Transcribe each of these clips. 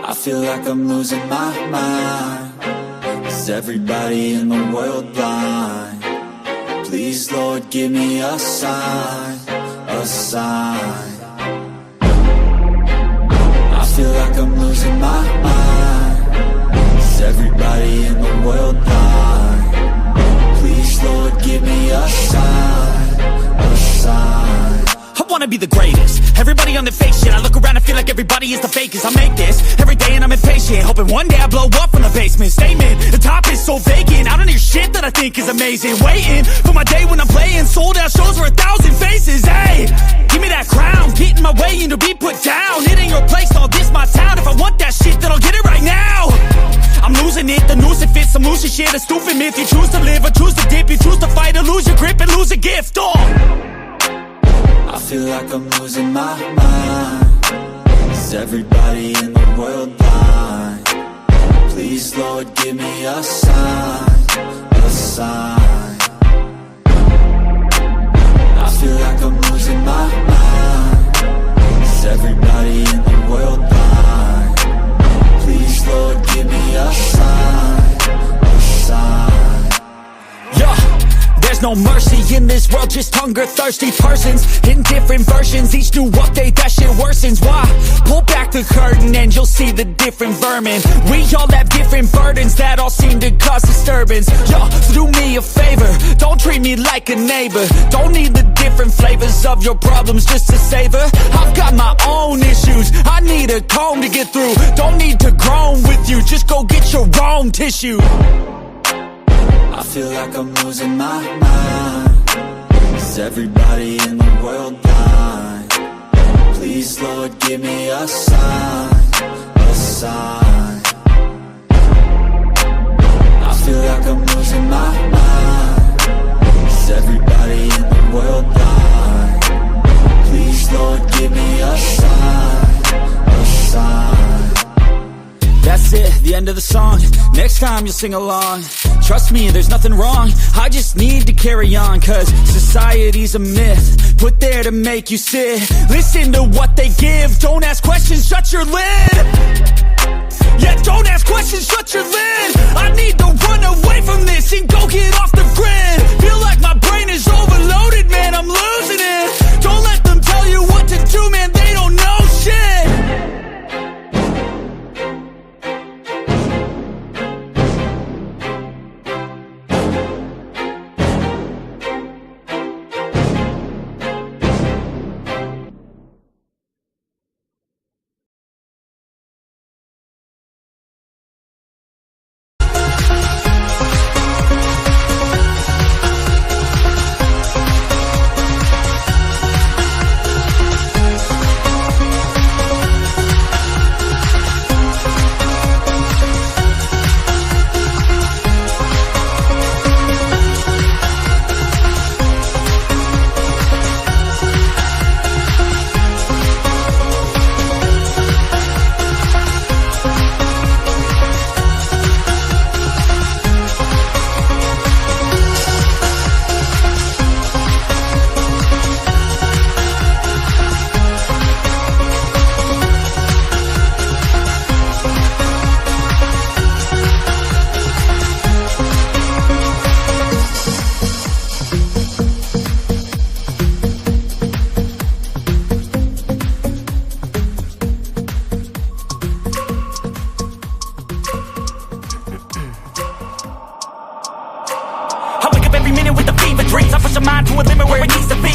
I feel like I'm losing my mind. Is everybody in the world blind? Please, Lord, give me a sign, a sign. I feel like I'm losing my mind. Is everybody in the world blind? Please, Lord, give me a sign, a sign. I wanna be the greatest. Everybody on the fake shit. I look around and feel like everybody is the fakest. I make this every day and I'm impatient, hoping one day I blow up from the basement. Statement, the top is so vacant. I don't hear shit that I think is amazing. Waiting for my day when I'm playing sold out shows for 1,000 faces. Hey, give me that crown, get in my way and to be put down. It ain't your place, all this my town. If I want that shit, then I'll get it right now. I'm losing it, the noose it fits. I'm losing shit, a stupid myth. You choose to live or choose to dip. You choose to fight or lose your grip and lose a gift. I feel like I'm losing my mind. Is everybody in the world blind? Please, Lord, give me a sign, a sign. I feel like I'm losing my mind. Is everybody in the world blind? Please, Lord, give me a sign, a sign. Yeah. There's no mercy in this world, just hunger-thirsty persons in different versions. Each new update, that shit worsens. Why? Pull back the curtain and you'll see the different vermin. We all have different burdens that all seem to cause disturbance. Yo, so do me a favor, don't treat me like a neighbor. Don't need the different flavors of your problems just to savor. I've got my own issues, I need a comb to get through. Don't need to groan with you, just go get your own tissue. I feel like I'm losing my mind. Is everybody in the world blind? Please, Lord, give me a sign, a sign. I feel like I'm losing my mind. Is everybody in the world blind? Please, Lord, give me a sign, a sign. That's it, the end of the song. Next time you'll sing along. Trust me, there's nothing wrong. I just need to carry on, cause society's a myth put there to make you sit. Listen to what they give. Don't ask questions, shut your lid. Yeah, don't ask questions, shut your lid. I need to run away from this and go get off the grid. Feel like my brain is overloaded, man, I'm losing it. Don't let them tell you what to do, man, they don't know shit.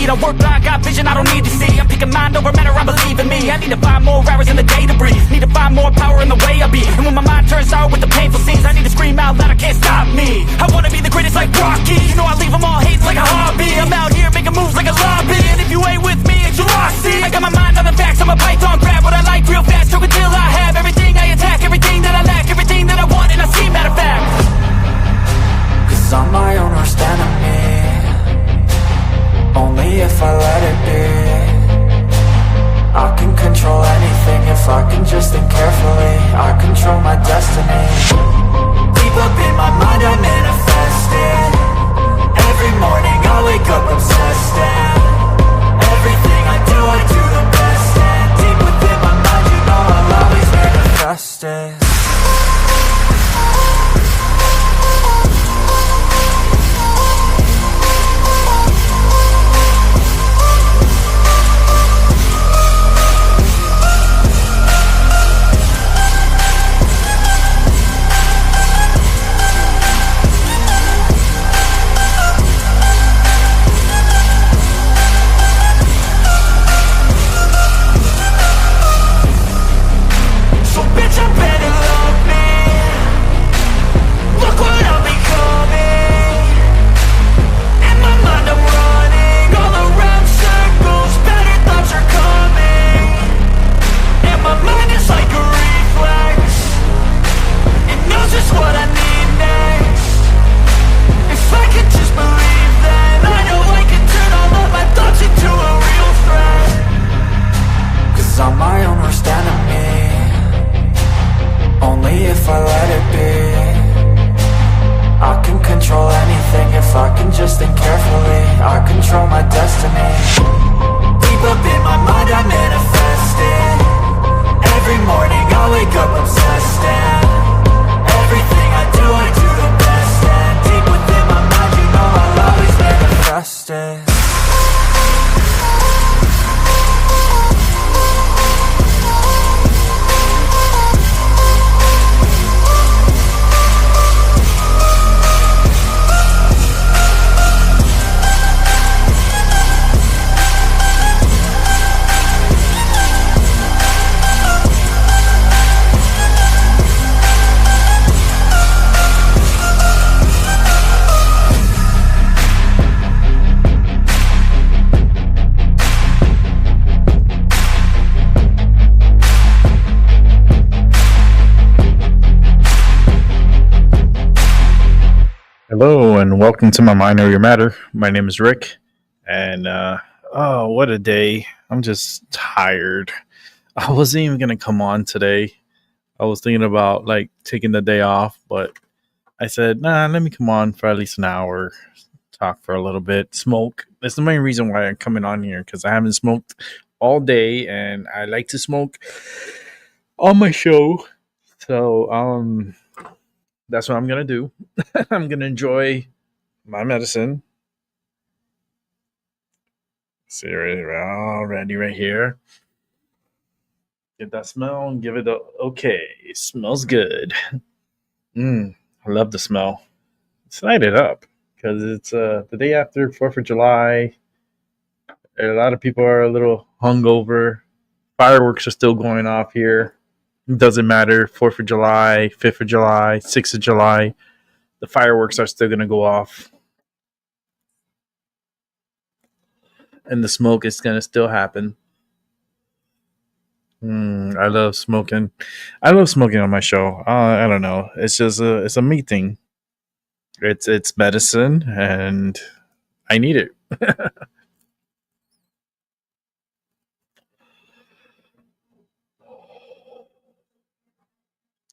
I work blind, got vision I don't need to see. I'm picking mind over matter, I believe in me. I need to find more hours in the day to breathe. Need to find more power in the way I be. And when my mind turns sour with the painful scenes, I need to scream out loud, I can't stop me. I wanna be the greatest like Rocky. You know I leave them all hating like a hobby. I'm out here making moves like a lobby. And if you ain't with me, it's your loss, see. I got my mind on the facts, I'm a python, grab what I like real fast. Stroke until I have everything I attack, everything that I lack, everything that I want, and I see, matter of fact. Cause I'm my own worst enemy. Only if I let it be. I can control anything if I can just think carefully. I control my destiny. Deep up in my mind I manifest. my own worst enemy. Only if I let it be. I can control anything if I can just think carefully. I control my destiny. Deep up in my mind I manifest it. Every morning I wake up obsessed, and everything I do the best. And deep within my mind, you know I'll always manifest it. Hello and welcome to my Mind Over Your Matter. My name is Rick, and oh, what a day! I'm just tired. I wasn't even gonna come on today. I was thinking about like taking the day off, but I said, nah, let me come on for at least an hour, talk for a little bit, smoke. That's the main reason why I'm coming on here, because I haven't smoked all day, and I like to smoke on my show. So that's what I'm gonna do. I'm gonna enjoy my medicine. See, already right here. Get that smell and give it a okay. It smells good. I love the smell. Let's light it up because it's the day after 4th of July. A lot of people are a little hungover. Fireworks are still going off here. It doesn't matter. 4th of July, 5th of July, 6th of July. The fireworks are still going to go off. And the smoke is going to still happen. I love smoking. I love smoking on my show. I don't know. It's just it's a me thing. It's medicine, and I need it.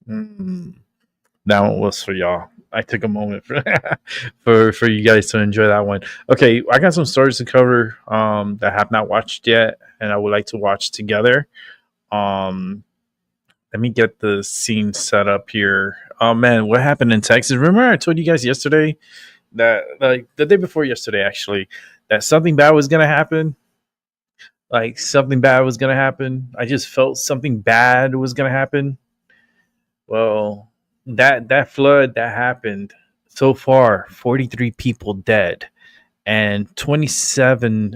Mm. That one was for y'all. I took a moment for for you guys to enjoy that one. Okay, I got some stories to cover that I have not watched yet, and I would like to watch together. Um, Let me get the scene set up here. Oh man, what happened in Texas? Remember I told you guys yesterday that, like, the day before yesterday actually, that something bad was gonna happen? Like, something bad was gonna happen. I just felt something bad was gonna happen. Well, that flood that happened, so far 43 people dead and 27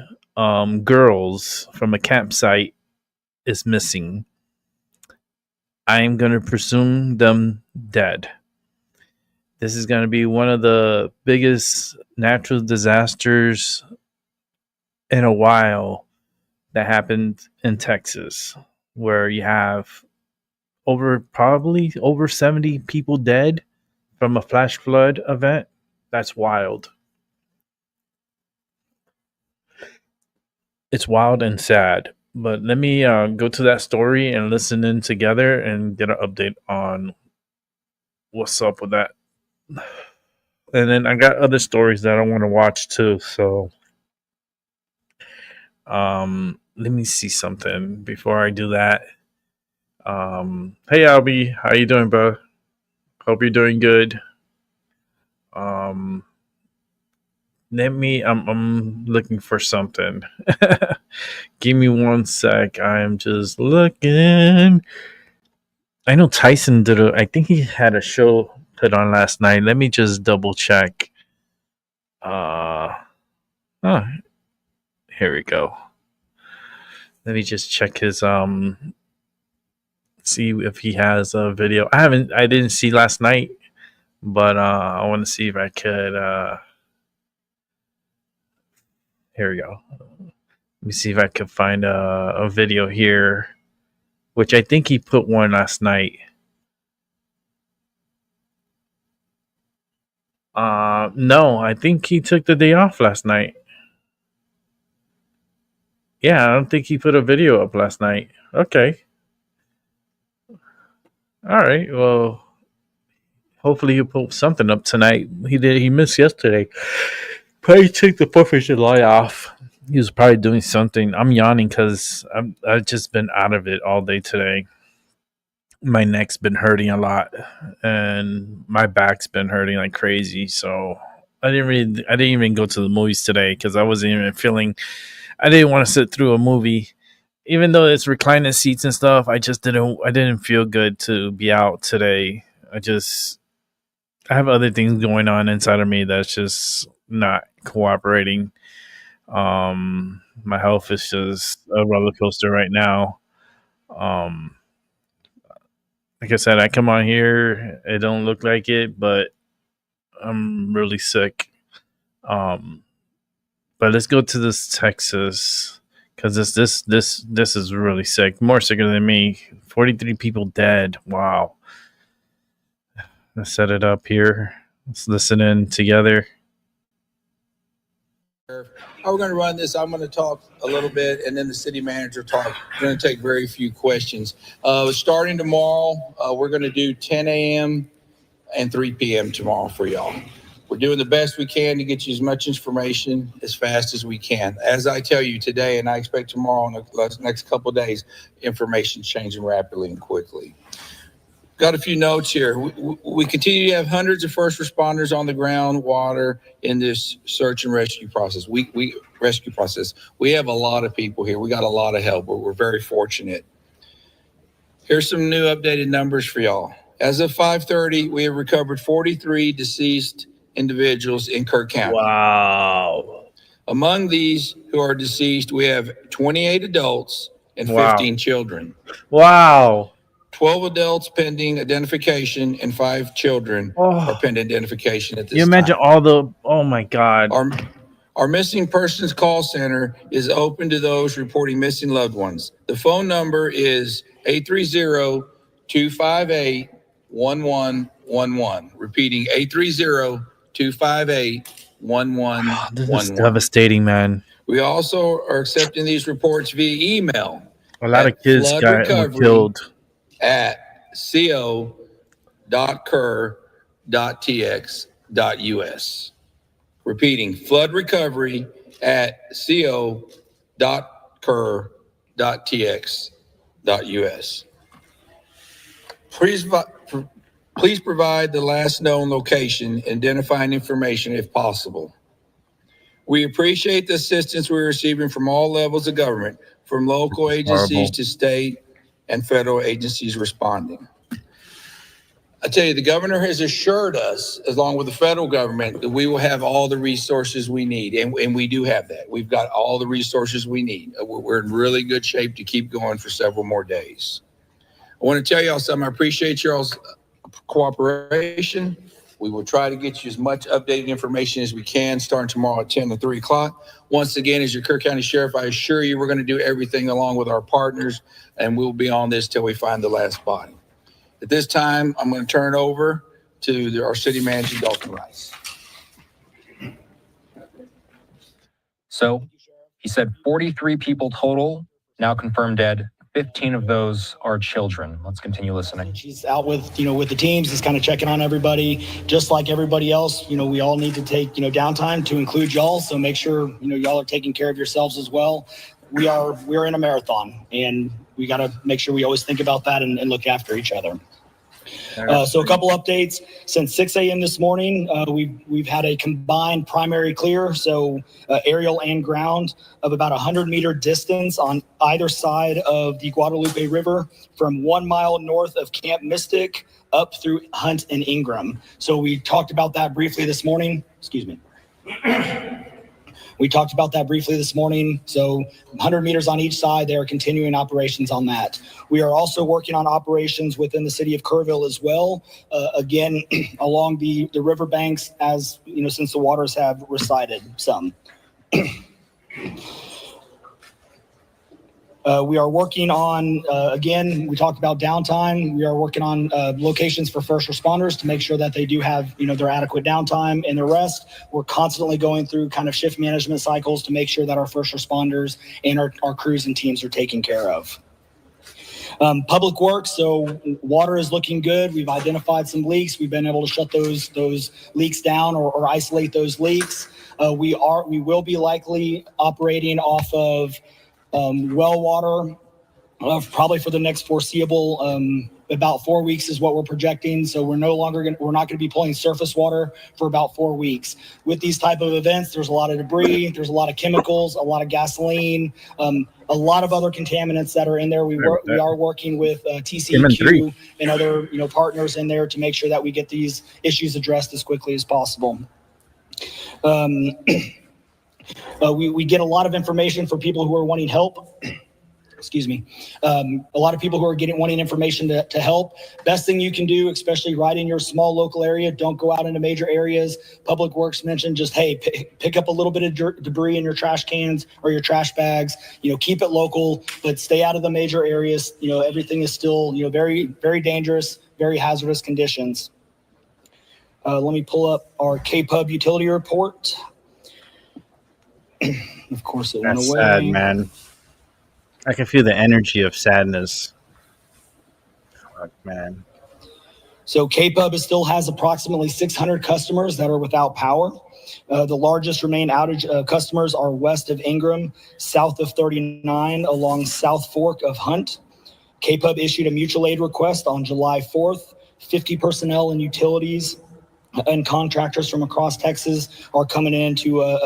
girls from a campsite is missing. I'm going to presume them dead. This is going to be one of the biggest natural disasters in a while that happened in Texas, where you have probably over 70 people dead from a flash flood event. That's wild. It's wild and sad. But let me go to that story and listen in together and get an update on what's up with that. And then I got other stories that I want to watch too. So let me see something before I do that. Hey Albie, how you doing, bro? Hope you're doing good. Um I'm looking for something. Give me one sec. I'm just looking. I know Tyson I think he had a show put on last night. Let me just double check. Oh, here we go. Let me just check his see if he has a video. I didn't see last night, but I want to see if I could here we go. Let me see if I could find a video here, which I think he put one last night. No, I think he took the day off last night. Yeah, I don't think he put a video up last night. Okay. All right. Well, hopefully he'll put something up tonight. He did. He missed yesterday. Probably took the 4th of July off. He was probably doing something. I'm yawning because I've just been out of it all day today. My neck's been hurting a lot, and my back's been hurting like crazy. So I didn't even go to the movies today because I wasn't even feeling. I didn't want to sit through a movie, even though it's reclining seats and stuff. I didn't feel good to be out today. I have other things going on inside of me that's just not cooperating. My health is just a roller coaster right now. Um, like I said, I come on here, it don't look like it, but I'm really sick. Um, but let's go to this Texas because this is really sick, more sicker than me. 43 people dead. Wow. Let's set it up here. Let's listen in together. How we're going to run this, I'm going to talk a little bit, and then the city manager talk. We're going to take very few questions. Starting tomorrow, we're going to do 10 a.m. and 3 p.m. tomorrow for y'all. We're doing the best we can to get you as much information as fast as we can. As I tell you today, and I expect tomorrow and the next couple of days, information changing rapidly and quickly. Got a few notes here. We continue to have hundreds of first responders on the ground, water in this search and rescue process. We have a lot of people here. We got a lot of help. We're very fortunate. Here's some new updated numbers for y'all. As of 5:30, we have recovered 43 deceased individuals in Kirk County. Wow. Among these who are deceased, we have 28 adults and 15 children. Wow. 12 adults pending identification and 5 children are pending identification at this time. You imagine all the, oh my God. Our missing persons call center is open to those reporting missing loved ones. The phone number is 830-258-1111. Repeating, 830-258-1111. This is devastating, man. We also are accepting these reports via email. A lot of kids were killed at co.cur.tx.us. Repeating, flood recovery at co.cur.tx.us. Please provide the last known location, identifying information if possible. We appreciate the assistance we're receiving from all levels of government, from local agencies to state and federal agencies responding. I tell you, the governor has assured us, along with the federal government, that we will have all the resources we need. And we do have that. We've got all the resources we need. We're in really good shape to keep going for several more days. I want to tell y'all something. I appreciate y'all's cooperation. We will try to get you as much updated information as we can starting tomorrow at 10 to 3 o'clock. Once again, as your Kirk County Sheriff, I assure you we're going to do everything along with our partners, and we'll be on this till we find the last body. At this time, I'm going to turn it over to our city manager, Dalton Rice. So he said 43 people total, now confirmed dead. 15 of those are children. Let's continue listening. She's out with the teams. He's kind of checking on everybody, just like everybody else. We all need to take, downtime to include y'all. So make sure, y'all are taking care of yourselves as well. We're in a marathon, and we got to make sure we always think about that and look after each other. So a couple updates. Since 6 a.m. this morning, we've had a combined primary clear, so aerial and ground, of about 100-meter distance on either side of the Guadalupe River from 1 mile north of Camp Mystic up through Hunt and Ingram. So we talked about that briefly this morning. Excuse me. We talked about that briefly this morning. So 100 meters on each side, they are continuing operations on that. We are also working on operations within the city of Kerrville as well. Again, along the riverbanks, as since the waters have receded some. We are working on, again, we talked about downtime. We are working on locations for first responders to make sure that they do have, their adequate downtime and their rest. We're constantly going through kind of shift management cycles to make sure that our first responders and our crews and teams are taken care of. Public works, so water is looking good. We've identified some leaks. We've been able to shut those leaks down or isolate those leaks. We will be likely operating off of well water probably for the next foreseeable about 4 weeks is what we're projecting. So we're not going to be pulling surface water for about 4 weeks. With these type of events, there's a lot of debris, there's a lot of chemicals, a lot of gasoline, a lot of other contaminants that are in there. We are working with TCEQ and other partners in there to make sure that we get these issues addressed as quickly as possible. We get a lot of information for people who are wanting help. Excuse me. A lot of people who are wanting information to help. Best thing you can do, especially right in your small local area, don't go out into major areas. Public Works mentioned just, hey, pick up a little bit of debris in your trash cans or your trash bags. Keep it local, but stay out of the major areas. Everything is still, very, very dangerous, very hazardous conditions. Let me pull up our KPUB utility report. Of course, it went away. That's sad, man. I can feel the energy of sadness. Fuck, man. So KPUB still has approximately 600 customers that are without power. The largest remain outage customers are west of Ingram, south of 39, along South Fork of Hunt. KPUB issued a mutual aid request on July 4th. 50 personnel and utilities and contractors from across Texas are coming in to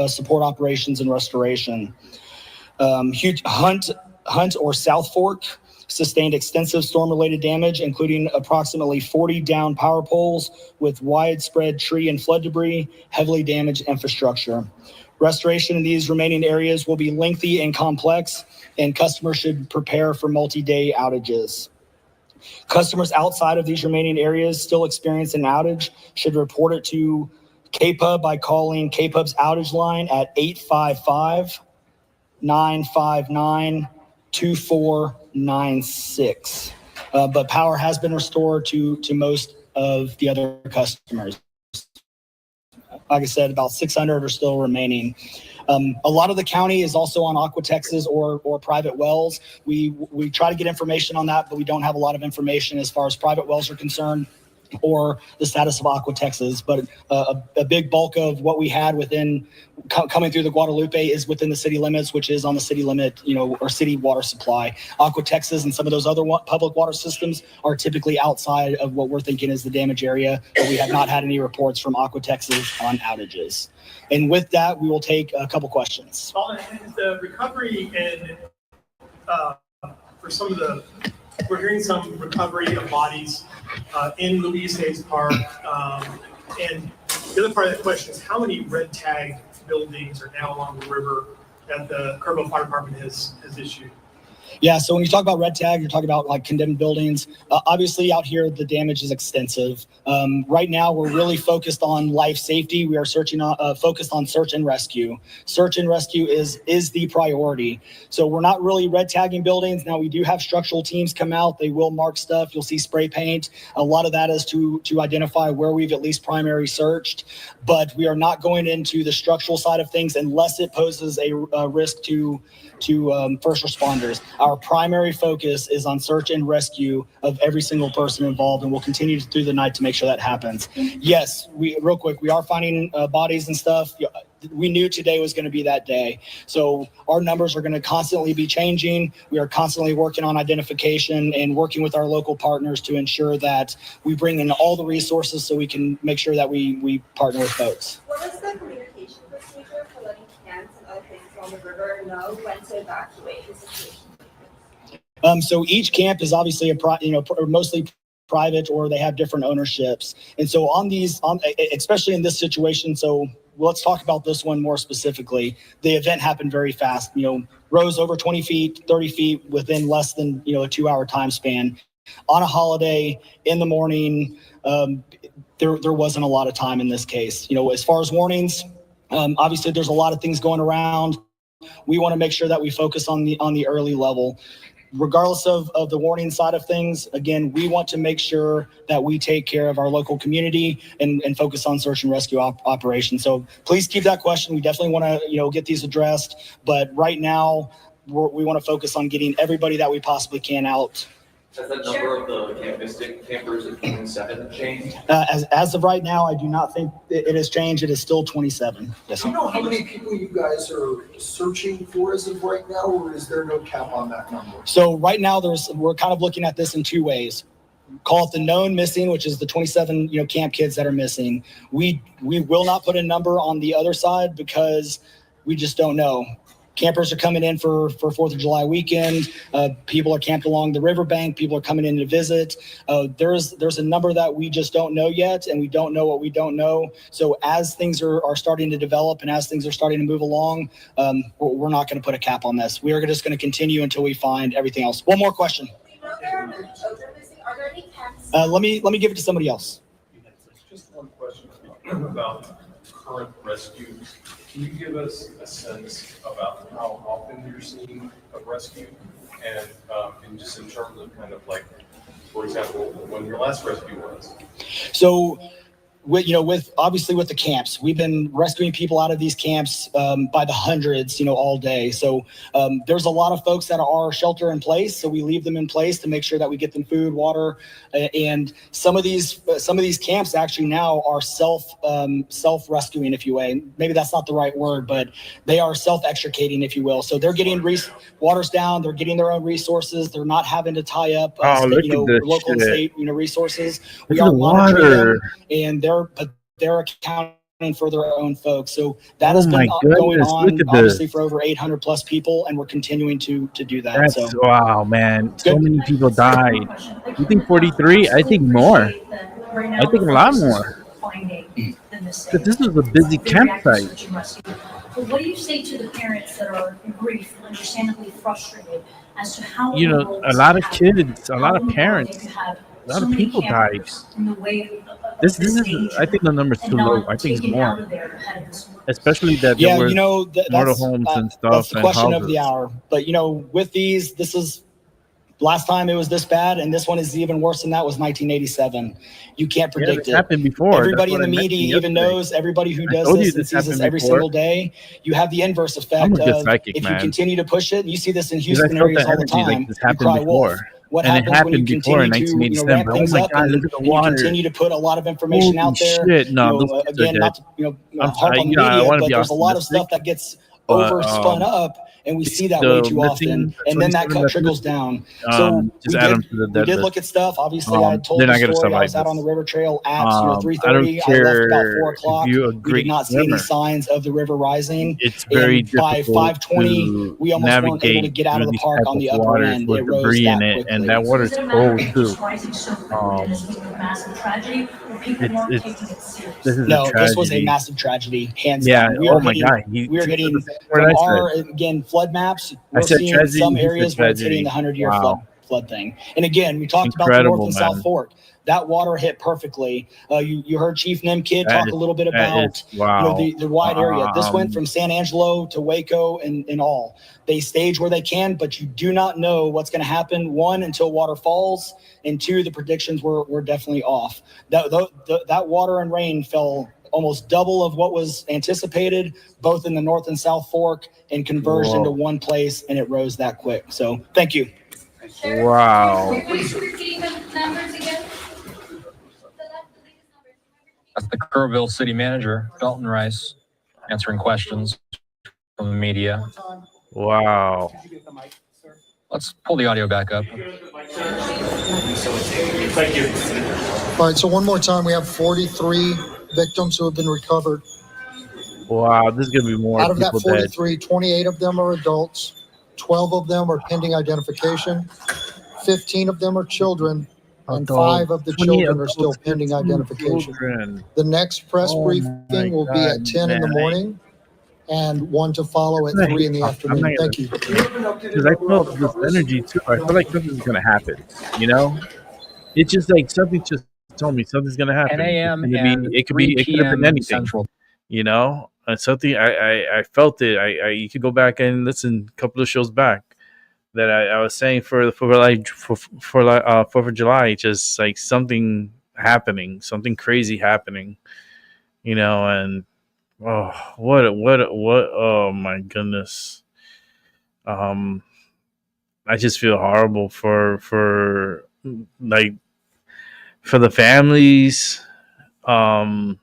support operations and restoration. Hunt or South Fork sustained extensive storm-related damage, including approximately 40 downed power poles with widespread tree and flood debris, heavily damaged infrastructure. Restoration in these remaining areas will be lengthy and complex, and customers should prepare for multi-day outages. Customers outside of these remaining areas still experience an outage should report it to KPUB by calling KPUB's outage line at 855-959-2496. But power has been restored to most of the other customers. Like I said, about 600 are still remaining. A lot of the county is also on Aqua Texas or private wells. We try to get information on that, but we don't have a lot of information as far as private wells are concerned or the status of Aqua Texas. But a big bulk of what we had coming through the Guadalupe is within the city limits, which is on the city limit, or city water supply. Aqua Texas and some of those other public water systems are typically outside of what we're thinking is the damage area, but we have not had any reports from Aqua Texas on outages. And with that, we will take a couple questions. Is the recovery for some of we're hearing some recovery of bodies in Louise Hayes Park. And the other part of that question is how many red tag buildings are now along the river that the Kerrville Fire Department has issued? Yeah, so when you talk about red tag, you're talking about like condemned buildings. Obviously out here, the damage is extensive. Right now, we're really focused on life safety. We are focused on search and rescue. Search and rescue is the priority. So we're not really red tagging buildings. Now we do have structural teams come out. They will mark stuff. You'll see spray paint. A lot of that is to identify where we've at least primary searched. But we are not going into the structural side of things unless it poses a risk to first responders. Our primary focus is on search and rescue of every single person involved, and we'll continue through the night to make sure that happens. Yes, we are finding bodies and stuff. We knew today was going to be that day. So our numbers are going to constantly be changing. We are constantly working on identification and working with our local partners to ensure that we bring in all the resources so we can make sure that we partner with folks. What is the communication procedure for letting camps and other things on the river know when to evacuate the situation? So each camp is obviously mostly private, or they have different ownerships. And so especially in this situation, so let's talk about this one more specifically. The event happened very fast, rose over 20 feet, 30 feet within less than, a 2-hour time span. On a holiday in the morning, there wasn't a lot of time in this case. As far as warnings, obviously there's a lot of things going around. we want to make sure that we focus on the early level. Regardless of the warning side of things, again, we want to make sure that we take care of our local community and focus on search and rescue operations. So please keep that question. We definitely want to, get these addressed. But right now, we want to focus on getting everybody that we possibly can out. Has the number of the campers at 27 changed? As of right now, I do not think it has changed. It is still 27. Yes, Do you know how many people you guys are searching for as of right now, or is there no cap on that number? So right now, we're kind of looking at this in two ways. Call it the known missing, which is the 27, camp kids that are missing. We will not put a number on the other side because we just don't know. Campers are coming in for 4th of July weekend. People are camped along the riverbank. People are coming in to visit. There's a number that we just don't know yet, and we don't know what we don't know. So as things are starting to develop and as things are starting to move along, we're not going to put a cap on this. We are just going to continue until we find everything else. One more question. There are many children missing. Are there any camps? Let me give it to somebody else. Just one question about current rescues. Can you give us a sense about how often you're seeing a rescue, and just in terms of kind of like, for example, when your last rescue was? So, with obviously with the camps, we've been rescuing people out of these camps by the hundreds, all day. So there's a lot of folks that are shelter in place. So we leave them in place to make sure that we get them food, water, and some of these camps actually now are self rescuing, if you will. Maybe that's not the right word, but they are self extricating, if you will. So they're getting water's down. They're getting their own resources. They're not having to tie up local and state resources. We are monitoring them, and they're accounting for their own folks. So that has been going on obviously for over 800 plus people, and we're continuing to do that. Wow, man. So many people died. You think 43? I think more. I think a lot more. But this is a busy campsite. But what do you say to the parents that are in grief, understandably frustrated as to how a lot of kids, a lot of parents, a lot of people died. This is, I think the number's too low. I think it's more. Especially that there were motorhomes and stuff. That's the question of the hour. But, with these, this is last time it was this bad, and this one is even worse than that was 1987. You can't predict it. Happened before. Everybody in the media even knows, everybody who does this and sees this every single day, you have the inverse effect of if you continue to push it, and you see this in Houston areas all the time, you cry wolf. What happens when you continue to ramp things up and you continue to put a lot of information out there? Again, not to harp on the media, but there's a lot of stuff that gets overspun up, and we see that way too often, and then that trickles down. So we did look at stuff. Obviously, I told the story. I was out on the river trail at 3:30. I left about 4 o'clock. We did not see any signs of the river rising. It's very by 5:20, we almost weren't able to get out of the park on the upper end. It rose that quickly. And that water's cold too. This was a massive tragedy, hands down. My God. We are getting from our flood maps. We're seeing some areas where it's hitting the 100-year flood thing. And again, we talked about the North and South Fork. That water hit perfectly. You heard Chief Nimkid talk a little bit about the wide area. This went from San Angelo to Waco and all. They stage where they can, but you do not know what's going to happen. One, until water falls, and two, the predictions were definitely off. That water and rain fell almost double of what was anticipated, both in the North and South Fork, and converged into one place, and it rose that quick. So thank you. Wow. Please repeat the numbers again. That's the Kerrville City Manager, Dalton Rice, answering questions from the media. Wow. Let's pull the audio back up. Thank you. All right, so one more time, we have 43 victims who have been recovered. Wow, this is going to be more. Out of that 43, 28 of them are adults, 12 of them are pending identification, 15 of them are children, and 5 of the children are still pending identification. The next press briefing will be at 10 in the morning, and one to follow at 3 in the afternoon. Thank you. Because I felt this energy too. I feel like something's going to happen, It's just like something just told me something's going to happen. 10 a.m. It could have been anything, Central. something I felt it. You could go back and listen a couple of shows back that I was saying for like 4th of July, just like something happening, something crazy happening, and oh, what, oh my goodness. I just feel horrible for like for the families. There's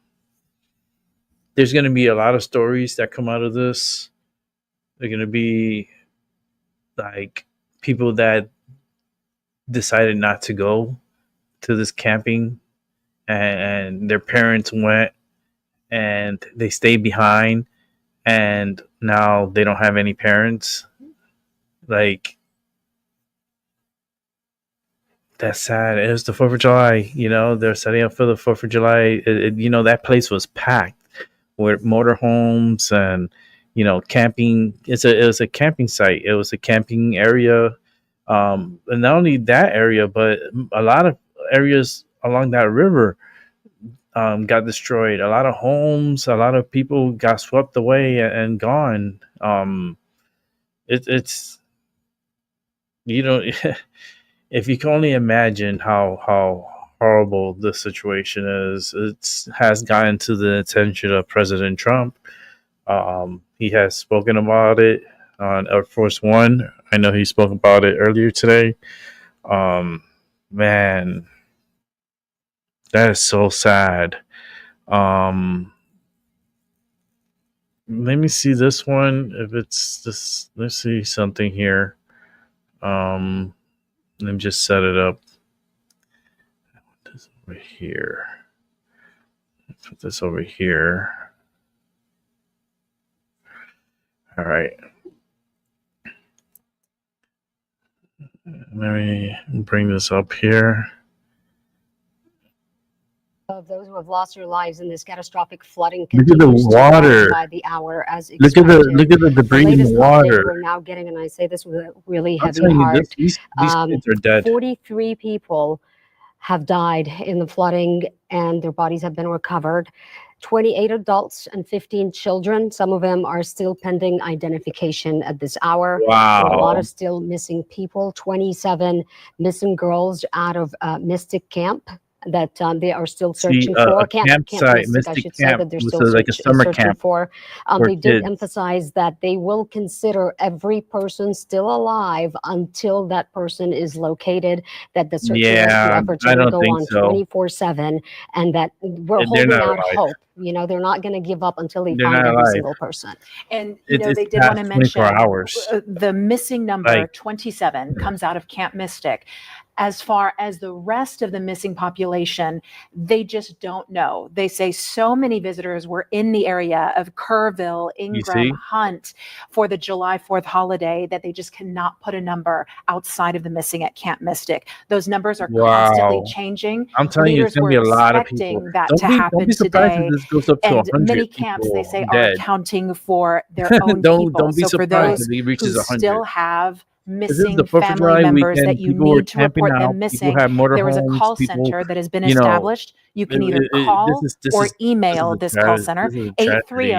going to be a lot of stories that come out of this. They're going to be like people that decided not to go to this camping, and their parents went and they stayed behind, and now they don't have any parents. Like, that's sad. It was the 4th of July. They're setting up for the 4th of July. That place was packed with motorhomes and camping. It was a camping site. It was a camping area, and not only that area, but a lot of areas along that river got destroyed. A lot of homes, a lot of people got swept away and gone. It's if you can only imagine how horrible the situation is. It has gotten to the attention of President Trump. He has spoken about it on Air Force One. I know he spoke about it earlier today. Man, that is so sad. Let me see this one. If it's this, let's see something here. Let me just set it up. Put this over here. Put this over here. All right. Let me bring this up here. Of those who have lost their lives in this catastrophic flooding Look at the water. by the hour as Look at the debris in the water. We're now getting, and I say this with a really I'm heavy telling you, heart. these kids are dead. 43 people have died in the flooding, and their bodies have been recovered. 28 adults and 15 children. Some of them are still pending identification at this hour. Wow. There are a lot of still missing people. 27 missing girls out of Mystic Camp that they are still searching for. Campsite, Mystic Camp, that they're was still like a summer searching camp for. for They did kids. emphasize that they will consider every person still alive until that person is located, that the search and rescue Yeah, efforts I will don't go think on so. 24/7, and that we're They're holding not out alive. hope. They're not going to give up until they They're find not every alive. single person. And, It's they did past want to mention 24 hours. the missing number, Like, 27, comes out of Camp Mystic. As far as the rest of the missing population, they just don't know. They say so many visitors were in the area of Kerrville, you Ingram, see? Hunt for the July 4th holiday that they just cannot put a number outside of the missing at Camp Mystic. Those numbers are constantly Wow. changing. I'm telling you, it's Leaders going to were be a lot of expecting people. that Don't to be happen surprised today. if this goes up to And 100 many camps, they people say, are dead. accounting for their own people. Don't be So for surprised those if it who reaches 100. still have This is the missing 4th of family July members that weekend. you People were need to camping report them out. People missing, had there is a motorhomes. call People, center that has been you know, established. You can either call or email this call center, this is a tragedy.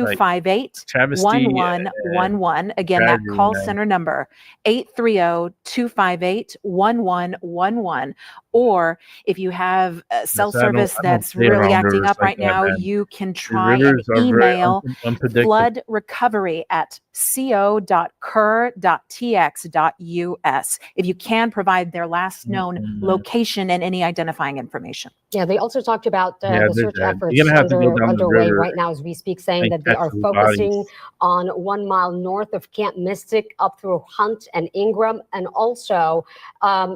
Like, 830-258 travesty. 1111. Again, that Tragedy, call man. center number, 830-258 1111. Or if you have cell Yes, I don't service that's stay really around acting rivers up like right that, now, man. you can The try and rivers are very email unpredictable. flood recovery at co.cur.tx.us if you can provide their last known location and any identifying information. Yeah, they also talked about Yeah, the they're search dead. efforts You're gonna have to go down the underway river right now as we speak, saying and that they catch are those focusing bodies. on 1 mile north of Camp Mystic up through Hunt and Ingram, and also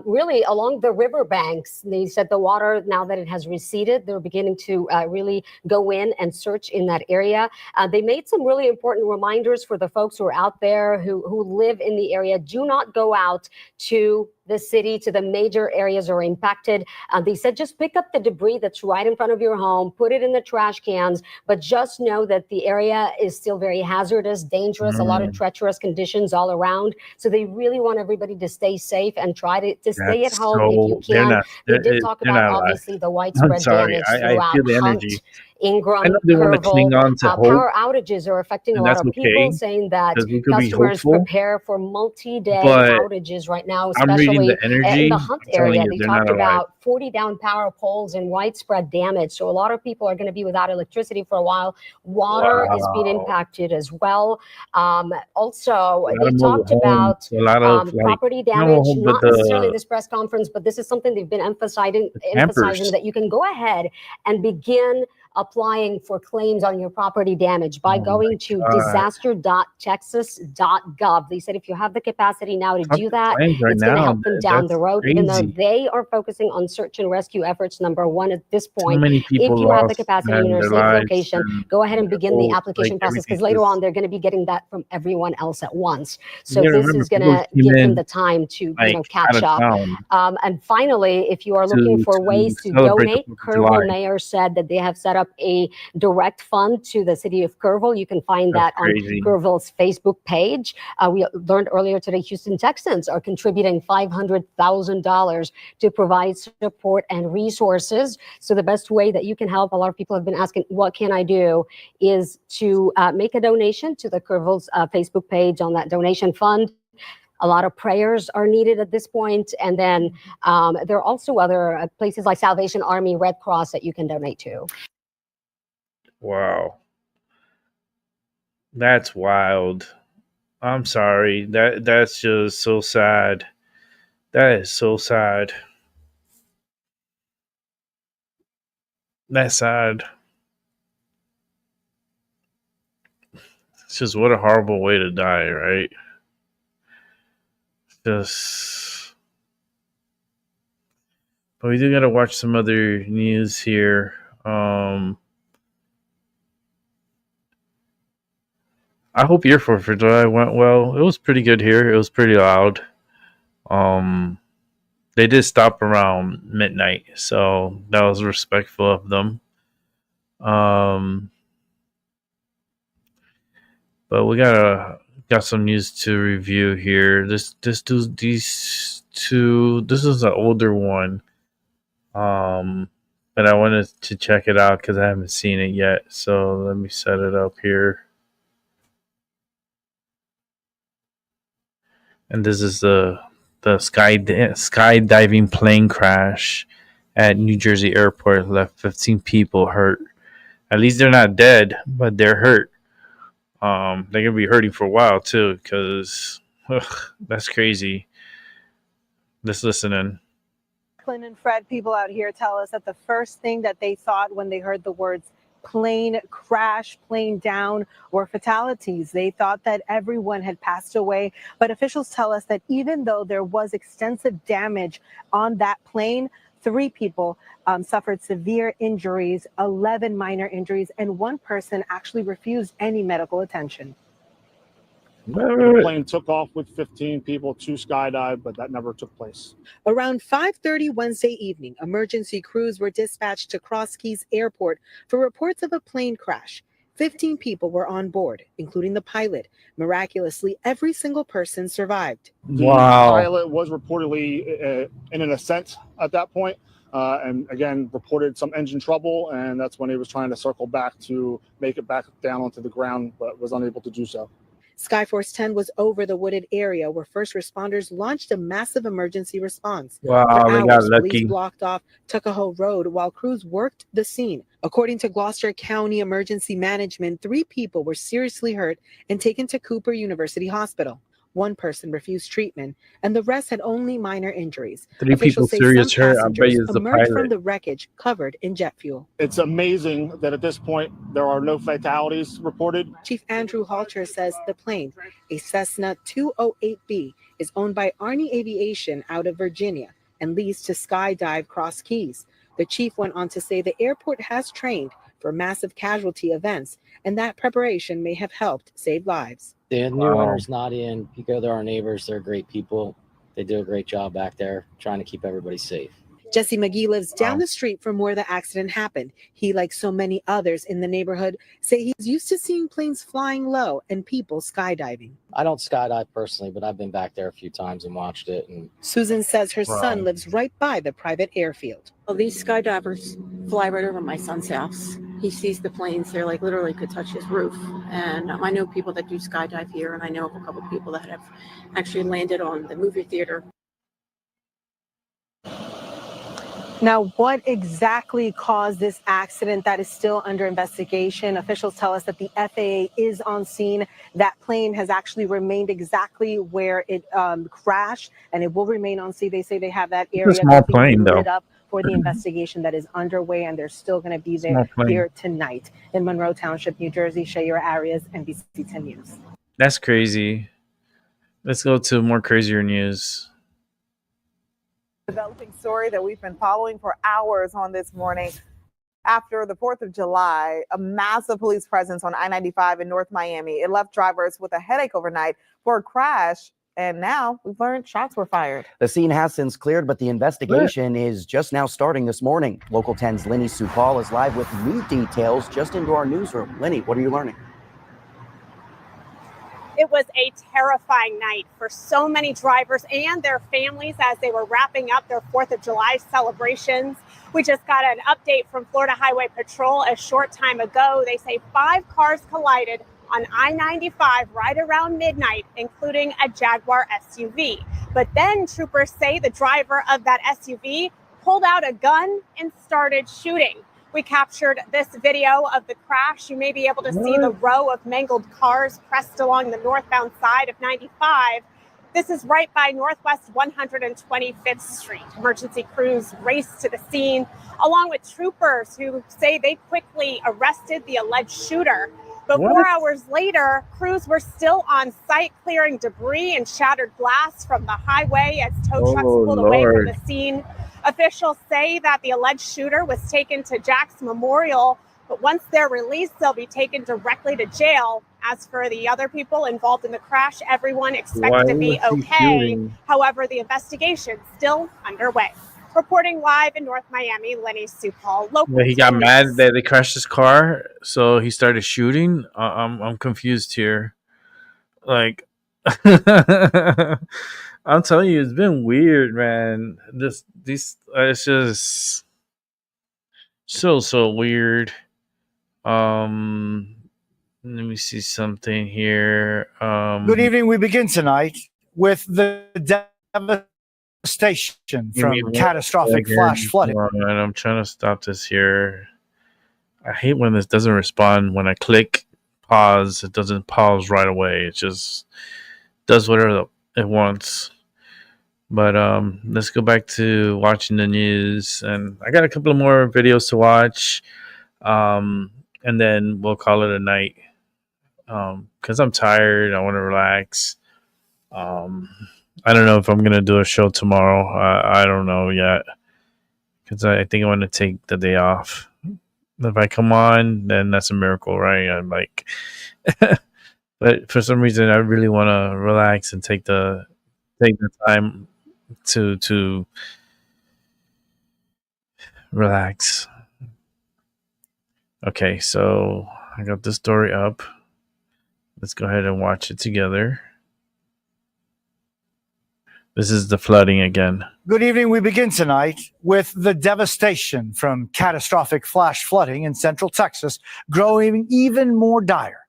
really along the riverbanks. They said the water, now that it has receded, they're beginning to really go in and search in that area. They made some really important reminders for the folks who are out there who live in the area. Do not go out to the city, to the major areas are impacted. They said just pick up the debris that's right in front of your home, put it in the trash cans, but just know that the area is still very hazardous, dangerous, a lot of treacherous conditions all around. So they really want everybody to stay safe and try to stay at home if you can. They did talk about obviously the widespread damage I throughout feel the Hunt, energy. Ingram, I know they want to cling Kerrville. on to hope, Power outages are affecting a and lot that's of people, okay saying that because we could be customers hopeful. prepare for multi-day But outages right now, I'm reading the especially in the energy. Hunt I'm telling area. you, They they're talked not alive. about 40 down power poles and widespread damage. So a lot of people are going to be without electricity for a while. Water is being Wow. impacted as well. Also, A lot they of mobile talked about homes, a lot of property not mobile damage, home, but not necessarily the this press conference, but this is something they've been emphasizing campers. that you can go ahead and begin applying for claims on your property damage by Oh my going to God. disaster.texas.gov. They said if you have the capacity now to Talk do to that, clients right it's going to now. help them down That's the road, even though crazy. they are focusing on search and rescue efforts number one at this So point. many If people you have the lost, capacity in man, a their safe lives location, and go ahead and their begin the whole, like application process, everything. because later Just on they're going to be getting that from everyone else at once. So you gotta this remember, is going people to came give them in the time to, like catch out of up. town And finally, if you are looking for ways to celebrate the donate, 4th of July. Kerrville mayor said that they have set up a direct fund to the city of Kerrville. You can find That's that on crazy. Kerrville's Facebook page. We learned earlier today Houston Texans are contributing $500,000 to provide support and resources. So the best way that you can help, a lot of people have been asking, what can I do, is to make a donation to the Kerrville's Facebook page on that donation fund. A lot of prayers are needed at this point. And then there are also other places like Salvation Army, Red Cross that you can donate to. Wow. That's wild. I'm sorry. That's just so sad. That is so sad. That's sad. It's just what a horrible way to die, right? Just, but we do gotta watch some other news here. I hope your 4th of July went well. It was pretty good here. It was pretty loud. They did stop around midnight, so that was respectful of them. But we got some news to review here. These two. This is an older one. But I wanted to check it out because I haven't seen it yet. So let me set it up here. And this is the skydiving plane crash at New Jersey airport, left 15 people hurt. At least they're not dead, but they're hurt. They're gonna be hurting for a while too, because that's crazy. Let's listen in. Clint and Fred, people out here tell us that the first thing that they thought when they heard the words plane crash, plane down, or fatalities, they thought that everyone had passed away. But officials tell us that even though there was extensive damage on that plane, 3 people suffered severe injuries, 11 minor injuries, and 1 person actually refused any medical attention. The plane took off with 15 people to skydive, but that never took place. Around 5:30 Wednesday evening, emergency crews were dispatched to Cross Keys Airport for reports of a plane crash. 15 people were on board, including the pilot. Miraculously, every single person survived. Wow. The pilot was reportedly in an ascent at that point, and again reported some engine trouble, and that's when he was trying to circle back to make it back down onto the ground, but was unable to do so. Skyforce 10 was over the wooded area where first responders launched a massive emergency response. Wow, For they got hours, lucky. police blocked off Tuckahoe Road while crews worked the scene. According to Gloucester County Emergency Management, 3 people were seriously hurt and taken to Cooper University Hospital. 1 person refused treatment, and the rest had only minor injuries. 3 people Officials say serious some hurt. I bet you passengers it's the emerged from pilot. the wreckage covered in jet fuel. It's amazing that at this point there are no fatalities reported. Chief Andrew Halter says the plane, a Cessna 208B, is owned by Army Aviation out of Virginia and leased to Skydive Cross Keys. The chief went on to say the airport has trained for massive casualty events, and that preparation may have helped save lives. The new owner's not in. You go to our neighbors, they're great people. They do a great job back there trying to keep everybody safe. Jesse McGee lives down the street from where the accident happened. He, like so many others in the neighborhood, say he's used to seeing planes flying low and people skydiving. I don't skydive personally, but I've been back there a few times and watched it. And Susan says her son lives right by the private airfield. Well, these skydivers fly right over my son's house. he sees the planes. They're like literally could touch his roof. And I know people that do skydive here, and I know of a couple of people that have actually landed on the movie theater. Now, what exactly caused this accident? That is still under investigation. Officials tell us that the FAA is on scene. That plane has actually remained exactly where it crashed, and it will remain on scene. They say they have that area It's a small plane, though. lit up for the investigation that is underway, and they're still going to be there Small plane. here tonight in Monroe Township, New Jersey. Shayera Arias, NBC 10 News. That's crazy. Let's go to more crazier news. Developing story that we've been following for hours on this morning. After the 4th of July, a massive police presence on I-95 in North Miami. It left drivers with a headache overnight for a crash, and now we've learned shots were fired. The scene has since cleared, but the investigation is just now starting this morning. Local 10's Lenny Supal is live with new details just into our newsroom. Lenny, what are you learning? It was a terrifying night for so many drivers and their families as they were wrapping up their 4th of July celebrations. We just got an update from Florida Highway Patrol a short time ago. They say 5 cars collided on I-95 right around midnight, including a Jaguar SUV. But then troopers say the driver of that SUV pulled out a gun and started shooting. We captured this video of the crash. You may be able to see the row of mangled cars pressed along the northbound side of 95. This is right by Northwest 125th Street. Emergency crews raced to the scene, along with troopers who say they quickly arrested the alleged shooter. But 4 hours later, crews were still on site clearing debris and shattered glass from the highway as tow trucks pulled away from the scene. Officials say that the alleged shooter was taken to Jack's Memorial, but once they're released, they'll be taken directly to jail. As for the other people involved in the crash, everyone expected to be okay. However, the investigation still underway. Reporting live in North Miami, Lenny Supal, local. He got mad that they crashed his car, so he started shooting. I'm confused here. Like, I'm telling you, it's been weird, man. It's just so weird. Let me see something here. Good evening. We begin tonight with the devastation from catastrophic flash flooding. I'm trying to stop this here. I hate when this doesn't respond. When I click pause, it doesn't pause right away. It just does whatever it wants. But let's go back to watching the news. And I got a couple of more videos to watch. And then we'll call it a night. Because I'm tired. I want to relax. I don't know if I'm going to do a show tomorrow. I don't know yet. Because I think I want to take the day off. If I come on, then that's a miracle, right? I'm like... But for some reason, I really want to relax and take the time to relax. Okay, so I got this story up. Let's go ahead and watch it together. This is the flooding again. Good evening. We begin tonight with the devastation from catastrophic flash flooding in central Texas growing even more dire.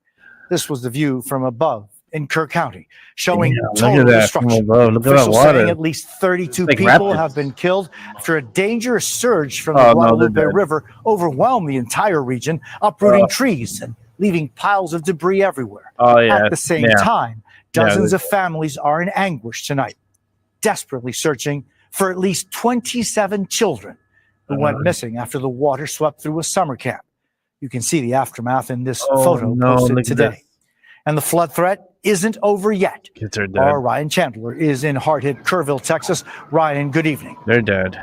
This was the view from above in Kerr County, showing total destruction. Officials saying at least 32 people have been killed after a dangerous surge from the Guadalupe River overwhelmed the entire region, uprooting trees and leaving piles of debris everywhere. At the same time, dozens of families are in anguish tonight, desperately searching for at least 27 children who went missing after the water swept through a summer camp. You can see the aftermath in this photo posted today. And the flood threat isn't over yet. Kids are dead. Our Ryan Chandler is in hard-hit Kerrville, Texas. Ryan, good evening. They're dead.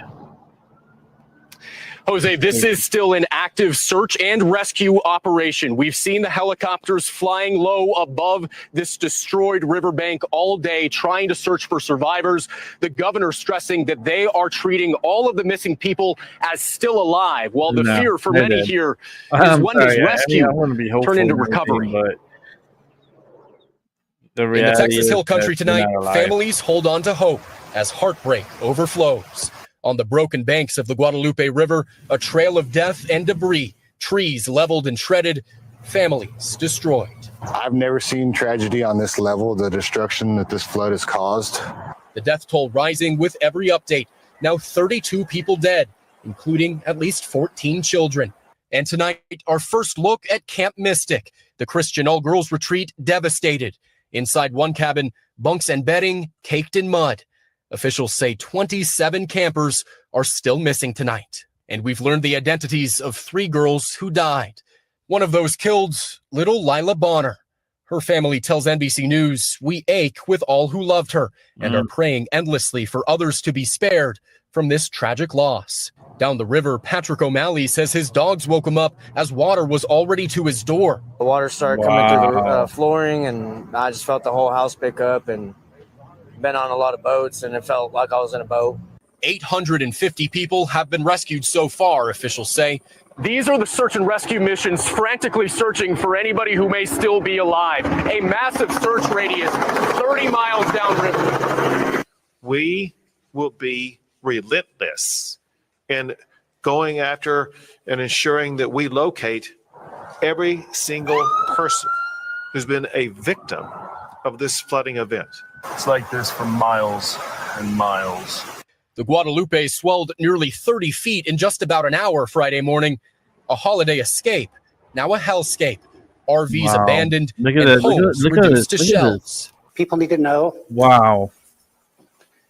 Jose, this is still an active search and rescue operation. We've seen the helicopters flying low above this destroyed riverbank all day, trying to search for survivors. The governor stressing that they are treating all of the missing people as still alive, while the fear for many here is when does rescue turn into recovery. But in the Texas Hill Country tonight, families hold on to hope as heartbreak overflows. On the broken banks of the Guadalupe River, a trail of death and debris trees leveled and shredded, families destroyed. I've never seen tragedy on this level, the destruction that this flood has caused. The death toll rising with every update. Now 32 people dead, including at least 14 children. And tonight, our first look at Camp Mystic, the Christian all-girls retreat devastated. Inside one cabin, bunks and bedding caked in mud. Officials say 27 campers are still missing tonight. And we've learned the identities of 3 girls who died. One of those killed, little Lila Bonner. Her family tells NBC News, "We ache with all who loved her and are praying endlessly for others to be spared from this tragic loss." Down the river, Patrick O'Malley says his dogs woke him up as water was already to his door. The water started coming through the flooring, and I just felt the whole house pick up, and been on a lot of boats, and it felt like I was in a boat. 850 people have been rescued so far, officials say. These are the search and rescue missions frantically searching for anybody who may still be alive. A massive search radius 30 miles downriver. We will be relentless in going after and ensuring that we locate every single person who's been a victim of this flooding event. It's like this for miles and miles. The Guadalupe swelled nearly 30 feet in just about an hour Friday morning. A holiday escape, now a hellscape. RVs abandoned and homes reduced to shells. People need to know Wow.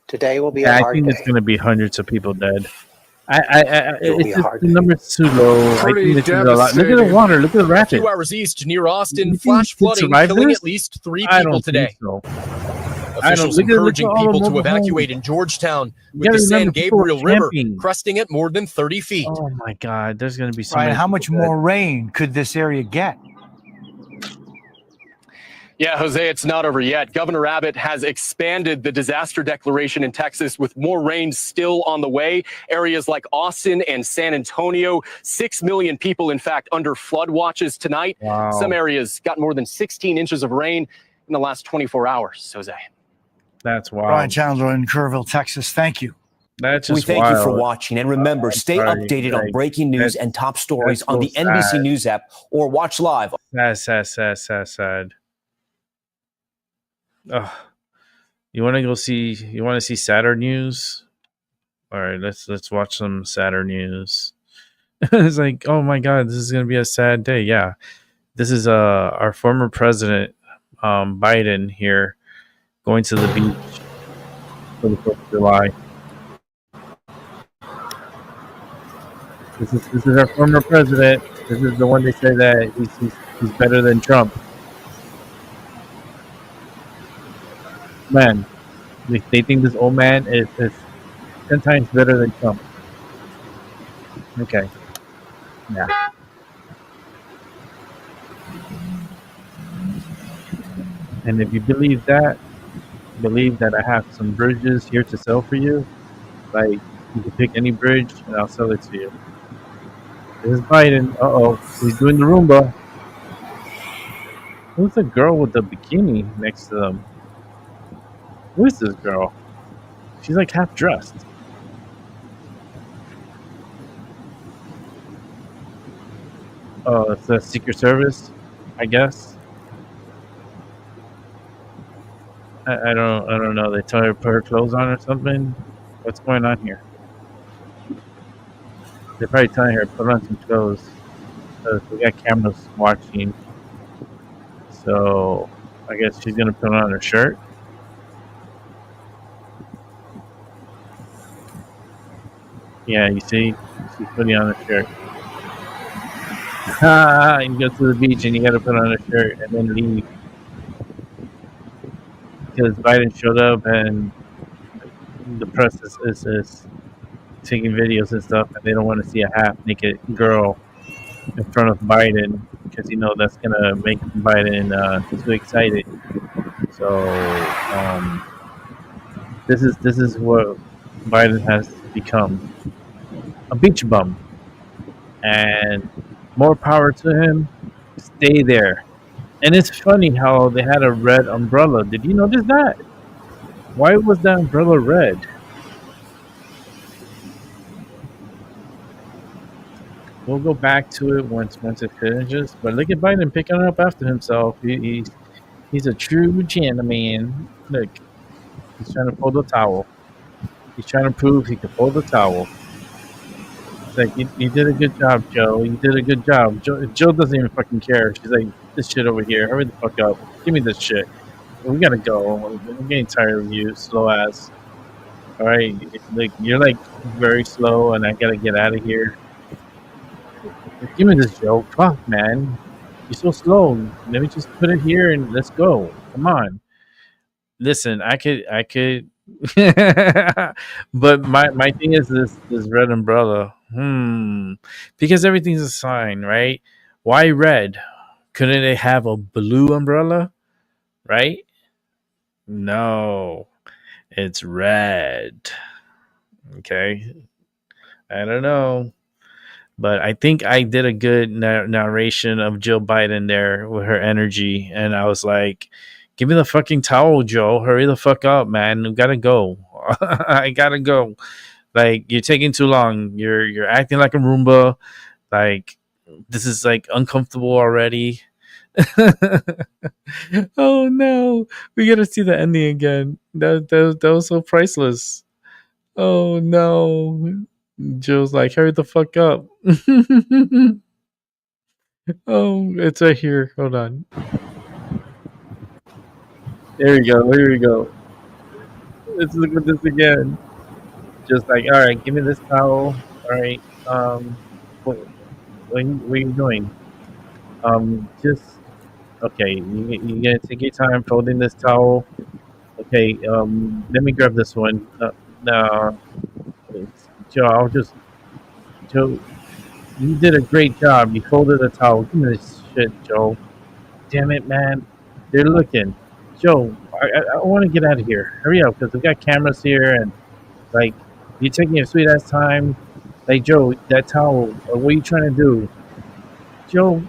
today will be a I hard think day. it's going to be hundreds of people dead. It'll be It's a just, hard the number's too low. I think this is a lot. Look at the water. Look at the A rapids. few hours east near Austin, You think flash we can flooding survive killing this? at least 3 I people don't today. think so. Officials look at encouraging all the people to mobile evacuate homes. in Georgetown You with gotta the San remember people are Gabriel River camping. cresting at more than 30 feet. Oh my God, there's going to be so Ryan, many how much people dead. more rain could this area get? Yeah, Jose, it's not over yet. Governor Abbott has expanded the disaster declaration in Texas with more rain still on the way. Areas like Austin and San Antonio, 6 million people, in fact, under flood watches tonight. Wow. Some areas got more than 16 inches of rain in the last 24 hours, Jose. That's wild. Ryan Chandler in Kerrville, Texas. Thank you. That's We just thank you for wild. watching, and remember, stay sorry, updated on like, breaking news that's- and top stories that's on the so NBC sad. News app or watch live. Sad, sad, sad, sad, sad. Ugh. You want to go see? You want to see sadder news? All right, let's watch some sadder news. It's like, oh my God, this is gonna be a sad day. Yeah, this is our former president, Biden here, going to the beach for the 4th of July. This is our former president. This is the one they say that he's better than Trump. Man, they think this old man is 10 times better than Trump. Okay. Yeah. And if you believe that I have some bridges here to sell for you, like you can pick any bridge and I'll sell it to you. This is Biden. Uh-oh. He's doing the Roomba. Who's the girl with the bikini next to them? Who is this girl? She's like half dressed. Oh, it's the Secret Service, I guess. I don't know. They tell her to put her clothes on or something. What's going on here? They're probably telling her to put on some clothes. We got cameras watching. So I guess she's gonna put on her shirt. Yeah, you see, she's putting on a shirt. You go to the beach and you gotta put on a shirt and then leave. Because Biden showed up and the press is taking videos and stuff, and they don't want to see a half-naked girl in front of Biden because that's gonna make Biden too excited. So this is what Biden has become, a beach bum, and more power to him. Stay there. And it's funny how they had a red umbrella. Did you notice that? Why was that umbrella red? We'll go back to it once it finishes. But look at Biden picking it up after himself. He's a true gentleman. Look, he's trying to pull the towel. He's trying to prove he can pull the towel. It's like, you did a good job, Joe. You did a good job. Joe doesn't even fucking care. She's like, this shit over here. Hurry the fuck up. Give me this shit. We gotta go. I'm getting tired of you, slow ass. All right, like you're like very slow, and I gotta get out of here. Give me this, Joe. Fuck, man. You're so slow. Let me just put it here and let's go. Come on. Listen, I could. But my thing is this red umbrella. Because everything's a sign, right? Why red? Couldn't they have a blue umbrella? Right? No. It's red. Okay. I don't know. But I think I did a good narration of Jill Biden there with her energy. And I was like, give me the fucking towel, Joe. Hurry the fuck up, man. We gotta go. I gotta go. Like, you're taking too long. You're acting like a Roomba. Like, this is like uncomfortable already. Oh no. We gotta see the ending again. That was so priceless. Oh no. Jill's like, hurry the fuck up. Oh, it's right here. Hold on. There we go. Here we go. Let's look at this again. Just like, all right, give me this towel. All right. What are you doing? Just okay. You gonna take your time folding this towel. Okay. Let me grab this one. No, Joe. Joe. You did a great job. You folded the towel. Give me this shit, Joe. Damn it, man. They're looking. Joe, I want to get out of here. Hurry up, because we got cameras here, and like, you're taking your sweet ass time. Like, Joe, that towel. What are you trying to do, Joe?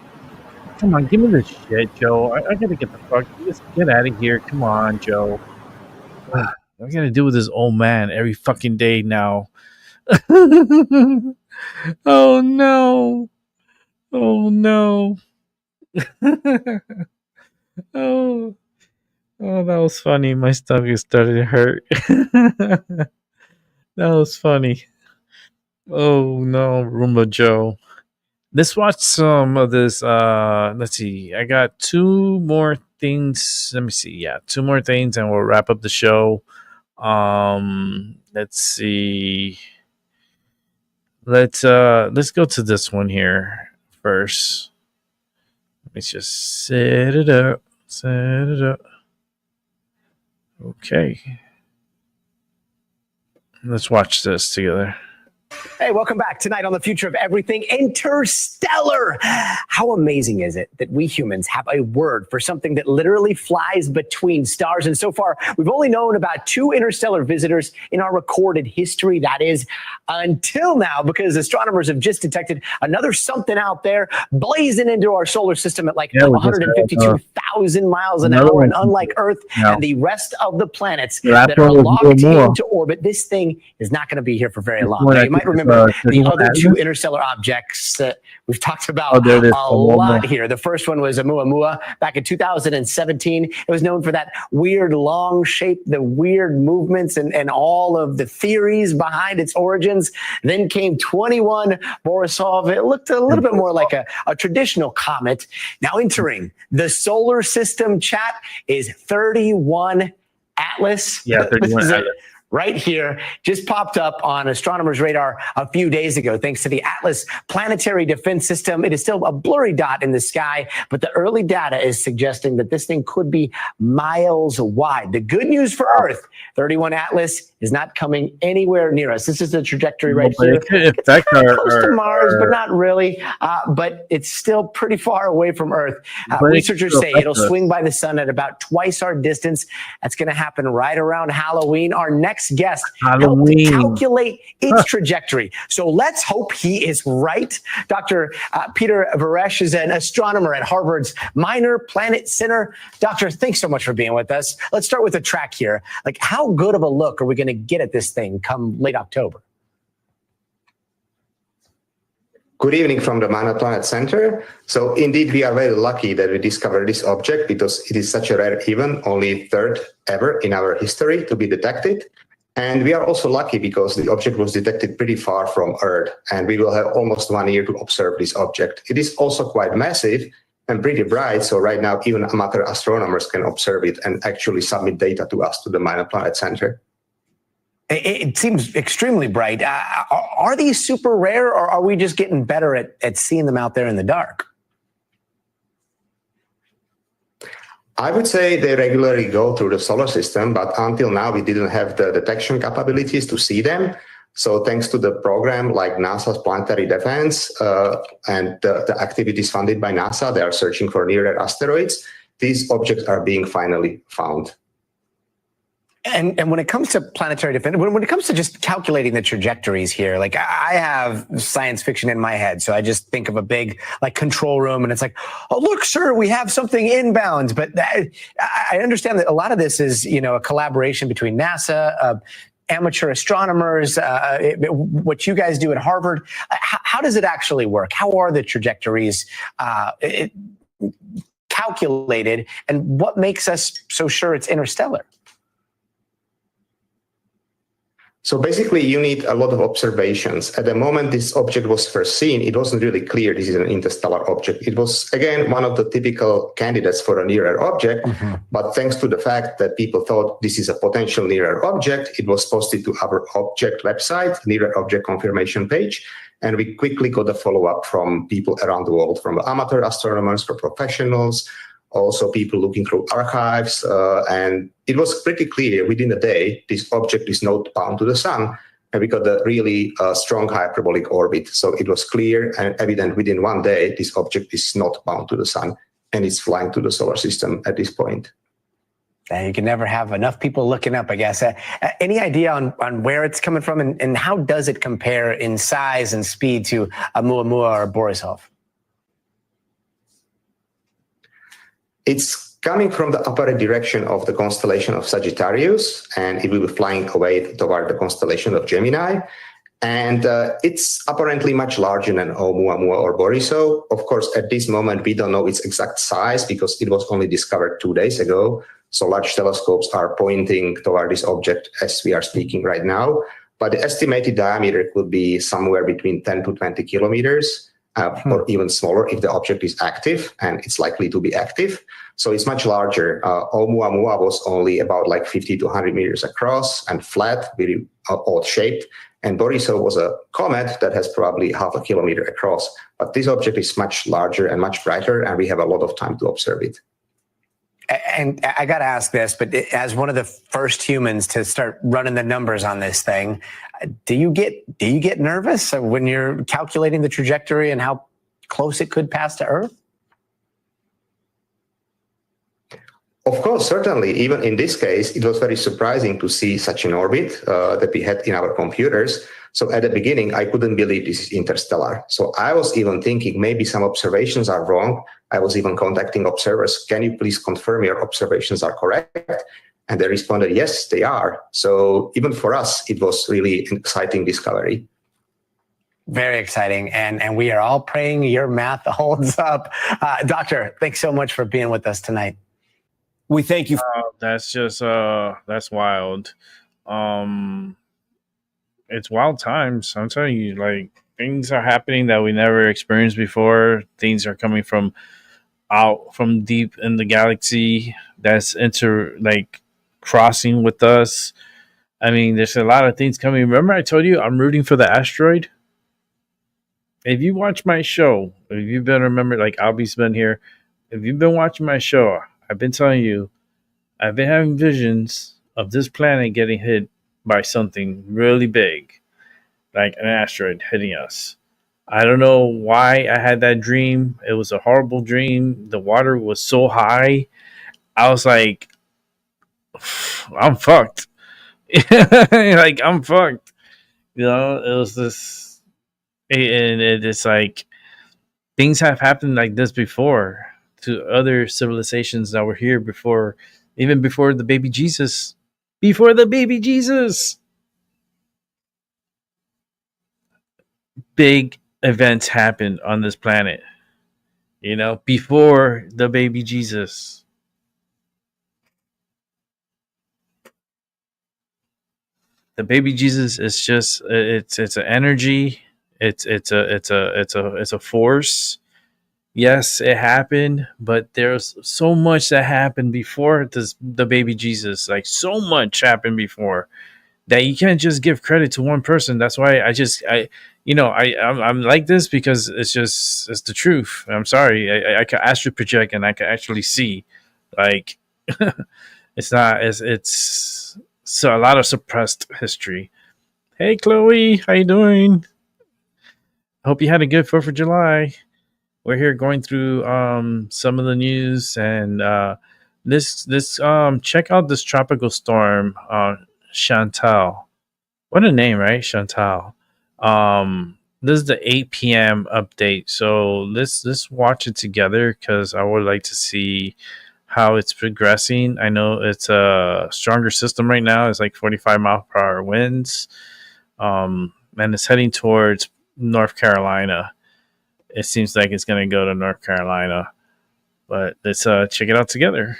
Come on, give me this shit, Joe. I gotta get the fuck. Just get out of here. Come on, Joe. I gotta deal with this old man every fucking day now. Oh no. Oh no. Oh, that was funny. My stomach started to hurt. That was funny. Oh no, Roomba Joe. Let's watch some of this. Let's see. I got two more things. Let me see. Yeah, two more things, and we'll wrap up the show. Let's see. Let's go to this one here first. Let's just set it up. Set it up. Okay. Let's watch this together. Hey, welcome back. Tonight on The Future of Everything, Interstellar. How amazing is it that we humans have a word for something that literally flies between stars? And so far, we've only known about 2 interstellar visitors in our recorded history. That is until now, because astronomers have just detected another something out there blazing into our solar system at like 152,000 miles an hour. And unlike Earth and the rest of the planets that are locked into orbit, this thing is not going to be here for very long. Now, you might remember the other 2 interstellar objects that we've talked about a lot here. The first one was Oumuamua back in 2017. It was known for that weird long shape, the weird movements, and all of the theories behind its origins. Then came 21 Borisov. It looked a little bit more like a traditional comet. Now entering the solar system, chat, is 31 Atlas. Yeah, 31 Atlas. Right here, just popped up on astronomers' radar a few days ago, thanks to the Atlas Planetary Defense System. It is still a blurry dot in the sky, but the early data is suggesting that this thing could be miles wide. The good news for Earth, 31 Atlas is not coming anywhere near us. This is the trajectory right here. It's close to Mars, but not really. But it's still pretty far away from Earth. Researchers say it'll swing by the sun at about twice our distance. That's going to happen right around Halloween. Our next guest helped to calculate its trajectory. So let's hope he is right. Dr. Peter Varesh is an astronomer at Harvard's Minor Planet Center. Doctor, thanks so much for being with us. Let's start with a track here. Like, how good of a look are we going to get at this thing come late October? Good evening from the Minor Planet Center. So indeed, we are very lucky that we discovered this object because it is such a rare event, only third ever in our history to be detected. And we are also lucky because the object was detected pretty far from Earth, and we will have almost 1 year to observe this object. It is also quite massive and pretty bright, so right now even amateur astronomers can observe it and actually submit data to us, to the Minor Planet Center. It seems extremely bright. Are these super rare, or are we just getting better at seeing them out there in the dark? I would say they regularly go through the solar system, but until now we didn't have the detection capabilities to see them. So thanks to the program like NASA's Planetary Defense and the activities funded by NASA, they are searching for near-Earth asteroids. These objects are being finally found. And when it comes to planetary defense, when it comes to just calculating the trajectories here, like I have science fiction in my head. So I just think of a big like control room and it's like, oh, look, sir, we have something inbound. But I understand that a lot of this is, a collaboration between NASA, amateur astronomers, what you guys do at Harvard. How does it actually work? How are the trajectories calculated? And what makes us so sure it's interstellar? So basically, you need a lot of observations. At the moment this object was first seen, it wasn't really clear this is an interstellar object. It was, again, one of the typical candidates for a near-Earth object. But thanks to the fact that people thought this is a potential near-Earth object, it was posted to our object website, near-Earth object confirmation page. And we quickly got a follow-up from people around the world, from amateur astronomers, from professionals, also people looking through archives, and it was pretty clear within a day this object is not bound to the sun, and we got a really strong hyperbolic orbit. So it was clear and evident within 1 day this object is not bound to the sun, and it's flying to the solar system at this point. You can never have enough people looking up, I guess. Any idea on where it's coming from, and how does it compare in size and speed to Oumuamua or Borisov? It's coming from the opposite direction of the constellation of Sagittarius, and it will be flying away toward the constellation of Gemini. And it's apparently much larger than Oumuamua or Borisov. Of course, at this moment, we don't know its exact size because it was only discovered 2 days ago. So large telescopes are pointing toward this object as we are speaking right now. But the estimated diameter could be somewhere between 10 to 20 kilometers. Or even smaller if the object is active, and it's likely to be active. So it's much larger. Oumuamua was only about like 50 to 100 meters across and flat, very odd shaped. And Borisov was a comet that has probably half a kilometer across. But this object is much larger and much brighter, and we have a lot of time to observe it. And I got to ask this, but as one of the first humans to start running the numbers on this thing, do you get nervous when you're calculating the trajectory and how close it could pass to Earth? Of course, certainly. Even in this case, it was very surprising to see such an orbit that we had in our computers. So at the beginning, I couldn't believe this is interstellar. So I was even thinking maybe some observations are wrong. I was even contacting observers. Can you please confirm your observations are correct? And they responded, yes, they are. So even for us, it was really an exciting discovery. Very exciting. And we are all praying your math holds up. Doctor, thanks so much for being with us tonight. We thank you. That's just that's wild. It's wild times. I'm telling you, like, things are happening that we never experienced before. Things are coming from out from deep in the galaxy that's crossing with us. I mean, there's a lot of things coming. Remember I told you I'm rooting for the asteroid? If you watch my show, if you've been remember, like Albie's been here, if you've been watching my show, I've been telling you, I've been having visions of this planet getting hit by something really big, like an asteroid hitting us. I don't know why I had that dream. It was a horrible dream. The water was so high. I was like, I'm fucked. Like, I'm fucked. You know, it was this, and it's like, things have happened like this before to other civilizations that were here before, even before the baby Jesus. Before the baby Jesus. Big events happened on this planet. You know, before the baby Jesus. The baby Jesus is just it's an energy. It's a force. Yes, it happened, but there's so much that happened before the baby Jesus. Like so much happened before that you can't just give credit to one person. That's why I'm like this because it's the truth. I'm sorry. I can astral project and I can actually see, like, it's not it's so a lot of suppressed history. Hey Chloe, how you doing? Hope you had a good 4th of July. We're here going through some of the news and this check out this tropical storm, Chantal. What a name, right? Chantal. This is the 8 p.m. update. So let's watch it together because I would like to see how it's progressing. I know it's a stronger system right now. It's like 45 mile per hour winds. And it's heading towards North Carolina. It seems like it's going to go to North Carolina. But let's check it out together.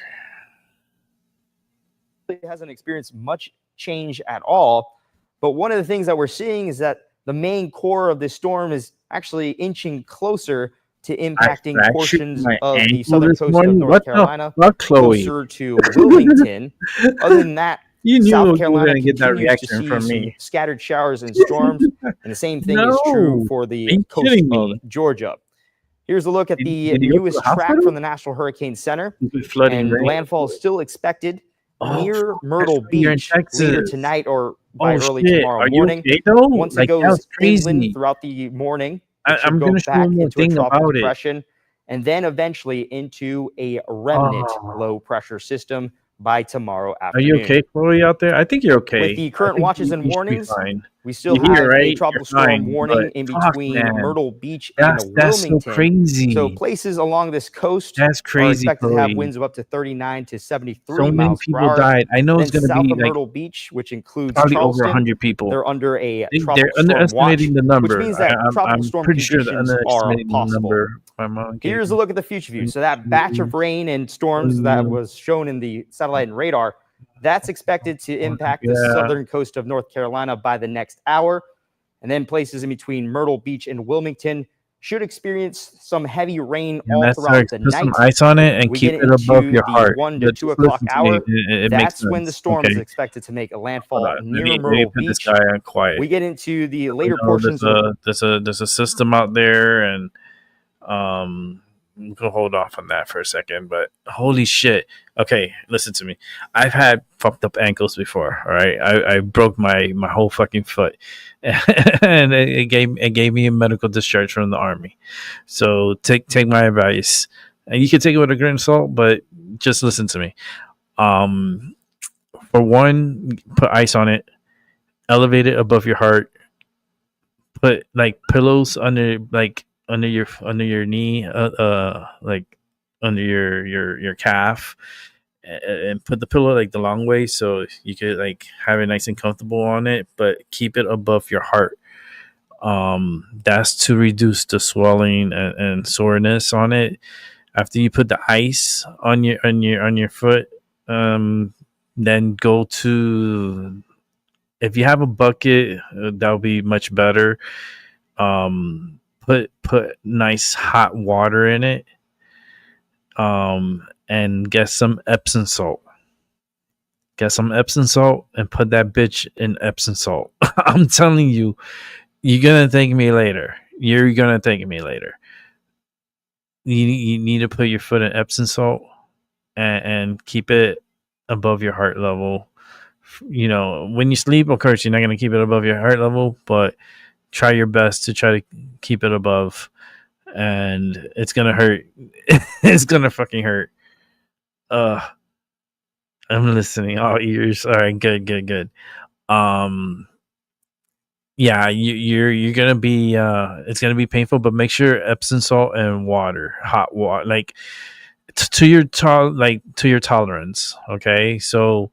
It hasn't experienced much change at all. But one of the things that we're seeing is that the main core of this storm is actually inching closer to impacting portions of the southern coast of North Carolina, closer to Wilmington. Other than that, South Carolina continues to see some scattered showers and storms, and the same thing is true for the coast of Georgia. Here's a look at the newest track from the National Hurricane Center, and landfall is still expected near Myrtle Beach later tonight or by early tomorrow morning. Once it goes inland throughout the morning, I'm going to back into a tropical depression, and then eventually into a remnant low pressure system by tomorrow afternoon. Are you okay, Chloe, out there? I think you're okay. With the current watches and warnings, we still have a tropical storm warning in between Myrtle Beach and Wilmington. So crazy. So places along this coast are expected to have winds of up to 39 to 73 so miles per hour. Died. I know it's going to be south of like Myrtle Beach, which includes probably Charleston, over 100 people. They're under a They're tropical underestimating storm watch, the number. which means that tropical storm pretty sure conditions they're are underestimating possible. the number. Here's a look at the future view. So that batch of rain and storms that was shown in the satellite and radar, that's expected to impact the southern coast of North Carolina by the next hour. And then places in between Myrtle Beach and Wilmington should experience some heavy rain all throughout the Put night. some ice on it and We keep get it above into your the heart. 1 to 2 o'clock hour. That's when the storm is Okay. expected to make a landfall near Let me Myrtle put this Beach. guy on quiet. We get into the later know portions of there's a system out there, and we'll hold off on that for a second. But holy shit! Okay, listen to me. I've had fucked up ankles before. All right, I broke my whole fucking foot, and it gave me a medical discharge from the army. So take my advice, and you can take it with a grain of salt, but just listen to me. For one, put ice on it, elevate it above your heart, put like pillows under your knee, like under your calf, and put the pillow like the long way so you could like have it nice and comfortable on it, but keep it above your heart. That's to reduce the swelling and soreness on it. After you put the ice on your foot, then go to, if you have a bucket, that'll be much better. Put nice hot water in it, and get some Epsom salt. Get some Epsom salt and put that bitch in Epsom salt. I'm telling you, you're gonna thank me later. You're gonna thank me later. You need to put your foot in Epsom salt and keep it above your heart level. You know, when you sleep, of course, you're not gonna keep it above your heart level, but try your best to try to keep it above, and it's gonna hurt. It's gonna fucking hurt. I'm listening, all ears. All right, good. Yeah, you're gonna be it's gonna be painful, but make sure Epsom salt and water, hot water, like to your tolerance. Okay, so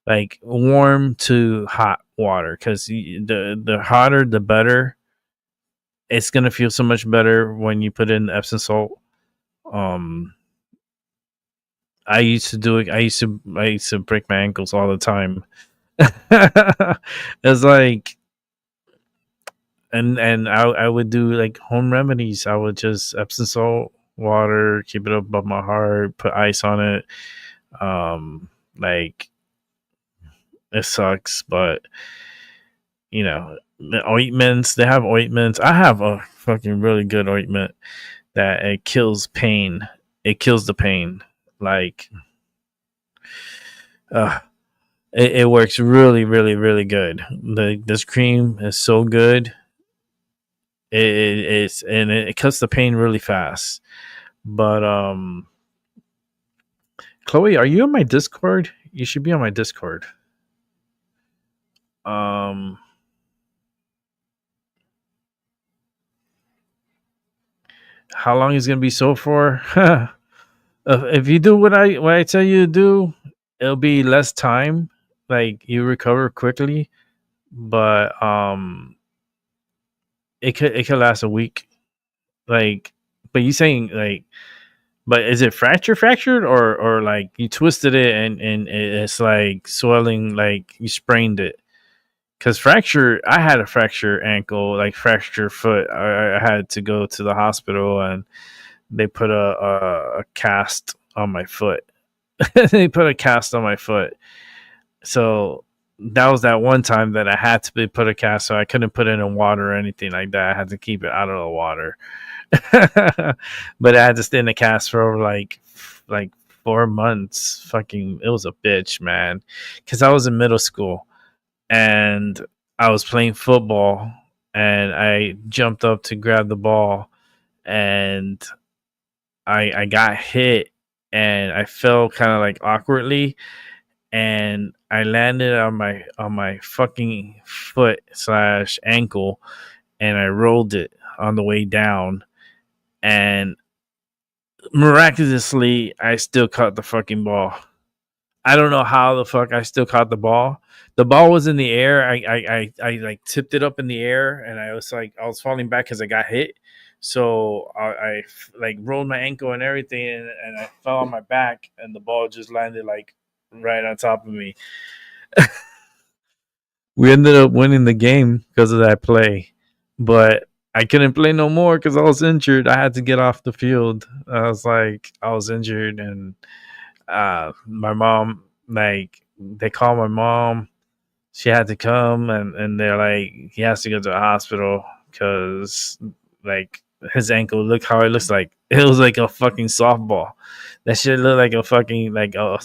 like warm to hot water, because the hotter the better. it's gonna feel so much better when you put in Epsom salt. I used to do it. I used to break my ankles all the time. It's like, and I would do like home remedies. I would just Epsom salt, water, keep it above my heart, put ice on it. Like, it sucks, but the ointments, they have ointments. I have a fucking really good ointment that it kills pain. It kills the pain. Like, it works really, really, really good. This cream is so good. It cuts the pain really fast. But Chloe, are you on my Discord? You should be on my Discord. How long is it gonna be so for? If you do what I tell you to do, it'll be less time. Like, you recover quickly, but it could last a week. Like, but you saying like, but is it fractured or like you twisted it and it's like swelling, like you sprained it? Because fracture, I had a fracture ankle, like fracture foot. I had to go to the hospital and they put a cast on my foot. They put a cast on my foot. So that was that one time that I had to put a cast, so I couldn't put it in water or anything like that. I had to keep it out of the water. But I had to stay in the cast for like 4 months. Fucking, it was a bitch, man. Because I was in middle school and I was playing football and I jumped up to grab the ball and I got hit and I fell kind of like awkwardly and I landed on my fucking foot / ankle and I rolled it on the way down and miraculously I still caught the fucking ball. I don't know how the fuck I still caught the ball. The ball was in the air. I like tipped it up in the air and I was falling back because I got hit. So I like rolled my ankle and everything and I fell on my back and the ball just landed like right on top of me. We ended up winning the game because of that play, but I couldn't play no more because I was injured. I had to get off the field. I was injured and my mom, like, they called my mom. She had to come and they're like, he has to go to the hospital because like his ankle, look how it looks like. It was like a fucking softball. That shit looked like a fucking like a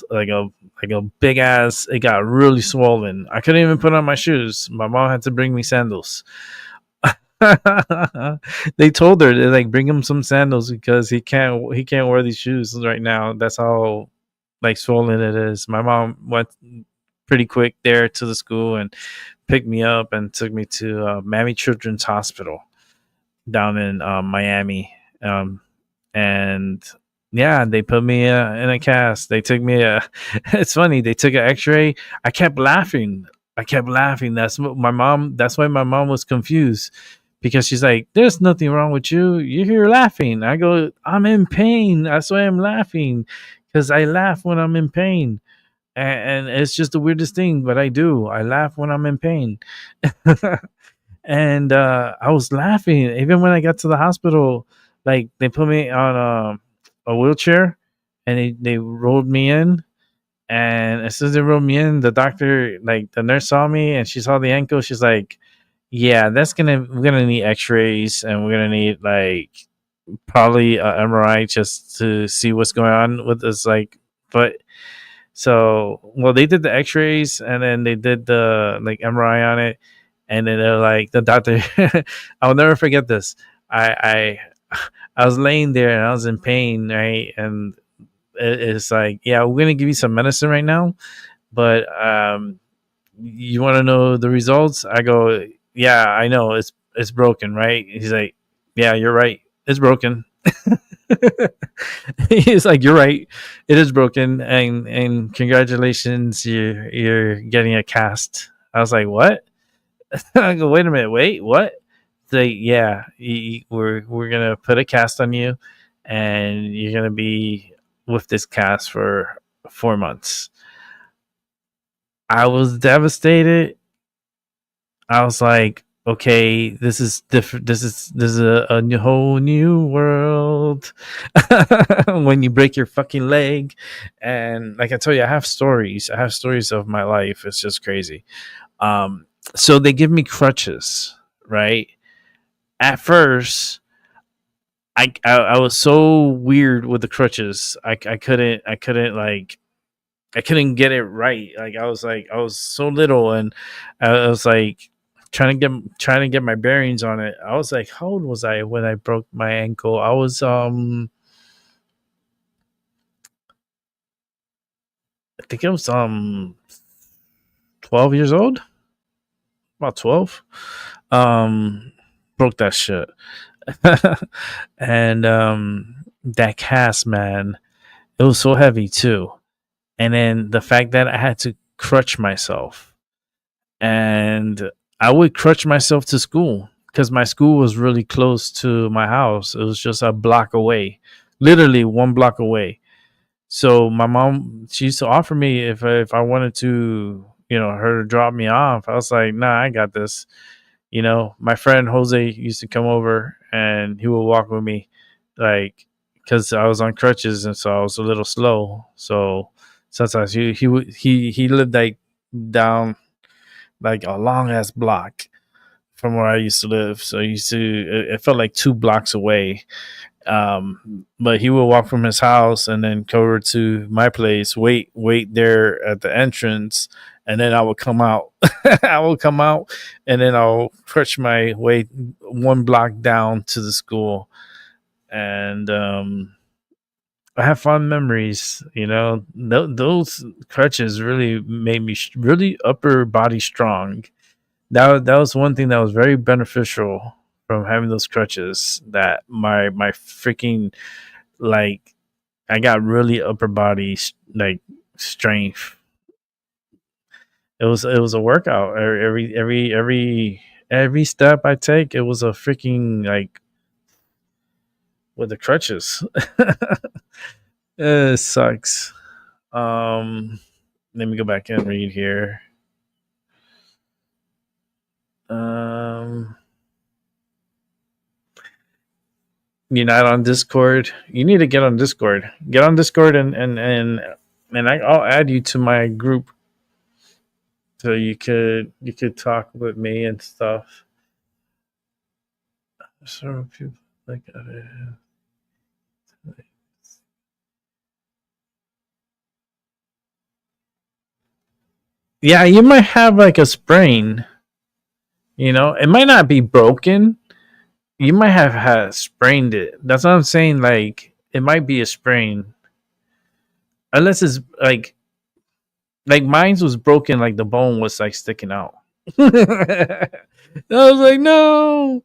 big ass. It got really swollen. I couldn't even put on my shoes. My mom had to bring me sandals. They told her, they're like, bring him some sandals because he can't wear these shoes right now. That's how like swollen it is. My mom went pretty quick there to the school and picked me up and took me to Miami Children's Hospital down in Miami. And yeah, they put me in a cast. They took me it's funny, they took an x-ray. I kept laughing. That's why my mom was confused because she's like, there's nothing wrong with you. You're here laughing. I go, I'm in pain. That's why I'm laughing, because I laugh when I'm in pain. And it's just the weirdest thing, but I do. I laugh when I'm in pain. And I was laughing even when I got to the hospital. Like, they put me on a wheelchair and they rolled me in. And as soon as they rolled me in, the doctor, like the nurse, saw me and she saw the ankle. She's like, yeah, we're gonna need x-rays and we're gonna need like probably an MRI just to see what's going on with this like foot. So, well, they did the x-rays and then they did the like MRI on it. And then they're like, the doctor, I'll never forget this. I was laying there and I was in pain, right? And it's like, yeah, we're gonna give you some medicine right now, but you want to know the results? I go, yeah, I know it's broken, right? He's like, yeah, you're right, it's broken. He's like, you're right, it is broken, and congratulations, you're getting a cast. I was like, what? I go, wait a minute, wait, what? say, yeah, we're gonna put a cast on you, and you're gonna be with this cast for 4 months. I was devastated. I was like, okay, this is different. This is a whole new world. When you break your fucking leg, and like I told you, I have stories. I have stories of my life. It's just crazy. So they give me crutches, right? At first, I was so weird with the crutches. I couldn't get it right. Like I was so little, and I was like trying to get my bearings on it. I was like, how old was I when I broke my ankle? I was I think it was 12 years old, about 12. Broke that shit. And that cast, man, it was so heavy too. And then the fact that I had to crutch myself, and I would crutch myself to school because my school was really close to my house. It was just a block away, literally 1 block away. So my mom, she used to offer me if I wanted to, her to drop me off. I was like, nah, I got this. My friend Jose used to come over and he would walk with me, like, because I was on crutches and so I was a little slow. So sometimes he lived like down like a long ass block from where I used to live. So it felt like 2 blocks away. But he would walk from his house and then go over to my place, wait there at the entrance, and then I would come out. I will come out, and then I'll crutch my way 1 block down to the school. And I have fond memories. Those crutches really made me really upper body strong. That was one thing that was very beneficial from having those crutches. That my freaking, like, I got really upper body like strength. It was a workout. Every step I take, it was a freaking, like, with the crutches. It sucks. Let me go back and read here. You're not on Discord. You need to get on Discord. Get on Discord, and I'll add you to my group so you could talk with me and stuff. So people like yeah, you might have like a sprain. It might not be broken. You might have had sprained it. That's what I'm saying. Like, it might be a sprain, unless it's like mine's was broken. Like the bone was like sticking out. I was like, no.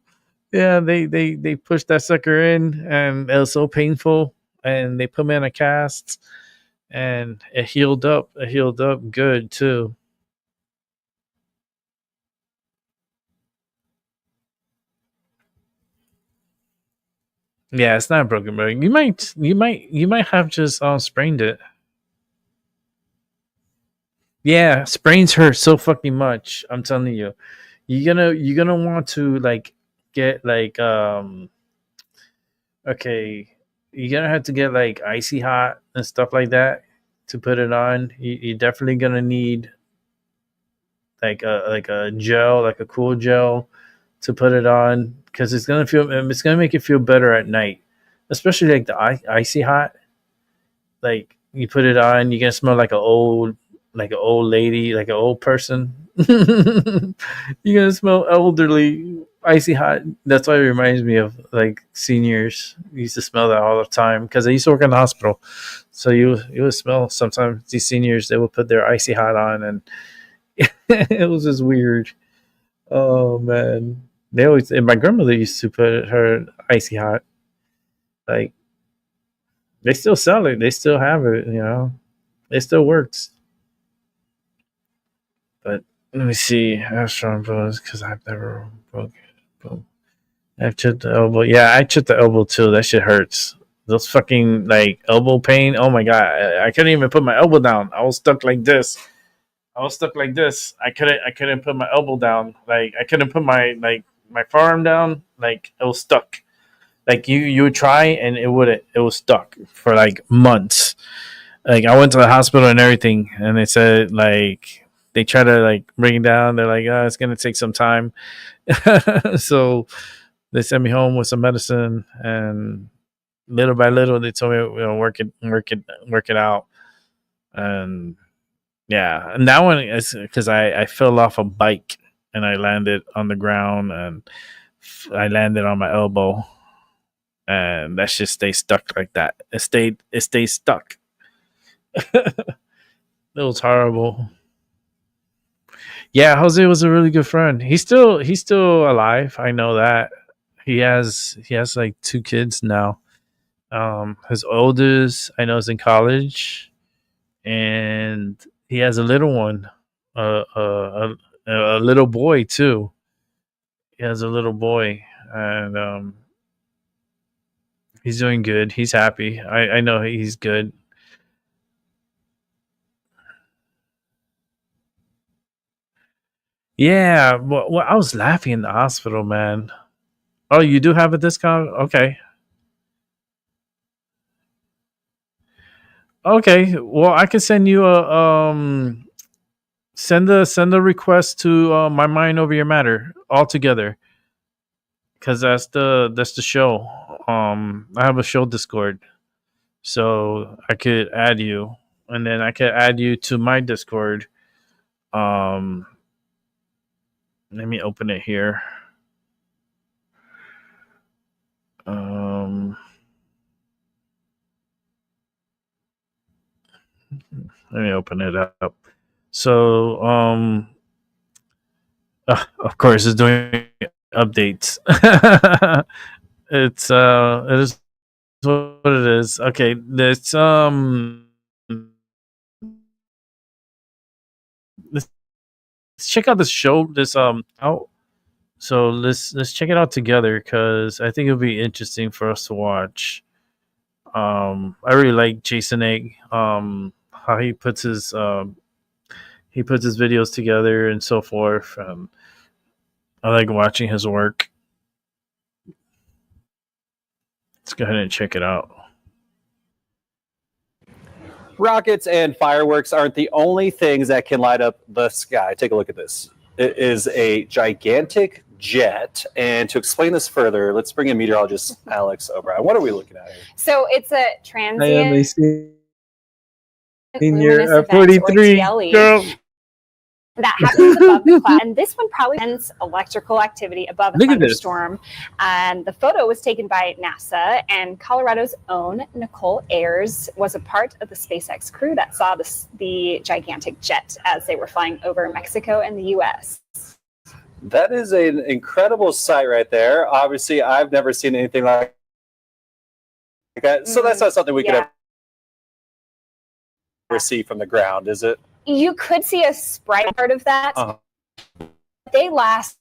Yeah, they pushed that sucker in, and it was so painful. And they put me in a cast, and it healed up. It healed up good too. Yeah, it's not broken, but you might have just sprained it. Yeah, sprains hurt so fucking much. I'm telling you, you're gonna want to like get like okay, you're gonna have to get like icy hot and stuff like that to put it on. You're definitely gonna need like a gel, like a cool gel, to put it on, because it's gonna make you feel better at night, especially like the icy hot. Like, you put it on, you're gonna smell like an old lady, like an old person. You're gonna smell elderly, icy hot. That's why it reminds me of like seniors. We used to smell that all the time because I used to work in the hospital. So you would smell sometimes these seniors, they would put their icy hot on, and it was just weird. Oh man. And my grandmother used to put her icy hot. Like, they still sell it. They still have it. It still works. But let me see how strong bones, because I've never broken. Boom. I've chipped the elbow. Yeah, I chipped the elbow too. That shit hurts. Those fucking like elbow pain. Oh my god, I couldn't even put my elbow down. I was stuck like this. I couldn't put my elbow down. Like I couldn't put my forearm down. Like it was stuck. Like you would try and it wouldn't. It was stuck for like months. Like I went to the hospital and everything, and they said like they try to like bring it down. They're like, oh, it's gonna take some time. So they sent me home with some medicine, and little by little they told me, work it out. And yeah, and that one is because I fell off a bike and I landed on the ground, and I landed on my elbow, and that shit stayed stuck like that. It stayed stuck. It was horrible. Yeah, Jose was a really good friend. He's still alive. I know that. He has like 2 kids now. His oldest I know is in college, and he has a little one, a little boy too. He has a little boy, and he's doing good. He's happy. I know he's good. Yeah, well, I was laughing in the hospital, man. Oh, you do have a discount? Okay. Okay. Well, I can send you a send a request to my mind over your matter all together, because that's the show. I have a show Discord, so I could add you, and then I could add you to my Discord. Let me open it here. Let me open it up. So, of course, it's doing updates. It is what it is. Okay, let's check out this show. This out. So let's check it out together, because I think it'll be interesting for us to watch. I really like Jason Egg. How he puts his videos together and so forth. I like watching his work. Let's go ahead and check it out. Rockets and fireworks aren't the only things that can light up the sky. Take a look at this. It is a gigantic jet. And to explain this further, let's bring in meteorologist Alex O'Brien. What are we looking at here? So it's a transient Senior 43 girl. That happens above the cloud. And this one probably sends electrical activity above a thunderstorm. And the photo was taken by NASA, and Colorado's own Nicole Ayers was a part of the SpaceX crew that saw the gigantic jet as they were flying over Mexico and the U.S. That is an incredible sight right there. Obviously, I've never seen anything like that. So that's not something we could ever see from the ground, is it? You could see a sprite part of that. They last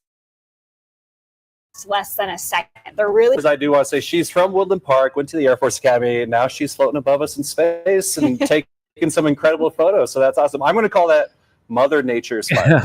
less than a second. They're really. Because I do want to say she's from Woodland Park, went to the Air Force Academy, and now she's floating above us in space and taking some incredible photos. So that's awesome. I'm going to call that Mother Nature's fire.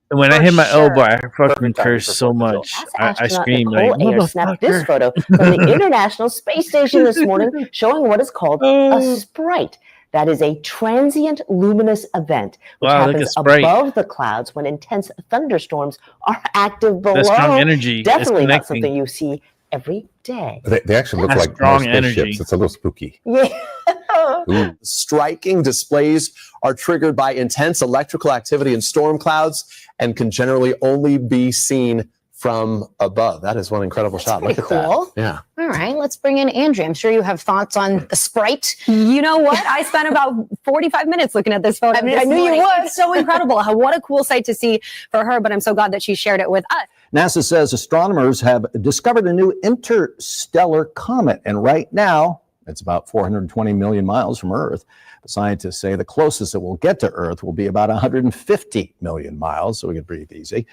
When I hit my elbow, I fucking cursed so much. I screamed like, Ayers snapped this photo from the International Space Station this morning, showing what is called a sprite. That is a transient luminous event, which happens above the clouds when intense thunderstorms are active below. Strong energy. Definitely not something you see every day. They actually look like strong spaceships. energy. It's a little spooky. Yeah. Striking displays are triggered by intense electrical activity in storm clouds and can generally only be seen from above. That is one incredible shot. Look at that. Yeah. All right, let's bring in Andrea. I'm sure you have thoughts on the sprite. You know what? I spent about 45 minutes looking at this photo. I mean, I knew you would. It's so incredible. What a cool sight to see for her, but I'm so glad that she shared it with us. NASA says astronomers have discovered a new interstellar comet, and right now it's about 420 million miles from Earth. But scientists say the closest it will get to Earth will be about 150 million miles, so we can breathe easy.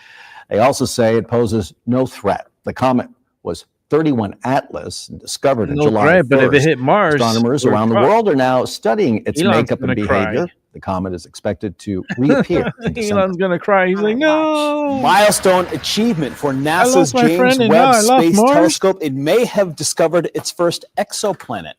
They also say it poses no threat The comet was 31 Atlas, discovered in No July great, but if it 1st. hit Mars, Astronomers we're around the fucked. world are now studying its Elon's makeup and gonna cry. behavior. The comet is expected to reappear in December. Elon's gonna cry. He's like, no. Milestone achievement for NASA's lost my James friend and now Webb I lost Space Mars. Telescope. It may have discovered its first exoplanet.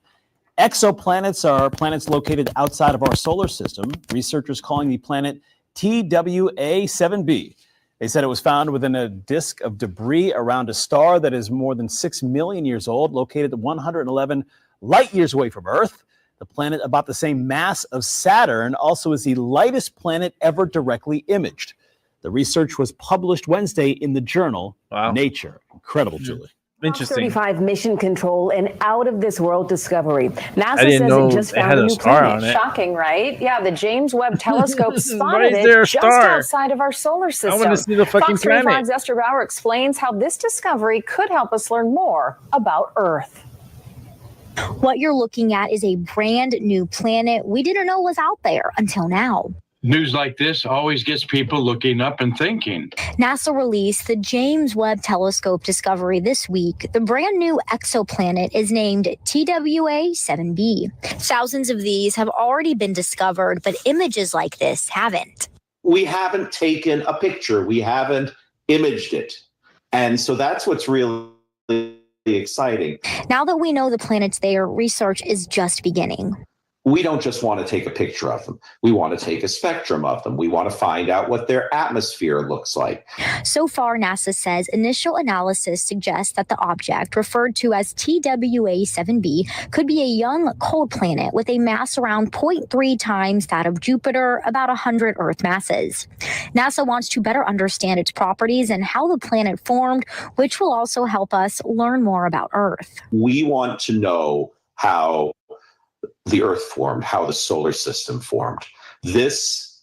Exoplanets are planets located outside of our solar system. Researchers calling the planet TWA-7b. They said it was found within a disk of debris around a star that is more than 6 million years old, located 111 light years away from Earth. The planet, about the same mass of Saturn, also is the lightest planet ever directly imaged. The research was published Wednesday in the journal Nature. Incredible, Julie. Interesting. 35 mission control and out of this world discovery. NASA I didn't says know it just it found had a a new star planet. on it. Shocking, right? Yeah, the James Webb Telescope Why spotted is there a it just star? outside of our solar system. wanna see the fucking Fox 35's planet. Esther Bauer explains how this discovery could help us learn more about Earth. What you're looking at is a brand new planet we didn't know was out there until now. News like this always gets people looking up and thinking. NASA released the James Webb Telescope discovery this week. The brand new exoplanet is named TWA-7b. Thousands of these have already been discovered, but images like this haven't. We haven't taken a picture. We haven't imaged it. And so that's what's really exciting. Now that we know the planet's there, research is just beginning. We don't just want to take a picture of them. We want to take a spectrum of them. We want to find out what their atmosphere looks like. So far, NASA says initial analysis suggests that the object, referred to as TWA-7b, could be a young, cold planet with a mass around 0.3 times that of Jupiter, about 100 Earth masses. NASA wants to better understand its properties and how the planet formed, which will also help us learn more about Earth. We want to know how the Earth formed, how the solar system formed. This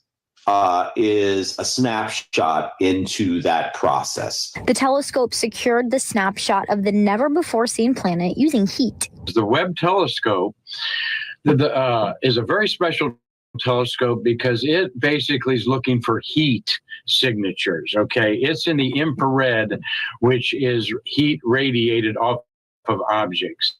is a snapshot into that process. The telescope secured the snapshot of the never-before-seen planet using heat. The Webb telescope is a very special telescope because it basically is looking for heat signatures. Okay, it's in the infrared, which is heat radiated off of objects.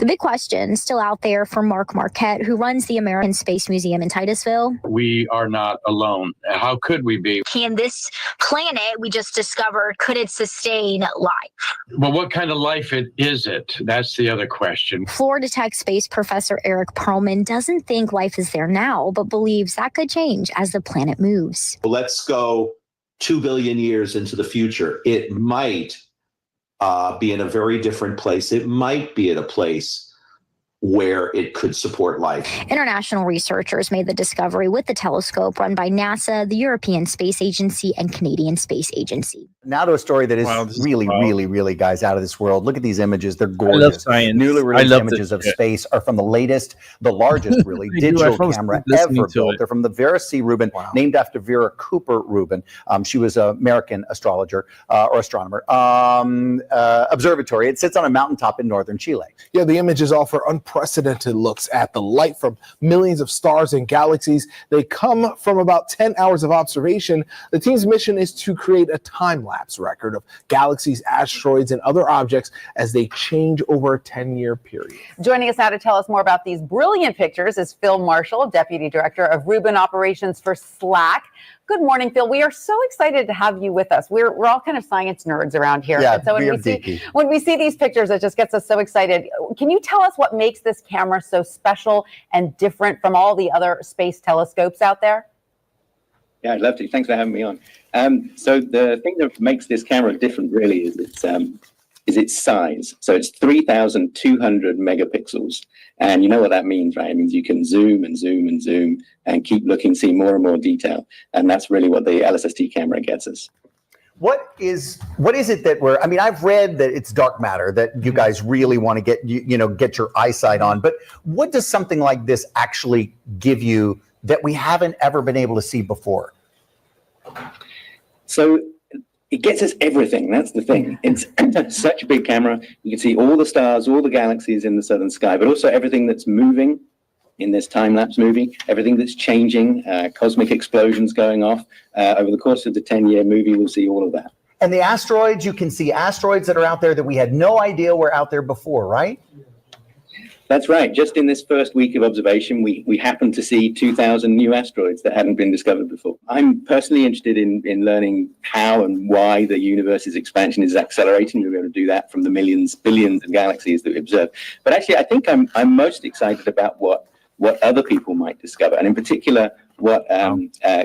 The big question still out there for Mark Marquette, who runs the American Space Museum in Titusville. We are not alone. How could we be? Can this planet we just discovered, could it sustain life? Well, what kind of life is it? That's the other question. Florida Tech space professor Eric Perlman doesn't think life is there now, but believes that could change as the planet moves. Let's go 2 billion years into the future. It might be in a very different place. It might be at a place where it could support life. International researchers made the discovery with the telescope run by NASA, the European Space Agency, and Canadian Space Agency. Now to a story that is really, guys, out of this world. Look at these images. They're gorgeous. I love science. Newly released I love images this of shit. space are from the largest, really, digital camera ever built. They're from the Vera C. Rubin, named after Vera Cooper Rubin. She was an American astrologer or astronomer. Observatory. It sits on a mountaintop in northern Chile. Yeah, the images offer unprecedented looks at the light from millions of stars and galaxies. They come from about 10 hours of observation. The team's mission is to create a time-lapse record of galaxies, asteroids, and other objects as they change over a 10-year period. Joining us now to tell us more about these brilliant pictures is Phil Marshall, Deputy Director of Rubin Operations for Slack. Good morning, Phil. We are so excited to have you with us. We're all kind of science nerds around here. Yeah, and so when we see these pictures, it just gets us so excited. Can you tell us what makes this camera so special and different from all the other space telescopes out there? Yeah, I'd love to. Thanks for having me on. So the thing that makes this camera different really is its size. So it's 3,200 megapixels. And you know what that means, right? It means you can zoom and zoom and zoom and keep looking, see more and more detail. And that's really what the LSST camera gets us. What is it that I've read that it's dark matter that you guys really want to get your eyesight on, but what does something like this actually give you that we haven't ever been able to see before? So it gets us everything. That's the thing. It's such a big camera. You can see all the stars, all the galaxies in the southern sky, but also everything that's moving in this time-lapse movie, everything that's changing, cosmic explosions going off. Over the course of the 10-year movie, we'll see all of that. And the asteroids, you can see asteroids that are out there that we had no idea were out there before, right? That's right. Just in this first week of observation, we happened to see 2,000 new asteroids that hadn't been discovered before. I'm personally interested in learning how and why the universe's expansion is accelerating. We're going to do that from the millions, billions of galaxies that we observe. But actually, I think I'm most excited about what other people might discover, and in particular, what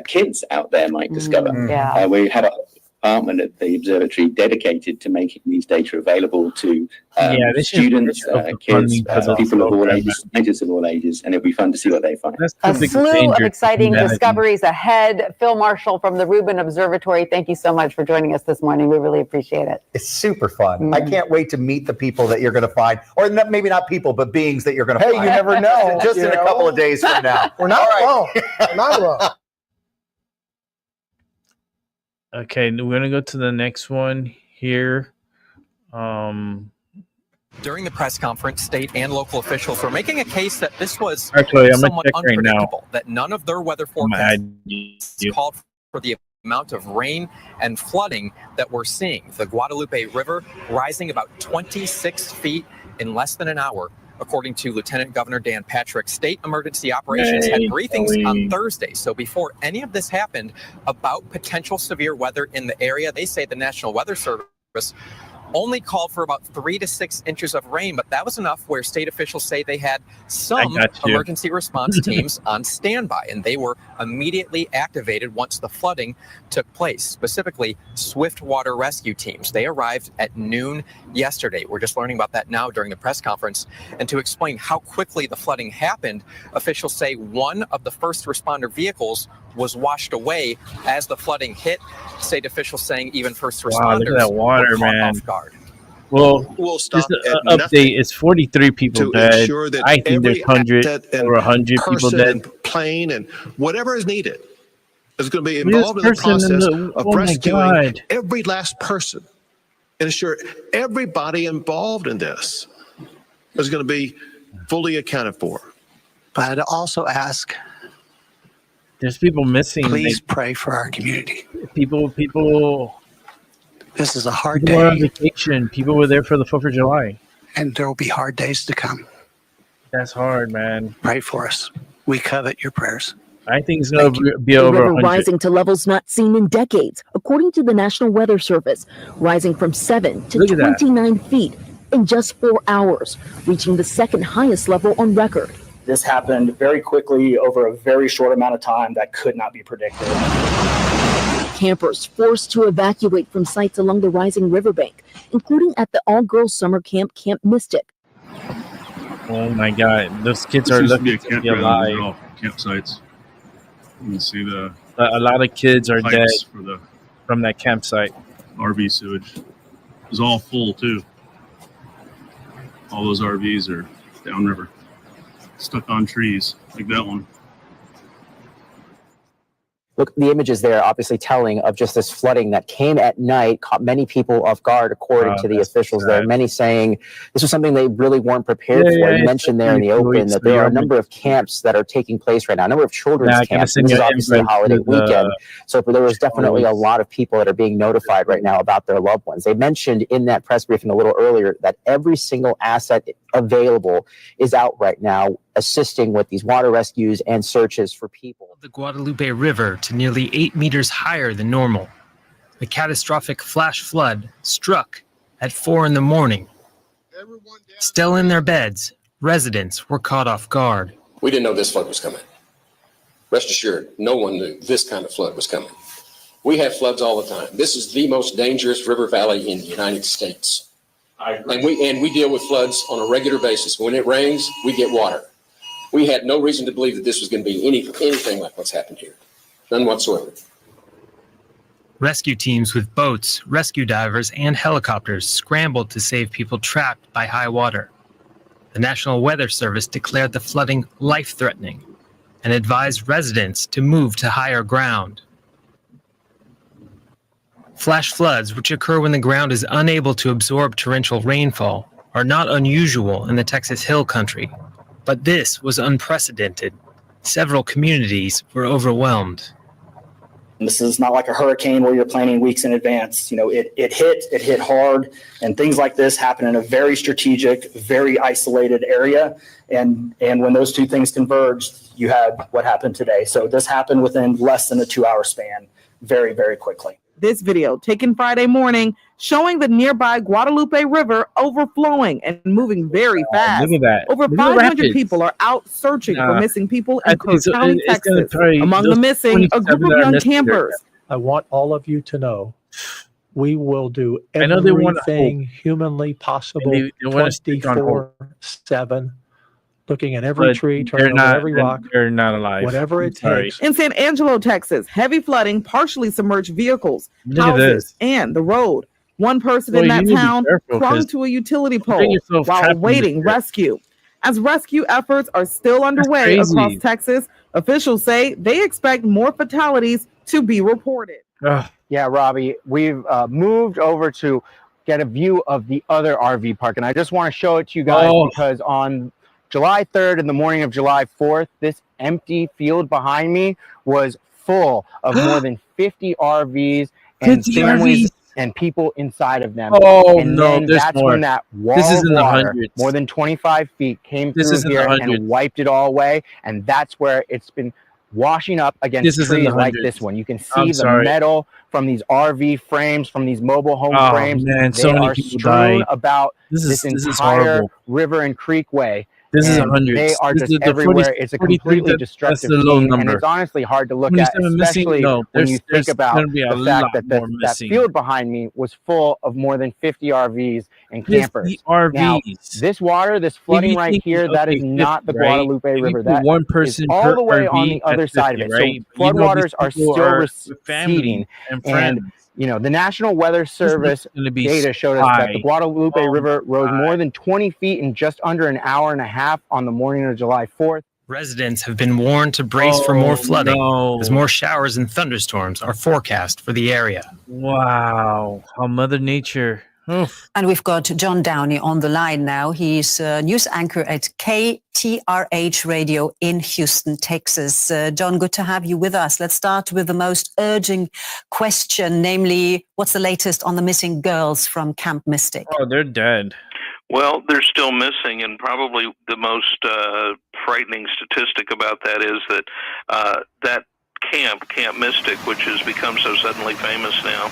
kids out there might discover. We have a department at the observatory dedicated to making these data available to students, kids, people of all ages, scientists of all ages, and it'll be fun to see what they find. A slew of exciting discoveries ahead. Phil Marshall from the Rubin Observatory, thank you so much for joining us this morning. We really appreciate it. It's super fun. I can't wait to meet the people that you're going to find, or maybe not people, but beings that you're going to find. Hey, you never know. Just in a couple of days from now. We're not alone. We're not alone. Okay, we're gonna go to the next one here. During the press conference, state and local officials were making a case that this was check somewhat right unpredictable, now. that none of their weather forecasts called for the amount of rain and flooding that we're seeing. The Guadalupe River rising about 26 feet in less than an hour. According to Lieutenant Governor Dan Patrick, state emergency operations had briefings on Thursday. So before any of this happened about potential severe weather in the area, they say the National Weather Service only called for about 3 to 6 inches of rain, but that was enough where state officials say they had some emergency response teams on standby, and they were immediately activated once the flooding took place, specifically swift water rescue teams. They arrived at noon yesterday. We're just learning about that now during the press conference. And to explain how quickly the flooding happened, officials say one of the first responder vehicles was washed away as the flooding hit. State officials saying even first responders look at that water, were caught man. off guard. Well, We'll stop just at an update. It's 43 people to dead. ensure that I think there's every 100 asset and or 100 people person dead. and plane and whatever is needed is going to be This involved in the person in process the- of oh my rescuing God. every last person and ensure everybody involved in this is going to be fully accounted for. But I'd also ask, There's people missing. please pray for our community. People. This is a hard People were on day, vacation. People were there for the 4th of July. and there will be hard days to come. That's hard, man. Pray for us. We covet your prayers. I think it's going to be The over river 100. rising to levels not seen in decades, according to the National Weather Service, rising from 7 to Look at that. 29 feet in just 4 hours, reaching the second highest level on record. This happened very quickly over a very short amount of time that could not be predicted. Campers forced to evacuate from sites along the rising riverbank, including at the all-girls summer camp, Camp Mystic. Oh my God, those kids This are used to be lucky a to be campground. These are alive. all campsites. You can see the A lot of kids are dead pipes for the from that campsite. RV sewage. It was all full too. All those RVs are downriver, stuck on trees like that one. Look, the images there obviously telling of just this flooding that came at night, caught many people off guard, according to the officials there. Many saying this was something they really weren't prepared for. You mentioned there in the open that there are a number of camps that are taking place right now, a number of children's camps. This is obviously a holiday weekend, so there was definitely a lot of people that are being notified right now about their loved ones. They mentioned in that press briefing a little earlier that every single asset available is out right now, assisting with these water rescues and searches for people. The Guadalupe River to nearly 8 meters higher than normal. The catastrophic flash flood struck at 4 in the morning. Still in their beds, residents were caught off guard. We didn't know this flood was coming. Rest assured, no one knew this kind of flood was coming. We have floods all the time. This is the most dangerous river valley in the United States. And we deal with floods on a regular basis. When it rains, we get water. We had no reason to believe that this was going to be anything like what's happened here. None whatsoever. Rescue teams with boats, rescue divers, and helicopters scrambled to save people trapped by high water. The National Weather Service declared the flooding life-threatening and advised residents to move to higher ground. Flash floods, which occur when the ground is unable to absorb torrential rainfall, are not unusual in the Texas Hill Country. But this was unprecedented. Several communities were overwhelmed. This is not like a hurricane where you're planning weeks in advance. It hit hard, and things like this happen in a very strategic, very isolated area. And when those two things converged, you had what happened today. So this happened within less than a 2-hour span, very, very quickly. This video taken Friday morning showing the nearby Guadalupe River overflowing and moving very fast. Look at that. Over Look at the 500 rapids. people are out searching for Nah. missing people I in think Cook County, it's gonna Texas. probably- Among the those missing, a group 27 of that are young missing there. campers. I want all of you to know we will do I know they want everything humanly possible, They want to stick on hope. 24/7, looking at every But tree, they're turning over not. every rock, They're not alive. whatever I'm it sorry. takes. In San Angelo, Texas, heavy flooding partially submerged vehicles, Look at houses, this. and the road. One person Well, in you that need to be town careful, clung 'cause to a utility you get pole yourself while trapped in this awaiting shit. rescue. As rescue efforts are still underway crazy. across Texas, officials say they expect more fatalities to be reported. Yeah, Robbie, we've moved over to get a view of the other RV park. And I just want to show it to you guys because on July 3rd and the morning of July 4th, this empty field behind me was full of more than 50 RVs and 50 families RVs? and people inside of them. Oh, and no, then there's that's more. when that wall This is of in the water, hundreds. more than 25 feet, came This is through in the here hundreds. and wiped it all away. And that's where it's been washing up against This is in the trees like hundreds. this one. You can I'm see the sorry. metal from these RV frames, from these mobile home Oh, frames. man, They so many are people strewn died. about This is entire horrible. river and creekway. This is And hundreds. they are This just is the 40 everywhere. It's a 43, completely that's destructive the low scene, and number. it's honestly hard to look at, 27 missing? especially No, when there's- you think there's about gonna be a the fact lot that more that missing. field behind me was full of more than 50 RVs and 50 campers. RVs. Now, this water, this flooding right think- here, that is okay, not the 50, right? Guadalupe If you River. put That one is person all per the way on RV, the other that's side of 50, it. right? So You know these floodwaters are people still are receding, family and and friends. the National Weather Service gonna be data showed us that the high. Guadalupe River rose more than 20 feet in just under an hour and a half on the morning of July 4th. Residents have been warned to brace for more flooding as more showers and thunderstorms are forecast for the area. Wow. How Mother Nature. Oof. And we've got John Downey on the line now. He's a news anchor at KTRH Radio in Houston, Texas. John, good to have you with us. Let's start with the most urgent question, namely, what's the latest on the missing girls from Camp Mystic? Oh, they're dead. Well, they're still missing, and probably the most frightening statistic about that is that that Camp Mystic, which has become so suddenly famous now,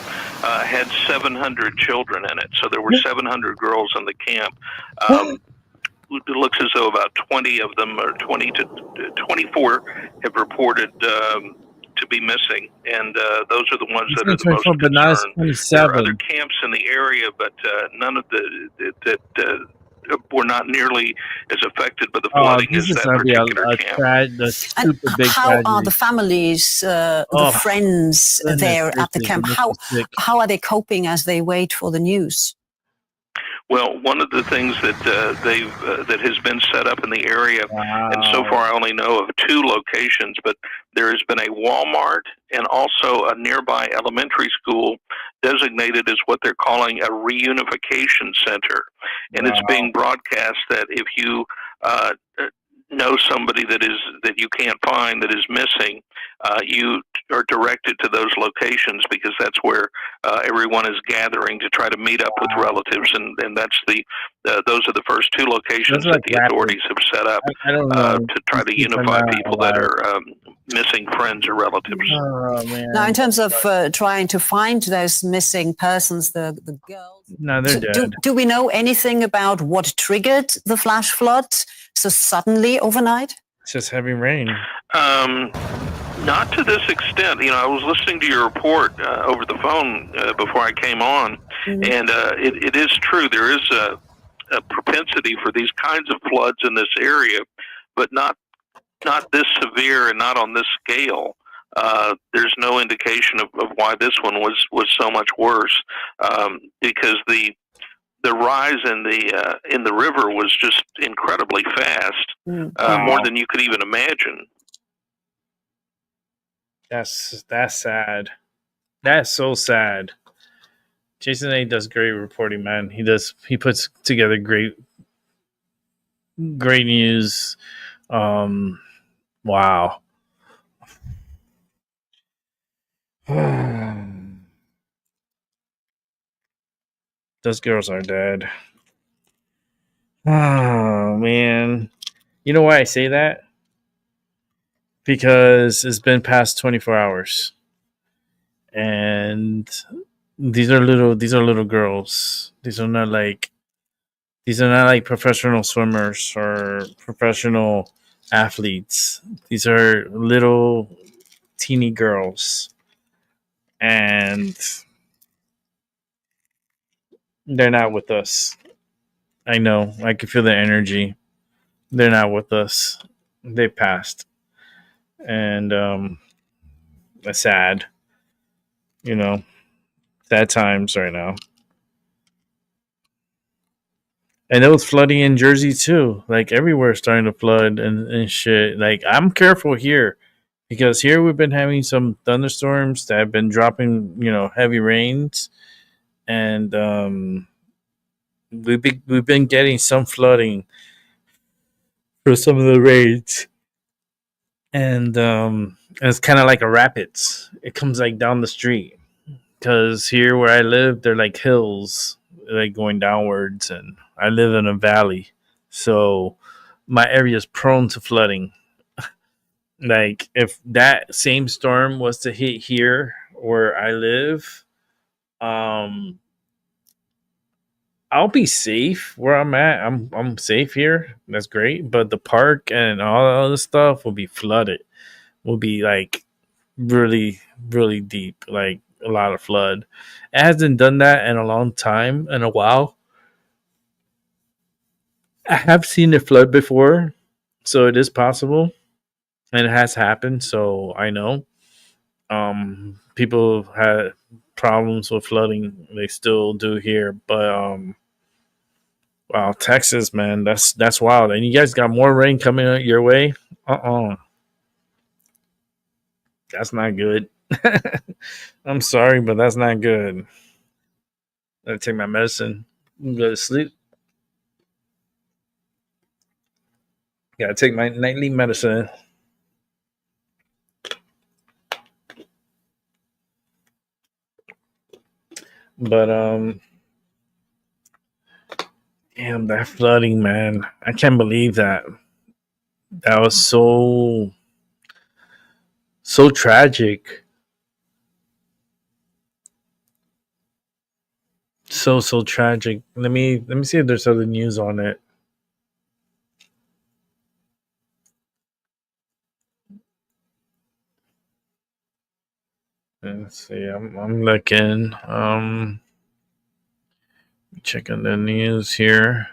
had 700 children in it. So there were 700 girls in the camp. It looks as though about 20 of them, or 20 to 24, have reported to be missing, and those are the ones that are the most 24, but now it's concerned. There are 27. other camps in the area, but none of that were not nearly as affected by the flooding as this is that gonna be particular a camp. a super big How are tragedy. the families, the friends goodness there at the gracious, camp? it makes How me sick. how are they coping as they wait for the news? Well, one of the things that that has been set up in the area, and so far I only know of 2 locations, but there has been a Walmart and also a nearby elementary school designated as what they're calling a reunification center, and it's being broadcast that if you know somebody that you can't find, that is missing, you are directed to those locations, because that's where everyone is gathering to try to meet up with relatives, and that's those are the first 2 locations Those are that like the authorities have set up I don't know. to try to These kids are unify not people that alive. are missing friends or relatives. Oh, man. Now, in terms of trying to find those missing persons, the girls, No, they're dead. do we know anything about what triggered the flash flood so suddenly overnight? It's just heavy rain. Not to this extent. I was listening to your report over the phone before I came on, and it is true. There is a propensity for these kinds of floods in this area, but not this severe and not on this scale. There's no indication of why this one was so much worse, because the rise in the river was just incredibly fast, more than you could even imagine. That's sad. That's so sad. Jason A does great reporting, man. He puts together great news. Wow. Those girls are dead. Oh man. You know why I say that? Because it's been past 24 hours. And these are little girls. These are not like professional swimmers or professional athletes. These are little teeny girls. And they're not with us. I know. I can feel the energy. They're not with us. They passed. And it's sad. You know, sad times right now. And it was flooding in Jersey too. Like everywhere starting to flood and shit. Like I'm careful here because here we've been having some thunderstorms that have been dropping, heavy rains. And we've been getting some flooding for some of the rains. And it's kind of like a rapids. It comes like down the street. Because here where I live, they're like hills, like going downwards, and I live in a valley, so my area is prone to flooding. Like if that same storm was to hit here where I live, um, I'll be safe where I'm at. I'm safe here. That's great, but the park and all the other stuff will be flooded. Will be like really, really deep, like a lot of flood. It hasn't done that in a long time, in a while. I have seen it flood before, so it is possible, and it has happened. So I know. People had problems with flooding; they still do here. But wow, Texas, man, that's wild. And you guys got more rain coming your way. That's not good. I'm sorry, but that's not good. I take my medicine and go to sleep. Gotta take my nightly medicine. But damn, that flooding, man. I can't believe that. That was so tragic. So tragic. Let me see if there's other news on it. Let's see. I'm looking. Checking the news here.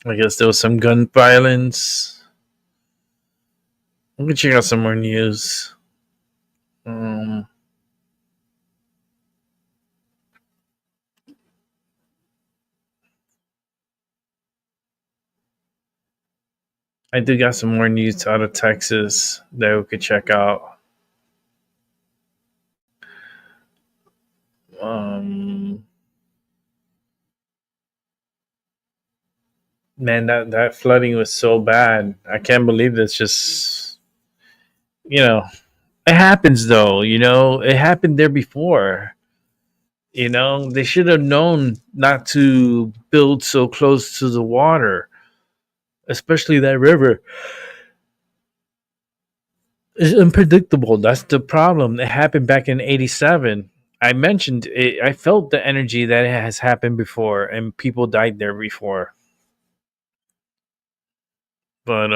I guess there was some gun violence. Let me check out some more news. I do got some more news out of Texas that we could check out. Man, that flooding was so bad. I can't believe this. Just it happens though. It happened there before. They should have known not to build so close to the water, especially that river. It's unpredictable. That's the problem. It happened back in '87. I mentioned it. I felt the energy that it has happened before, and people died there before. But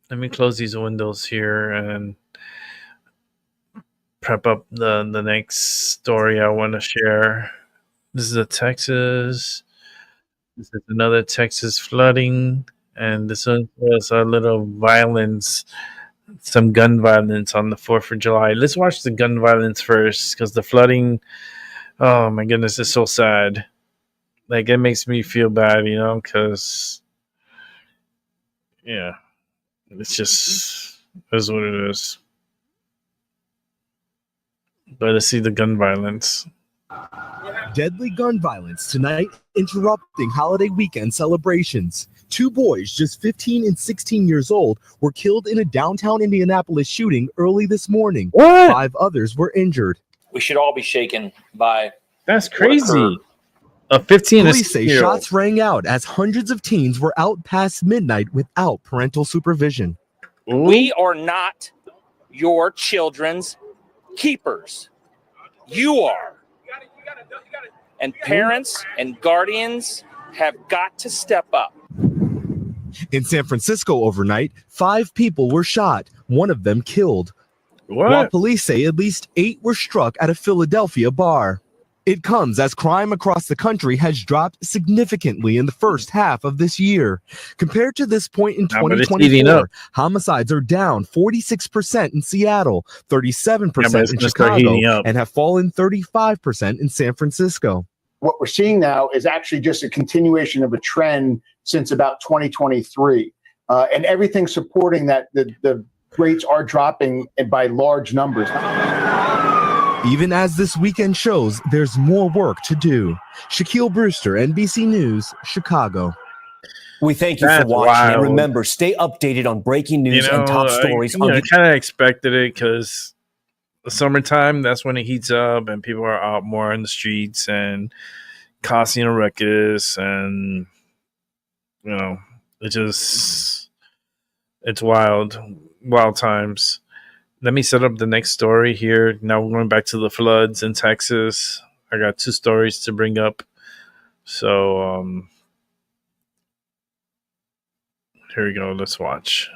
let me close these windows here and prep up the next story I want to share. This is a Texas. This is another Texas flooding, and this one was a little violence, some gun violence on the 4th of July. Let's watch the gun violence first, because the flooding, oh my goodness, is so sad. Like, it makes me feel bad, because, yeah, it's just, is what it is. But let's see the gun violence. Deadly gun violence tonight interrupting holiday weekend celebrations. 2 boys, just 15 and 16 years old, were killed in a downtown Indianapolis shooting early this morning. What? 5 others were injured. We should all be shaken by That's what occurred. crazy. A 15 and Police say 16-year-old. shots rang out as hundreds of teens were out past midnight without parental supervision. We are not your children's keepers. You are. And parents and guardians have got to step up. In San Francisco overnight, 5 people were shot, one of them killed. While police say at least 8 were struck at a Philadelphia bar. It comes as crime across the country has dropped significantly in the first half of this year. Compared to this point in but it's heating 2024, up. homicides are down 46% in Seattle, 37% in gonna start heating Chicago, up. and have fallen 35% in San Francisco. What we're seeing now is actually just a continuation of a trend since about 2023. And everything supporting that the rates are dropping by large numbers. Even as this weekend shows, there's more work to do. Shaquille Brewster, NBC News, Chicago. We thank you That's for watching. And wild. remember, stay updated on breaking news and top stories. I kind of expected it because the summertime, that's when it heats up and people are out more in the streets and causing a ruckus. And, it's wild times. Let me set up the next story here. Now we're going back to the floods in Texas. I got 2 stories to bring up. So here we go. Let's watch.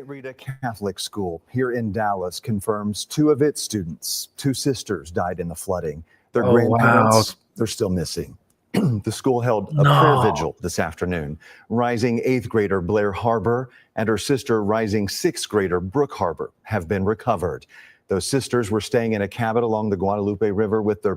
Rita Catholic School here in Dallas confirms 2 of its students, 2 sisters, died in the flooding. Their grandparents, they're still missing. The school held a prayer vigil this afternoon. Rising 8th grader Blair Harbor and her sister, rising 6th grader Brooke Harbor, have been recovered. Those sisters were staying in a cabin along the Guadalupe River with their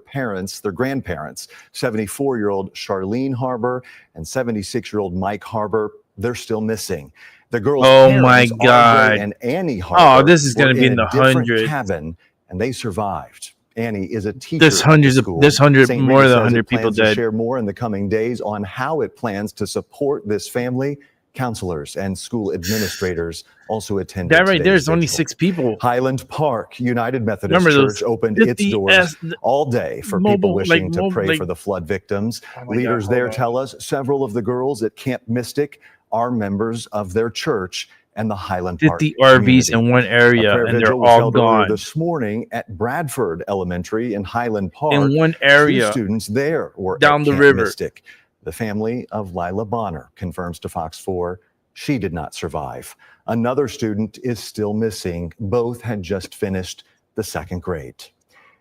grandparents, 74-year-old Charlene Harbor and 76-year-old Mike Harbor. They're still missing. The girls' parents, RJ and Annie Harbor, this is going to were be in in the a different hundreds. cabin, and they survived. Annie is a teacher. There's hundreds of, school. there's hundred, St. more Rita than says 100 it people plans to dead. share more in the coming days on how it plans to support this family. Counselors and school administrators also attended. That right today's there's only vigil. 6 people. Highland Park United Methodist Remember those Church opened 50 its doors all day for people wishing to pray for the flood victims. Leaders there tell us several of the girls at Camp Mystic are members of their church and the Highland Park 50 RVs community. in one area, A prayer and they're vigil was all held earlier gone. this morning at Bradford Elementary in Highland Park. In one 2 area, students there were down at the Camp river. Mystic. The family of Lila Bonner confirms to Fox 4 she did not survive. Another student is still missing. Both had just finished the 2nd grade.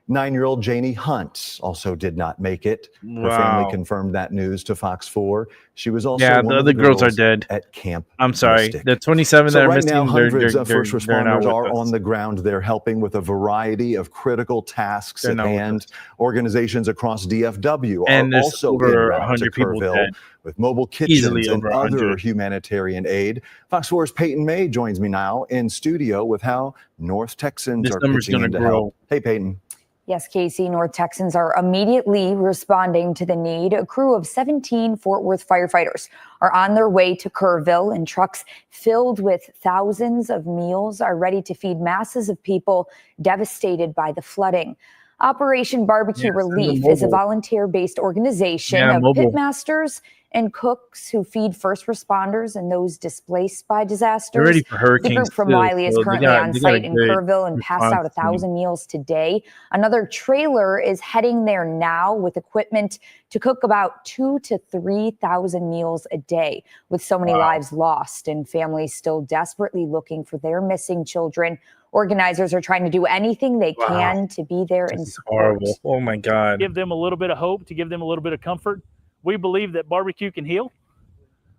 9-year-old Janie Hunt also did not make it. Her family Wow. confirmed that news to Fox 4. She was also Yeah, one the of other girls are dead. at Camp I'm sorry. Mystic. The 27 So that are right missing, now, hundreds of first they're not responders with are us. on the ground. They're helping with a variety of critical tasks They're at not with hand. Organizations across DFW And are there's also over en route to 100 people Kerrville dead. with mobile Easily kitchens and over other 100. humanitarian aid. Fox 4's Peyton May joins me now in studio with how North Texans This are number's pitching gonna in to grow. help. Hey, Peyton. Yes, Casey, North Texans are immediately responding to the need. A crew of 17 Fort Worth firefighters are on their way to Kerrville, and trucks filled with thousands of meals are ready to feed masses of people devastated by the flooding. Operation Barbecue Relief is a volunteer-based organization of pitmasters and cooks who feed first responders and those displaced by disasters. They're ready for The hurricanes, group from too, Wiley is so they currently got- on they got a site in great Kerrville and passed out response team. 1,000 meals today. Another trailer is heading there now with equipment to cook about 2,000 to 3,000 meals a day. With so many lives lost and families still desperately looking for their missing children, organizers are trying to do anything they can to be there and support. Horrible. Oh my God. Give them a little bit of hope, to give them a little bit of comfort. We believe that barbecue can heal.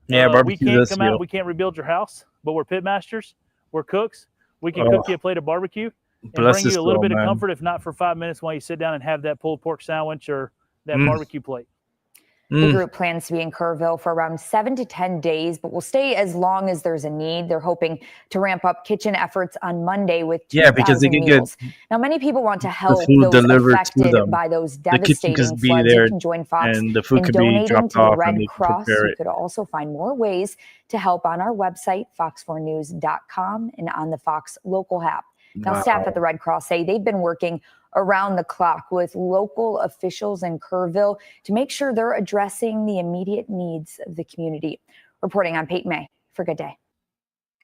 Yeah, We barbecue can't does come heal. out, we can't rebuild your house, but we're pit masters, we're cooks. We can Oh. cook you a plate of barbecue and Bless bring this you a little girl, bit man. of comfort, if not for 5 minutes while you sit down and have that pulled pork sandwich or that Mm. barbecue plate. The group plans to be in Kerrville for around 7 to 10 days, but will stay as long as there's a need. They're hoping to ramp up kitchen efforts on Monday with 2,000 because they can meals. get Now, many people want to help food those delivered to affected them. by those The kitchen devastating could be floods. You there, can join Fox and the food in could be donating dropped to the off, and Red they can Cross. prepare You it. could also find more ways to help on our website, fox4news.com, and on the Fox local app. Now, staff at the Red Cross say they've been working around the clock with local officials in Kerrville to make sure they're addressing the immediate needs of the community. Reporting on Peyton May for Good Day.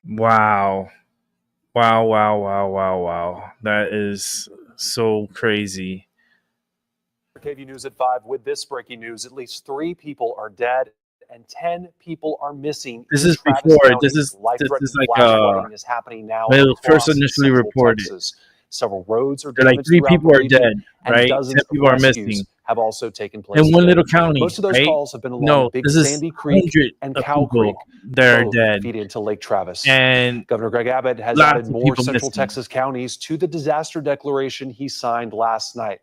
Wow. Wow. That is so crazy. KV News at 5 with this breaking news. At least 3 people are dead and 10 people are missing. This in is Travis before. County. This is Life-threatening like flash flooding is happening now when it was first across initially central reported. Texas. Several roads are They're like damaged 3 throughout people the are region, dead, and right? dozens 10 of people are rescues missing have also taken place in one today. little county. Most of those right? calls have been along No, Big this is Sandy Creek 100 and of Cow Creek. people that are Both dead, feed into Lake Travis. and Governor Greg Abbott has lots added of more people Central missing. Texas counties to the disaster declaration he signed last night.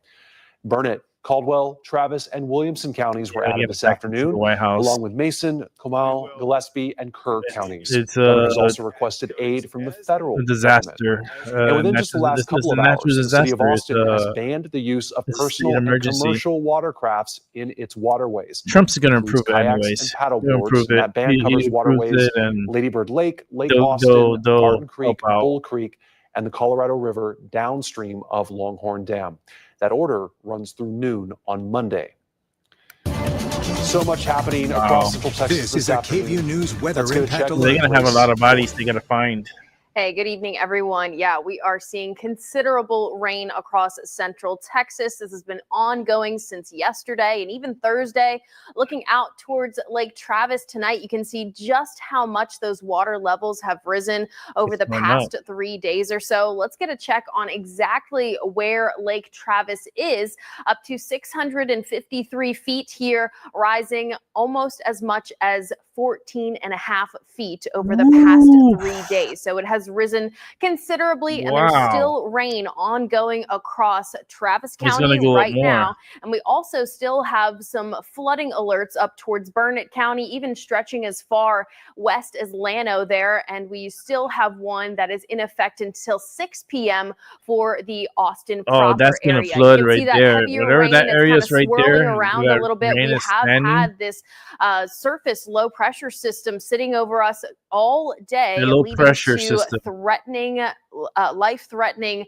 Burnett, Caldwell, Travis, and Williamson counties were Gotta added get this back into the afternoon, White House. along with Mason, Comal, Gillespie, and Kerr counties. It's Governors also requested aid from the federal a disaster. government. And within just the last couple of hours, the city of Austin has banned the use of it's personal an and emergency. commercial watercrafts in its waterways. Trump's going to Includes improve it kayaks anyways. and paddle He'll boards, improve and it. that ban He covers approves waterways it, and Lady Bird Lake, Lake they'll Austin, Garden help Creek, out. Bull Creek, and the Colorado River downstream of Longhorn Dam. That order runs through noon on Monday. So much happening across Central Texas This is a KVU News weather impact alert. They're going to have a lot of bodies they got to find. Hey, good evening, everyone. Yeah, we are seeing considerable rain across Central Texas. This has been ongoing since yesterday and even Thursday. Looking out towards Lake Travis tonight, you can see just how much those water levels have risen over the past 3 days or so. Let's get a check on exactly where Lake Travis is. Up to 653 feet here, rising almost as much as 14.5 feet over the past 3 days. So it has risen considerably, and there's still rain ongoing across Travis County right now. And we also still have some flooding alerts up towards Burnett County, even stretching as far west as Llano there. And we still have one that is in effect until 6 p.m. for the Austin proper that's going area. to flood You can right see that there. heavier Whatever rain that that's area kind of is right swirling there, around that a little bit. rain We is have standing. had this surface low pressure system sitting over us all day, The low leading pressure to system. threatening, life-threatening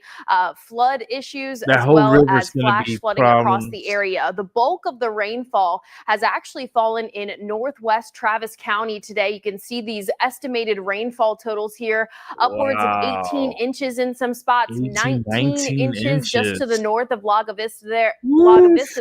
flood issues, That as whole well river's as gonna flash be flooding across problems. the area. The bulk of the rainfall has actually fallen in northwest Travis County today. You can see these estimated rainfall totals here, upwards of 18 inches in some spots, 19 inches just to the north of Laga Vista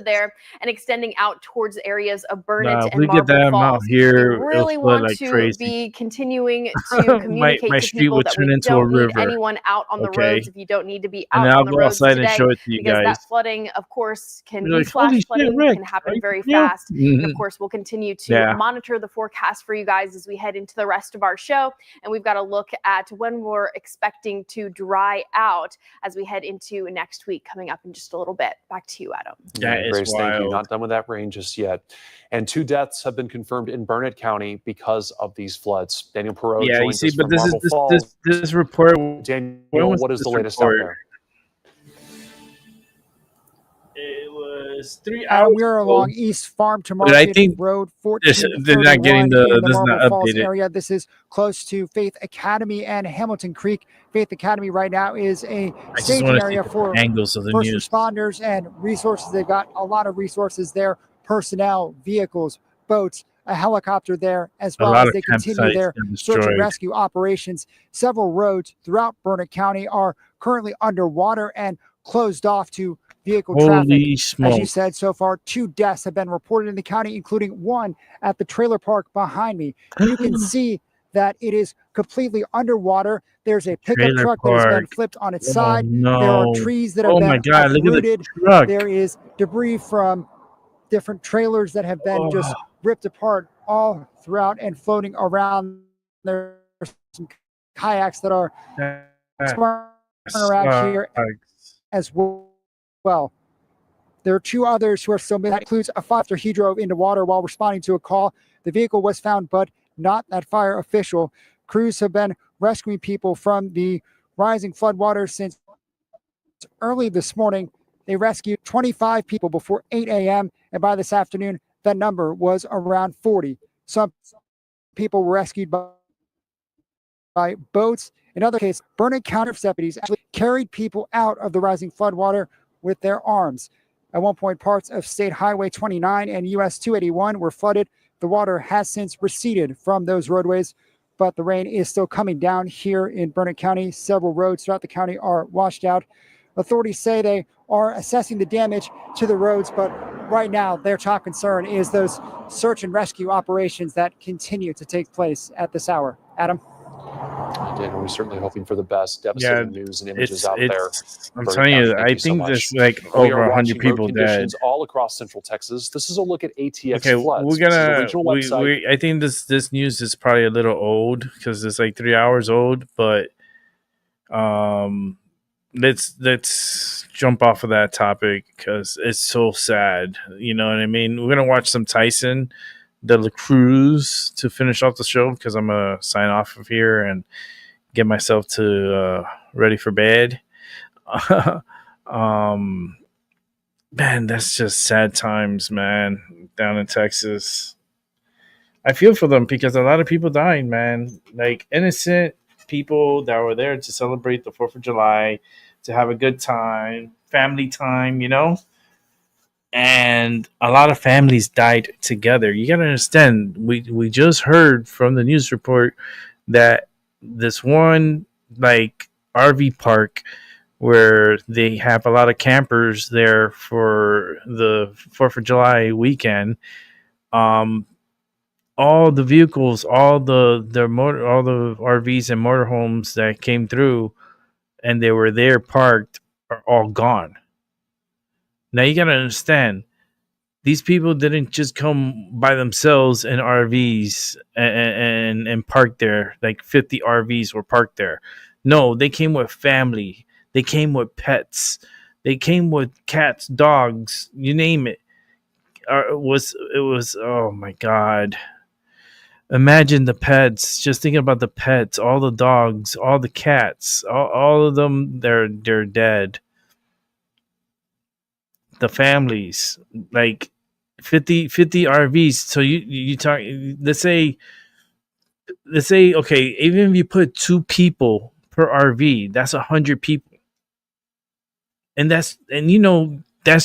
there, and extending out towards areas of Burnett If and we get that Marble amount Falls. here, We really it'll flood want like to crazy. be continuing to communicate my to street people would that turn we into a don't need river. anyone out on the Okay. roads if you don't need to be And out then I'll on the go roads outside and today, show it to you because guys. that flooding, of course, can You're be like, holy flash shit, flooding, Rick, can happen are you very for real? fast. And of Mhm. course, we'll continue to Yeah. monitor the forecast for you guys as we head into the rest of our show. And we've got to look at when we're expecting to dry out as we head into next week, coming up in just a little bit. Back to you, Adam. Grace, thank you. Not done with that rain just yet. And 2 deaths have been confirmed in Burnett County because of these floods. Daniel Perot Yeah, you joins see, us but from this is Marble Falls. this report. Daniel, when was what is this the latest report? out there? It was 3 hours. We are along East Farm to But I Market think Road they're not getting 1431 the. in the This is not Marble Falls updated. area. This is close to Faith Academy and Hamilton Creek. Faith Academy right now is a I just staging want to see area the for angles of the first news. responders and resources. They've got a lot of resources there, personnel, vehicles, boats, a helicopter there, as A well lot as of they continue campsites their got search and destroyed. rescue operations. Several roads throughout Burnett County are currently underwater and closed off to vehicle traffic. Holy As smoke! you said, so far, 2 deaths have been reported in the county, including one at the trailer park behind me. You can see that it is completely underwater. There's a pickup Trailer truck that has been park. flipped on its Oh, side. There are no. trees that have Oh been my God, look at the uprooted. truck. There is debris from different trailers that have been just ripped apart all throughout and floating around. There's some kayaks that are swimming around here as well. There are 2 others who are still missing. That includes a firefighter. He drove into water while responding to a call. The vehicle was found, but not that fire official. Crews have been rescuing people from the rising floodwaters since early this morning. They rescued 25 people before 8 a.m. And by this afternoon, that number was around 40. Some people were rescued by boats. In other cases, Burnett County deputies actually carried people out of the rising floodwater with their arms. At one point, parts of State Highway 29 and US 281 were flooded. The water has since receded from those roadways, but the rain is still coming down here in Burnett County. Several roads throughout the county are washed out. Authorities say they are assessing the damage to the roads, but right now their top concern is those search and rescue operations that continue to take place at this hour. Adam? Again, we're certainly hoping for the best. Devastating news and images out there. I'm Burnett telling County, you, thank I so think much. there's like We over are 100 watching road people dead. conditions all across Central Texas. This is a look at ATX Okay, floods. we're This is a gonna. regional website. I think this news is probably a little old because it's like 3 hours old. But let's jump off of that topic because it's so sad. You know what I mean? We're gonna watch some Tyson de la Cruz to finish off the show because I'm gonna sign off of here and get myself to ready for bed. Man, that's just sad times, man, down in Texas. I feel for them because a lot of people died, man. Like innocent people that were there to celebrate the 4th of July, to have a good time, family time, you know? And a lot of families died together. You got to understand, we just heard from the news report that this one like RV park where they have a lot of campers there for the 4th of July weekend, all the vehicles, all the RVs and motorhomes that came through and they were there parked are all gone. Now you got to understand, these people didn't just come by themselves in RVs and park there. Like 50 RVs were parked there. No, they came with family. They came with pets. They came with cats, dogs, you name it. It was oh my God. Imagine the pets. Just thinking about the pets, all the dogs, all the cats, all of them, they're dead. The families, like 50 RVs. So you talk, let's say okay, even if you put 2 people per RV, that's 100 people. And that's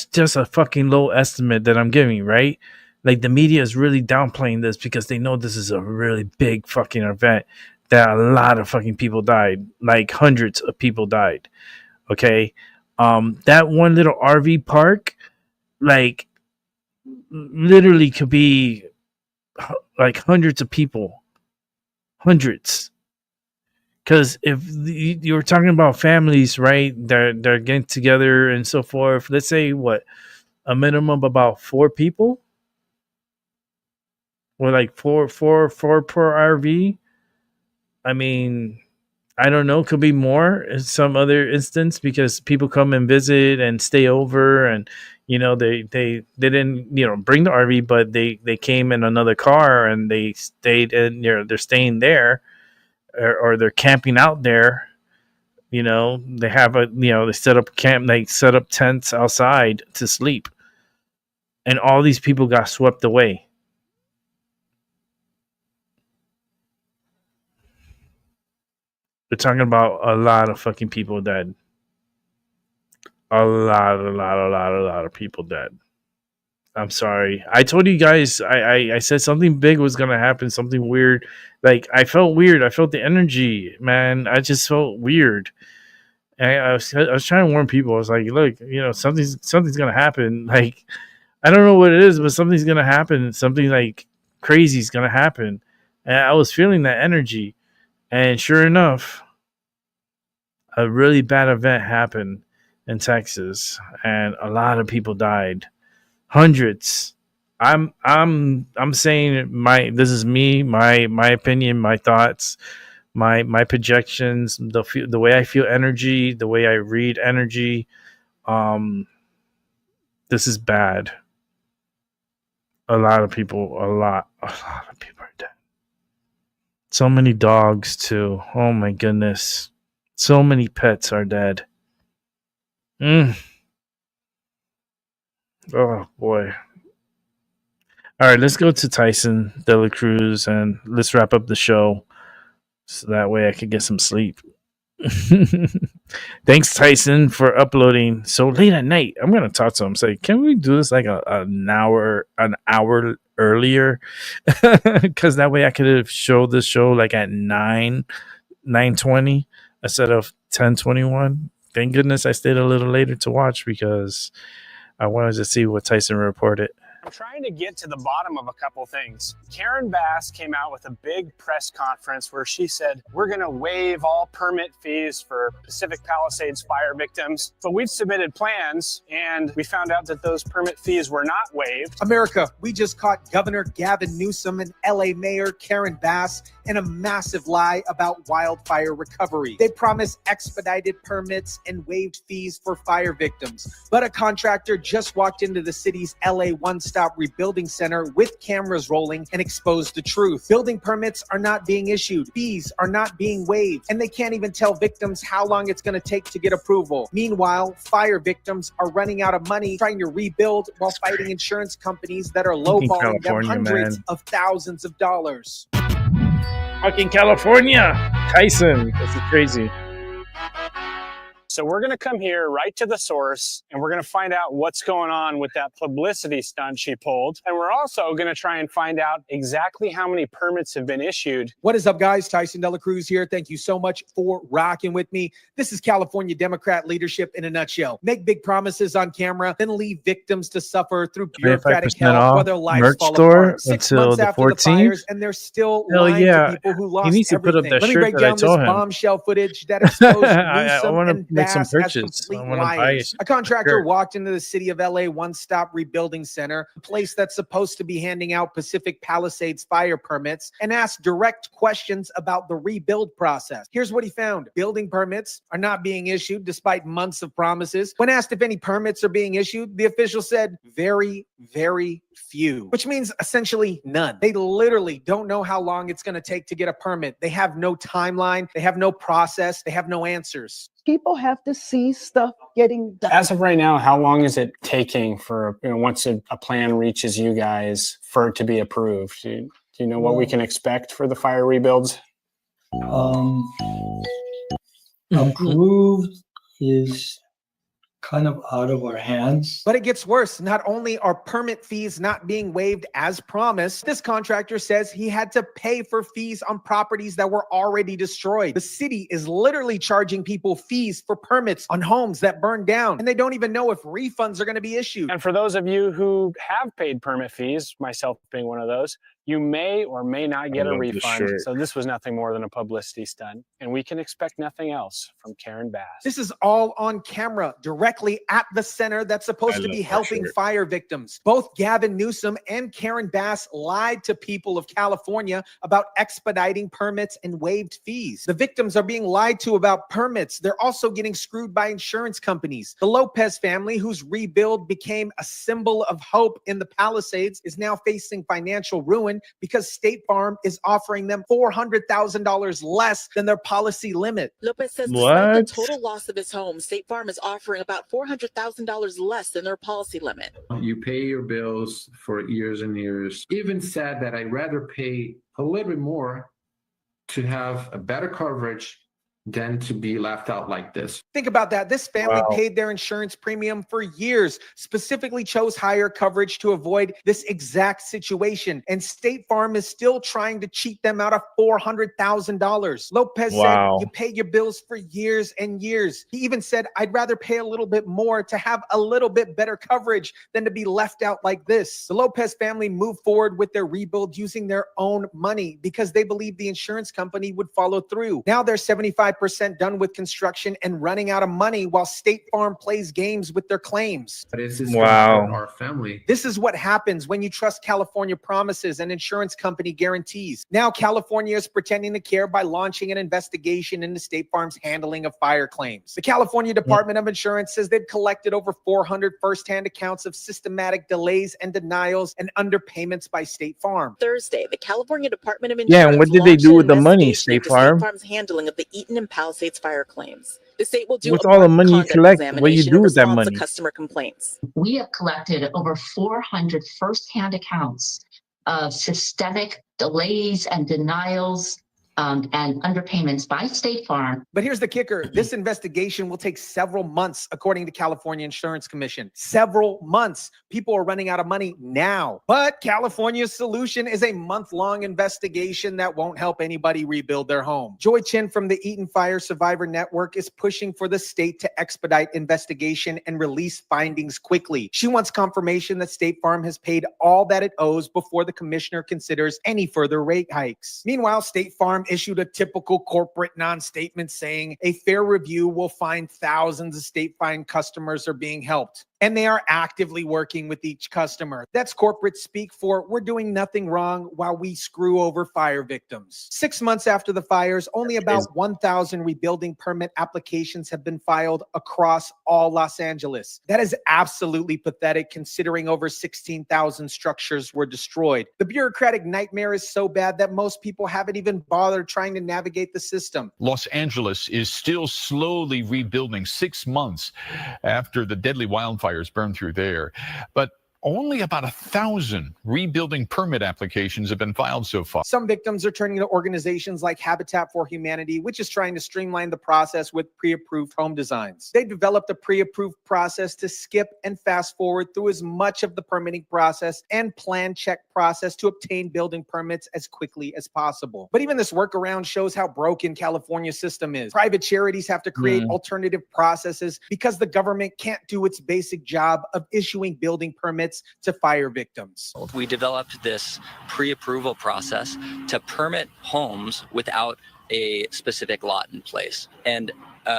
just a fucking low estimate that I'm giving, right? Like the media is really downplaying this because they know this is a really big fucking event that a lot of fucking people died, like hundreds of people died. Okay. That one little RV park, like literally could be like hundreds of people, hundreds. Because if you were talking about families, right, they're getting together and so forth. Let's say a minimum of about 4 people, or like four per RV. I mean, I don't know, could be more in some other instance because people come and visit and stay over, and they didn't bring the RV, but they came in another car and they stayed in, they're staying there, or they're camping out there. They have they set up camp, they set up tents outside to sleep, and all these people got swept away. We're talking about a lot of fucking people dead. A lot of people dead. I'm sorry. I told you guys, I said something big was going to happen, something weird. Like, I felt weird. I felt the energy, man. I just felt weird. And I was trying to warn people. I was like, look, something's going to happen. Like, I don't know what it is, but something's going to happen. Something like crazy is going to happen. And I was feeling that energy. And sure enough, a really bad event happened in Texas, and a lot of people died. Hundreds. I'm saying this is me, my opinion, my thoughts, my projections, the way I feel energy, the way I read energy. This is bad. A lot of people are dead. So many dogs too. Oh my goodness. So many pets are dead. Oh boy. All right, let's go to Tyson De La Cruz and let's wrap up the show so that way I can get some sleep. Thanks, Tyson, for uploading so late at night. I'm gonna talk to him. Say, can we do this like an hour earlier? Because that way I could have showed this show like at 9:20 instead of 10:21. Thank goodness I stayed a little later to watch because I wanted to see what Tyson reported. I'm trying to get to the bottom of a couple things. Karen Bass came out with a big press conference where she said, we're going to waive all permit fees for Pacific Palisades fire victims. But we've submitted plans and we found out that those permit fees were not waived. America, we just caught Governor Gavin Newsom and LA Mayor Karen Bass in a massive lie about wildfire recovery. They promised expedited permits and waived fees for fire victims. But a contractor just walked into the city's LA One-Stop Rebuilding Center with cameras rolling and exposed the truth. Building permits are not being issued. Fees are not being waived. And they can't even tell victims how long it's going to take to get approval. Meanwhile, fire victims are running out of money trying to rebuild while fighting insurance companies that are lowballing them hundreds of thousands of dollars. Fucking California. Tyson. This is crazy. So we're going to come here right to the source and we're going to find out what's going on with that publicity stunt she pulled. And we're also going to try and find out exactly how many permits have been issued. What is up, guys? Tyson De La Cruz here. Thank you so much for rocking with me. This is California Democrat leadership in a nutshell. Make big promises on camera, then leave victims to suffer through bureaucratic hell while their lives fall apart. 6 months after the fires, and they're still lying to people who lost everything. Let me break down this bombshell footage that exposed Newsom and Bass as complete liars. A contractor walked into the city of LA One-Stop Rebuilding Center, a place that's supposed to be handing out Pacific Palisades fire permits, and asked direct questions about the rebuild process. Here's what he found. Building permits are not being issued despite months of promises. When asked if any permits are being issued, the official said very, very few, which means essentially none. They literally don't know how long it's going to take to get a permit. They have no timeline. They have no process. They have no answers. People have to see stuff getting done. As of right now, how long is it taking for, once a plan reaches you guys for it to be approved? Do you know what we can expect for the fire rebuilds? Approved is kind of out of our hands. But it gets worse. Not only are permit fees not being waived as promised, this contractor says he had to pay for fees on properties that were already destroyed. The city is literally charging people fees for permits on homes that burned down, and they don't even know if refunds are going to be issued. And for those of you who have paid permit fees, myself being one of those, you may or may not get a refund. So this was nothing more than a publicity stunt, and we can expect nothing else from Karen Bass. This is all on camera, directly at the center that's supposed to be helping fire victims. Both Gavin Newsom and Karen Bass lied to people of California about expediting permits and waived fees. The victims are being lied to about permits. They're also getting screwed by insurance companies. The Lopez family, whose rebuild became a symbol of hope in the Palisades, is now facing financial ruin because State Farm is offering them $400,000 less than their policy limit. Lopez says despite the total loss of his home, State Farm is offering about $400,000 less than their policy limit. You pay your bills for years and years. Even said that I'd rather pay a little bit more to have a better coverage than to be left out like this. Think about that. This family paid their insurance premium for years, specifically chose higher coverage to avoid this exact situation. And State Farm is still trying to cheat them out of $400,000. Lopez said, you pay your bills for years and years. He even said, I'd rather pay a little bit more to have a little bit better coverage than to be left out like this. The Lopez family moved forward with their rebuild using their own money because they believed the insurance company would follow through. Now they're 75% 95% done with construction and running out of money while State Farm plays games with their claims. But is this going to hurt our family? This is what happens when you trust California promises and insurance company guarantees. Now California is pretending to care by launching an investigation into State Farm's handling of fire claims. The California Department of Insurance says they've collected over 400 firsthand accounts of systematic delays and denials and underpayments by State Farm. Thursday, the California Department of Insurance Yeah, and what did they do with the money, State Farm? State Farm's handling of the Eaton and Palisades fire claims. The state will do With a all the money you conduct collect, what do you examination do in with that response to money? customer complaints. We have collected over 400 firsthand accounts of systemic delays and denials and underpayments by State Farm. But here's the kicker. This investigation will take several months, according to California Insurance Commission. Several months. People are running out of money now. But California's solution is a month-long investigation that won't help anybody rebuild their home. Joy Chin from the Eaton Fire Survivor Network is pushing for the state to expedite investigation and release findings quickly. She wants confirmation that State Farm has paid all that it owes before the commissioner considers any further rate hikes. Meanwhile, State Farm issued a typical corporate non-statement saying a fair review will find thousands of State Farm customers are being helped. And they are actively working with each customer. That's corporate speak for we're doing nothing wrong while we screw over fire victims. 6 months after the fires, only about 1,000 rebuilding permit applications have been filed across all Los Angeles. That is absolutely pathetic considering over 16,000 structures were destroyed. The bureaucratic nightmare is so bad that most people haven't even bothered trying to navigate the system. Los Angeles is still slowly rebuilding 6 months after the deadly wildfire burned through there. But only about 1,000 rebuilding permit applications have been filed so far. Some victims are turning to organizations like Habitat for Humanity, which is trying to streamline the process with pre-approved home designs. They developed a pre-approved process to skip and fast forward through as much of the permitting process and plan check process to obtain building permits as quickly as possible. But even this workaround shows how broken California's system is. Private charities have to create alternative processes because the government can't do its basic job of issuing building permits to fire victims. We developed this pre-approval process to permit homes without a specific lot in place, and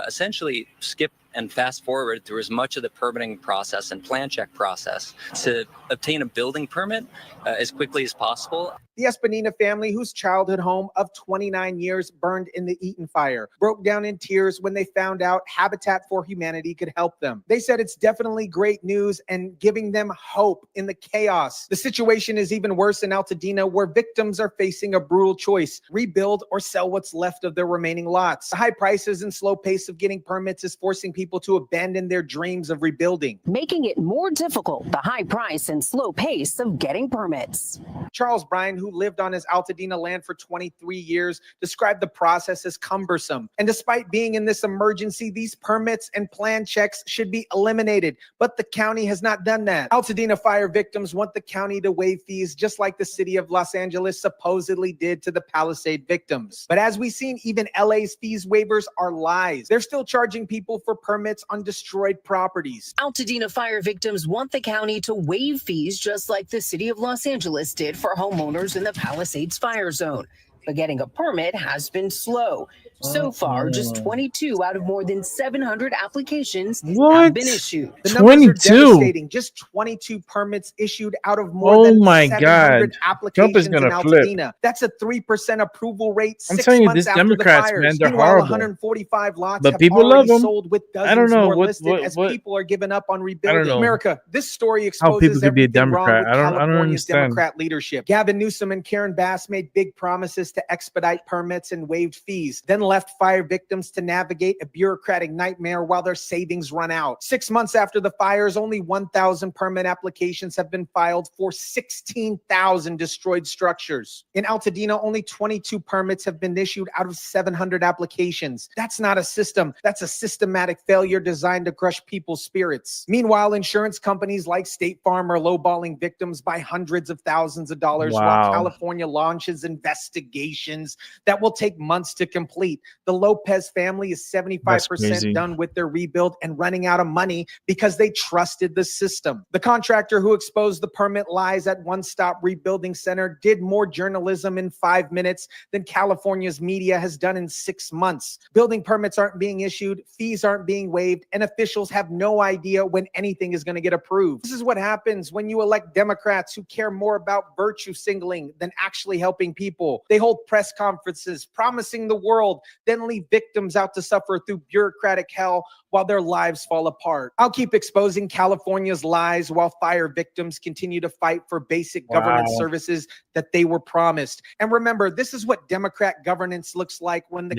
essentially skip and fast forward through as much of the permitting process and plan check process to obtain a building permit as quickly as possible. The Espanina family, whose childhood home of 29 years burned in the Eaton fire, broke down in tears when they found out Habitat for Humanity could help them. They said it's definitely great news and giving them hope in the chaos. The situation is even worse in Altadena, where victims are facing a brutal choice: rebuild or sell what's left of their remaining lots. The high prices and slow pace of getting permits is forcing people to abandon their dreams of rebuilding, making it more difficult, the high price and slow pace of getting permits. Charles Bryan, who lived on his Altadena land for 23 years, described the process as cumbersome. And despite being in this emergency, these permits and plan checks should be eliminated, but the county has not done that. Altadena fire victims want the county to waive fees, just like the city of Los Angeles supposedly did to the Palisade victims. But as we've seen, even LA's fees waivers are lies. They're still charging people for permits on destroyed properties. Altadena fire victims want the county to waive fees, just like the city of Los Angeles did for homeowners in the Palisades fire zone. But getting a permit has been slow. So far, just 22 out of more than 700 applications have been issued. The numbers are devastating. Just 22 permits issued out of more than 700 applications in Altadena. That's a 3% approval rate. I'm telling you, these Democrats, man, they're horrible. 145 lots but have people already love them. sold, with dozens I don't know more what listed as people are giving up on rebuilding. know America, this story how exposes people could be a everything wrong Democrat. with I don't California's understand. Democrat leadership. Gavin Newsom and Karen Bass made big promises to expedite permits and waived fees, then left fire victims to navigate a bureaucratic nightmare while their savings run out. 6 months after the fires, only 1,000 permit applications have been filed for 16,000 destroyed structures. In Altadena, only 22 permits have been issued out of 700 applications. That's not a system. That's a systematic failure designed to crush people's spirits. Meanwhile, insurance companies like State Farm are lowballing victims by hundreds of thousands of dollars while California launches investigations that will take months to complete. The Lopez family is 75% done with their rebuild and running out of money because they trusted the system. The contractor who exposed the permit lies at One Stop Rebuilding Center did more journalism in 5 minutes than California's media has done in 6 months. Building permits aren't being issued, fees aren't being waived, and officials have no idea when anything is going to get approved. This is what happens when you elect Democrats who care more about virtue signaling than actually helping people. They hold press conferences promising the world, then leave victims out to suffer through bureaucratic hell while their lives fall apart. I'll keep exposing California's lies while fire victims continue to fight for basic government services that they were promised. And remember, this is what Democrat governance looks like when the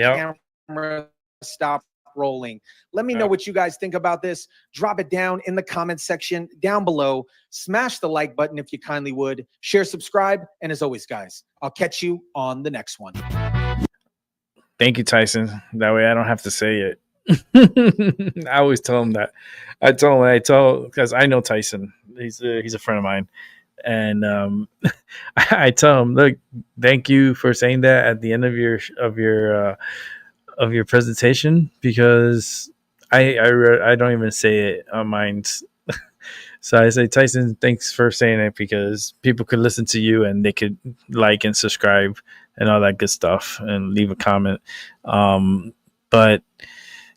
camera stops rolling. Let me know what you guys think about this. Drop it down in the comments section down below. Smash the like button if you kindly would. Share, subscribe, and as always, guys, I'll catch you on the next one. Thank you, Tyson. That way I don't have to say it. I always tell him that. Because I know Tyson. He's a friend of mine. And I tell him, look, thank you for saying that at the end of your presentation, because I don't even say it on mine. So I say, Tyson, thanks for saying it, because people could listen to you and they could like and subscribe and all that good stuff and leave a comment. But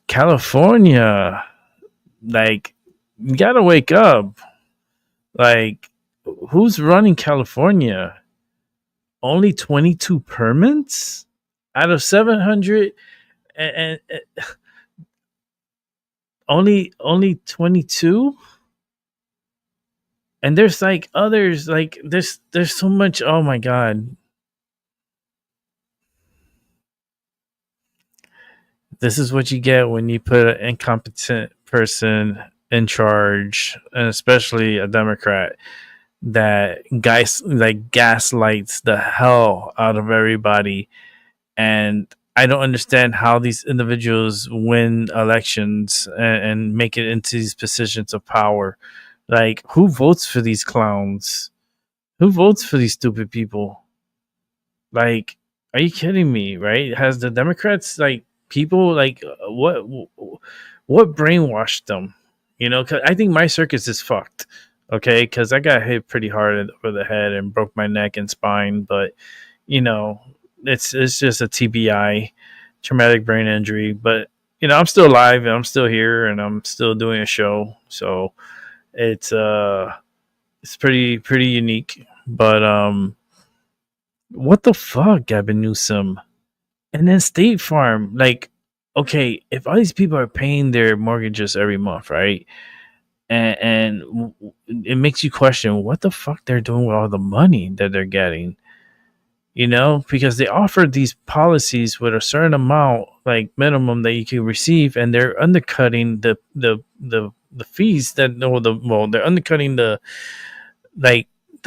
California, like, you gotta wake up. Like, who's running California? Only 22 permits out of 700, and only 22. And there's like others, like there's so much. Oh my God. This is what you get when you put an incompetent person in charge, and especially a Democrat that gaslights the hell out of everybody. And I don't understand how these individuals win elections and make it into these positions of power. Like, who votes for these clowns? Who votes for these stupid people? Like, are you kidding me? Right? Has the Democrats, like, people, like, what brainwashed them? You know, 'cause I think my circus is fucked. Okay, because I got hit pretty hard over the head and broke my neck and spine, but you know, it's just a TBI, traumatic brain injury. But you know, I'm still alive and I'm still here and I'm still doing a show, so it's pretty unique. But what the fuck, Gavin Newsom? And then State Farm, like, okay, if all these people are paying their mortgages every month, right? And it makes you question what the fuck they're doing with all the money that they're getting, you know, because they offered these policies with a certain amount, like minimum, that you can receive, and they're undercutting the fees that they're undercutting the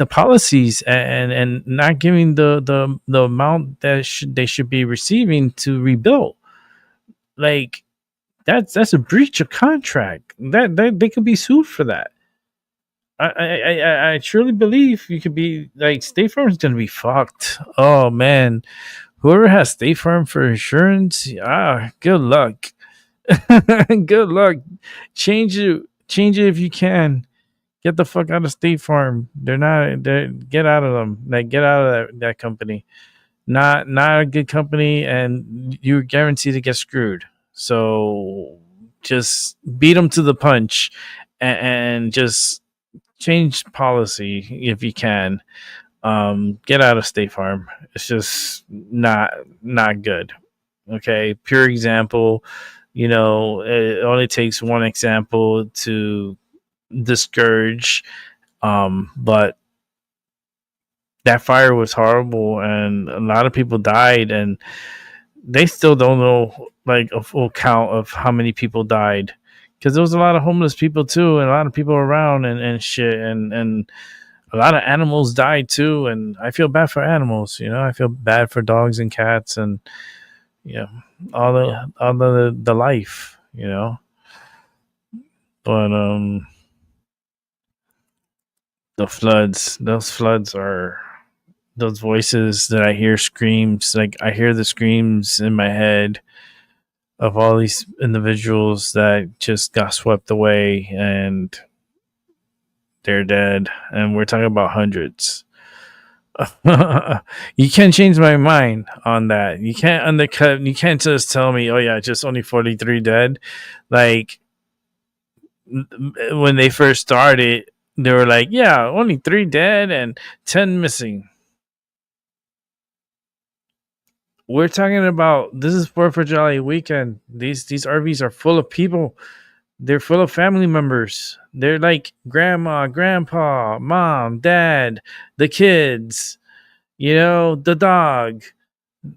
policies and not giving the amount that they should be receiving to rebuild. Like, that's a breach of contract. That they could be sued for that. I truly believe you could be like, State Farm is gonna be fucked. Oh man, whoever has State Farm for insurance, good luck. Good luck. Change it if you can. Get the fuck out of State Farm. Get out of them. Like, get out of that company. Not a good company, and you're guaranteed to get screwed. So just beat them to the punch and just change policy if you can. Get out of State Farm. It's just not good. Okay, pure example. You know, it only takes one example to discourage. But that fire was horrible, and a lot of people died, and they still don't know like a full count of how many people died, because there was a lot of homeless people too, and a lot of people around and shit, and a lot of animals died too. And I feel bad for animals, you know. I feel bad for dogs and cats, and you know, all the life, you know. But those floods are those voices that I hear screams. Like I hear the screams in my head of all these individuals that just got swept away and they're dead. And we're talking about hundreds. You can't change my mind on that. You can't undercut. You can't just tell me, oh yeah, just only 43 dead. Like when they first started, they were like, yeah, only 3 dead and 10 missing. We're talking about, this is 4th of July weekend. These RVs are full of people. They're full of family members. They're like grandma, grandpa, mom, dad, the kids, the dog,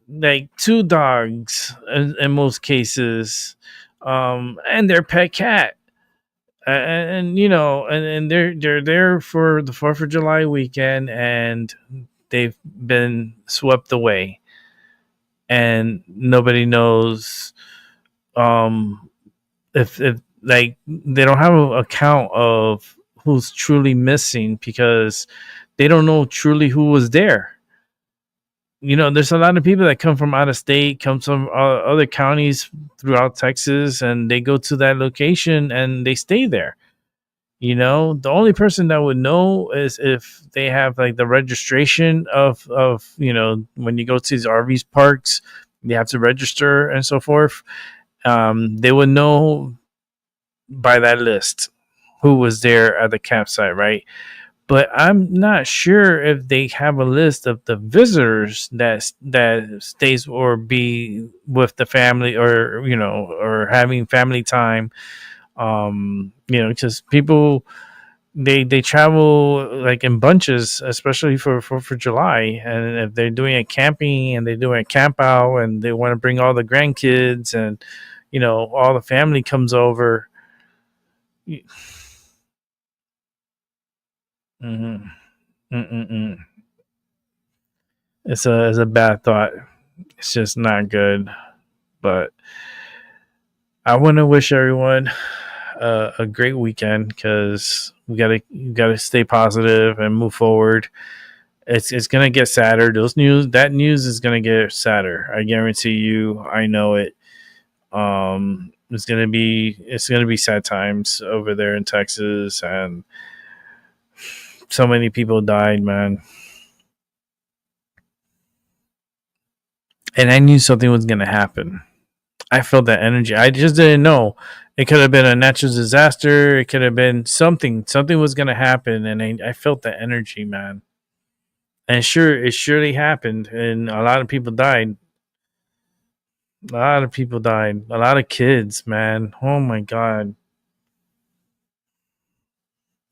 like 2 dogs in most cases, and their pet cat. And they're there for the 4th of July weekend, and they've been swept away, and nobody knows if like they don't have a count of who's truly missing because they don't know truly who was there. There's a lot of people that come from out of state, come from other counties throughout Texas, and they go to that location and they stay there. The only person that would know is if they have like the registration of when you go to these RVs parks, they have to register and so forth. They would know by that list who was there at the campsite, right? But I'm not sure if they have a list of the visitors that stays or be with the family or having family time. Because people they travel like in bunches, especially for July, and if they're doing a camping and they're doing a camp out and they want to bring all the grandkids and all the family comes over. Mm-hmm. Mm-mm-mm. It's a bad thought. It's just not good. But I want to wish everyone a great weekend because we gotta stay positive and move forward. It's gonna get sadder. That news is gonna get sadder. I guarantee you. I know it. It's gonna be sad times over there in Texas, and so many people died, man. And I knew something was gonna happen. I felt that energy. I just didn't know. It could have been a natural disaster. It could have been something. Something was gonna happen, and I felt that energy, man. And it surely happened, and a lot of people died. A lot of people died. A lot of kids, man. Oh my god.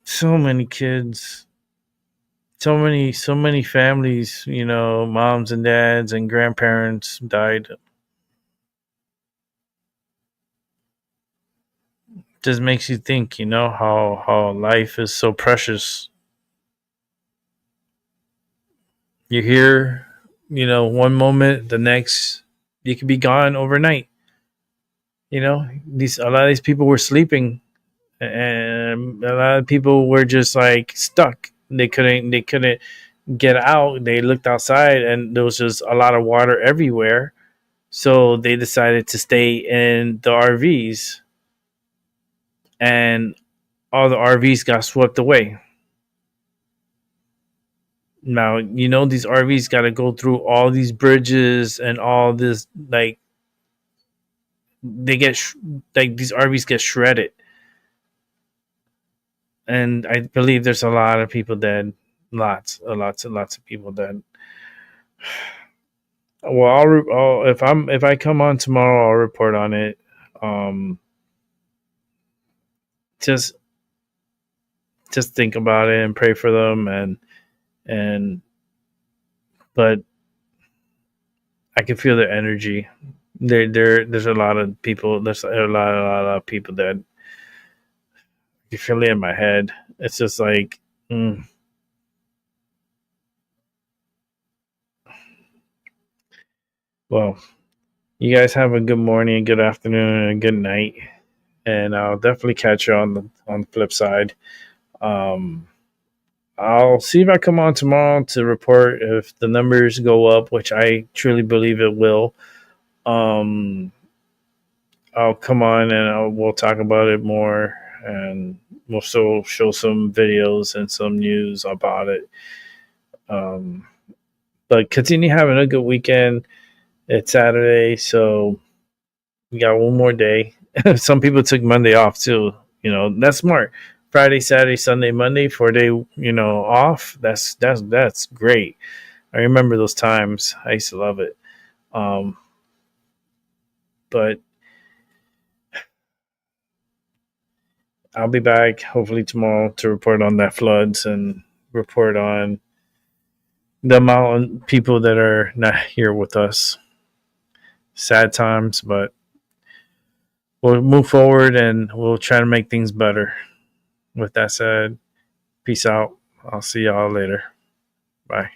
So many kids. So many families, moms and dads and grandparents died. Just makes you think, how life is so precious. You're here, one moment, the next you could be gone overnight. A lot of these people were sleeping, and a lot of people were just like stuck. They couldn't get out. They looked outside and there was just a lot of water everywhere. So they decided to stay in the RVs, and all the RVs got swept away. Now, these RVs got to go through all these bridges and all this, like these RVs get shredded. And I believe there's a lot of people dead. Lots of people dead. Well, if I come on tomorrow, I'll report on it. Just think about it and pray for them, but I can feel their energy. There's a lot of people. There's a lot of people that you feel it in my head. It's just like. Well, you guys have a good morning, good afternoon, and good night. And I'll definitely catch you on the flip side. I'll see if I come on tomorrow to report if the numbers go up, which I truly believe it will. I'll come on and we'll talk about it more, and we'll show some videos and some news about it. But continue having a good weekend. It's Saturday, so we got one more day. Some people took Monday off too. You know, that's smart. Friday, Saturday, Sunday, Monday, 4-day, off. That's great. I remember those times. I used to love it. But I'll be back hopefully tomorrow to report on that floods and report on the amount of people that are not here with us. Sad times, but we'll move forward and we'll try to make things better. With that said, peace out. I'll see y'all later. Bye.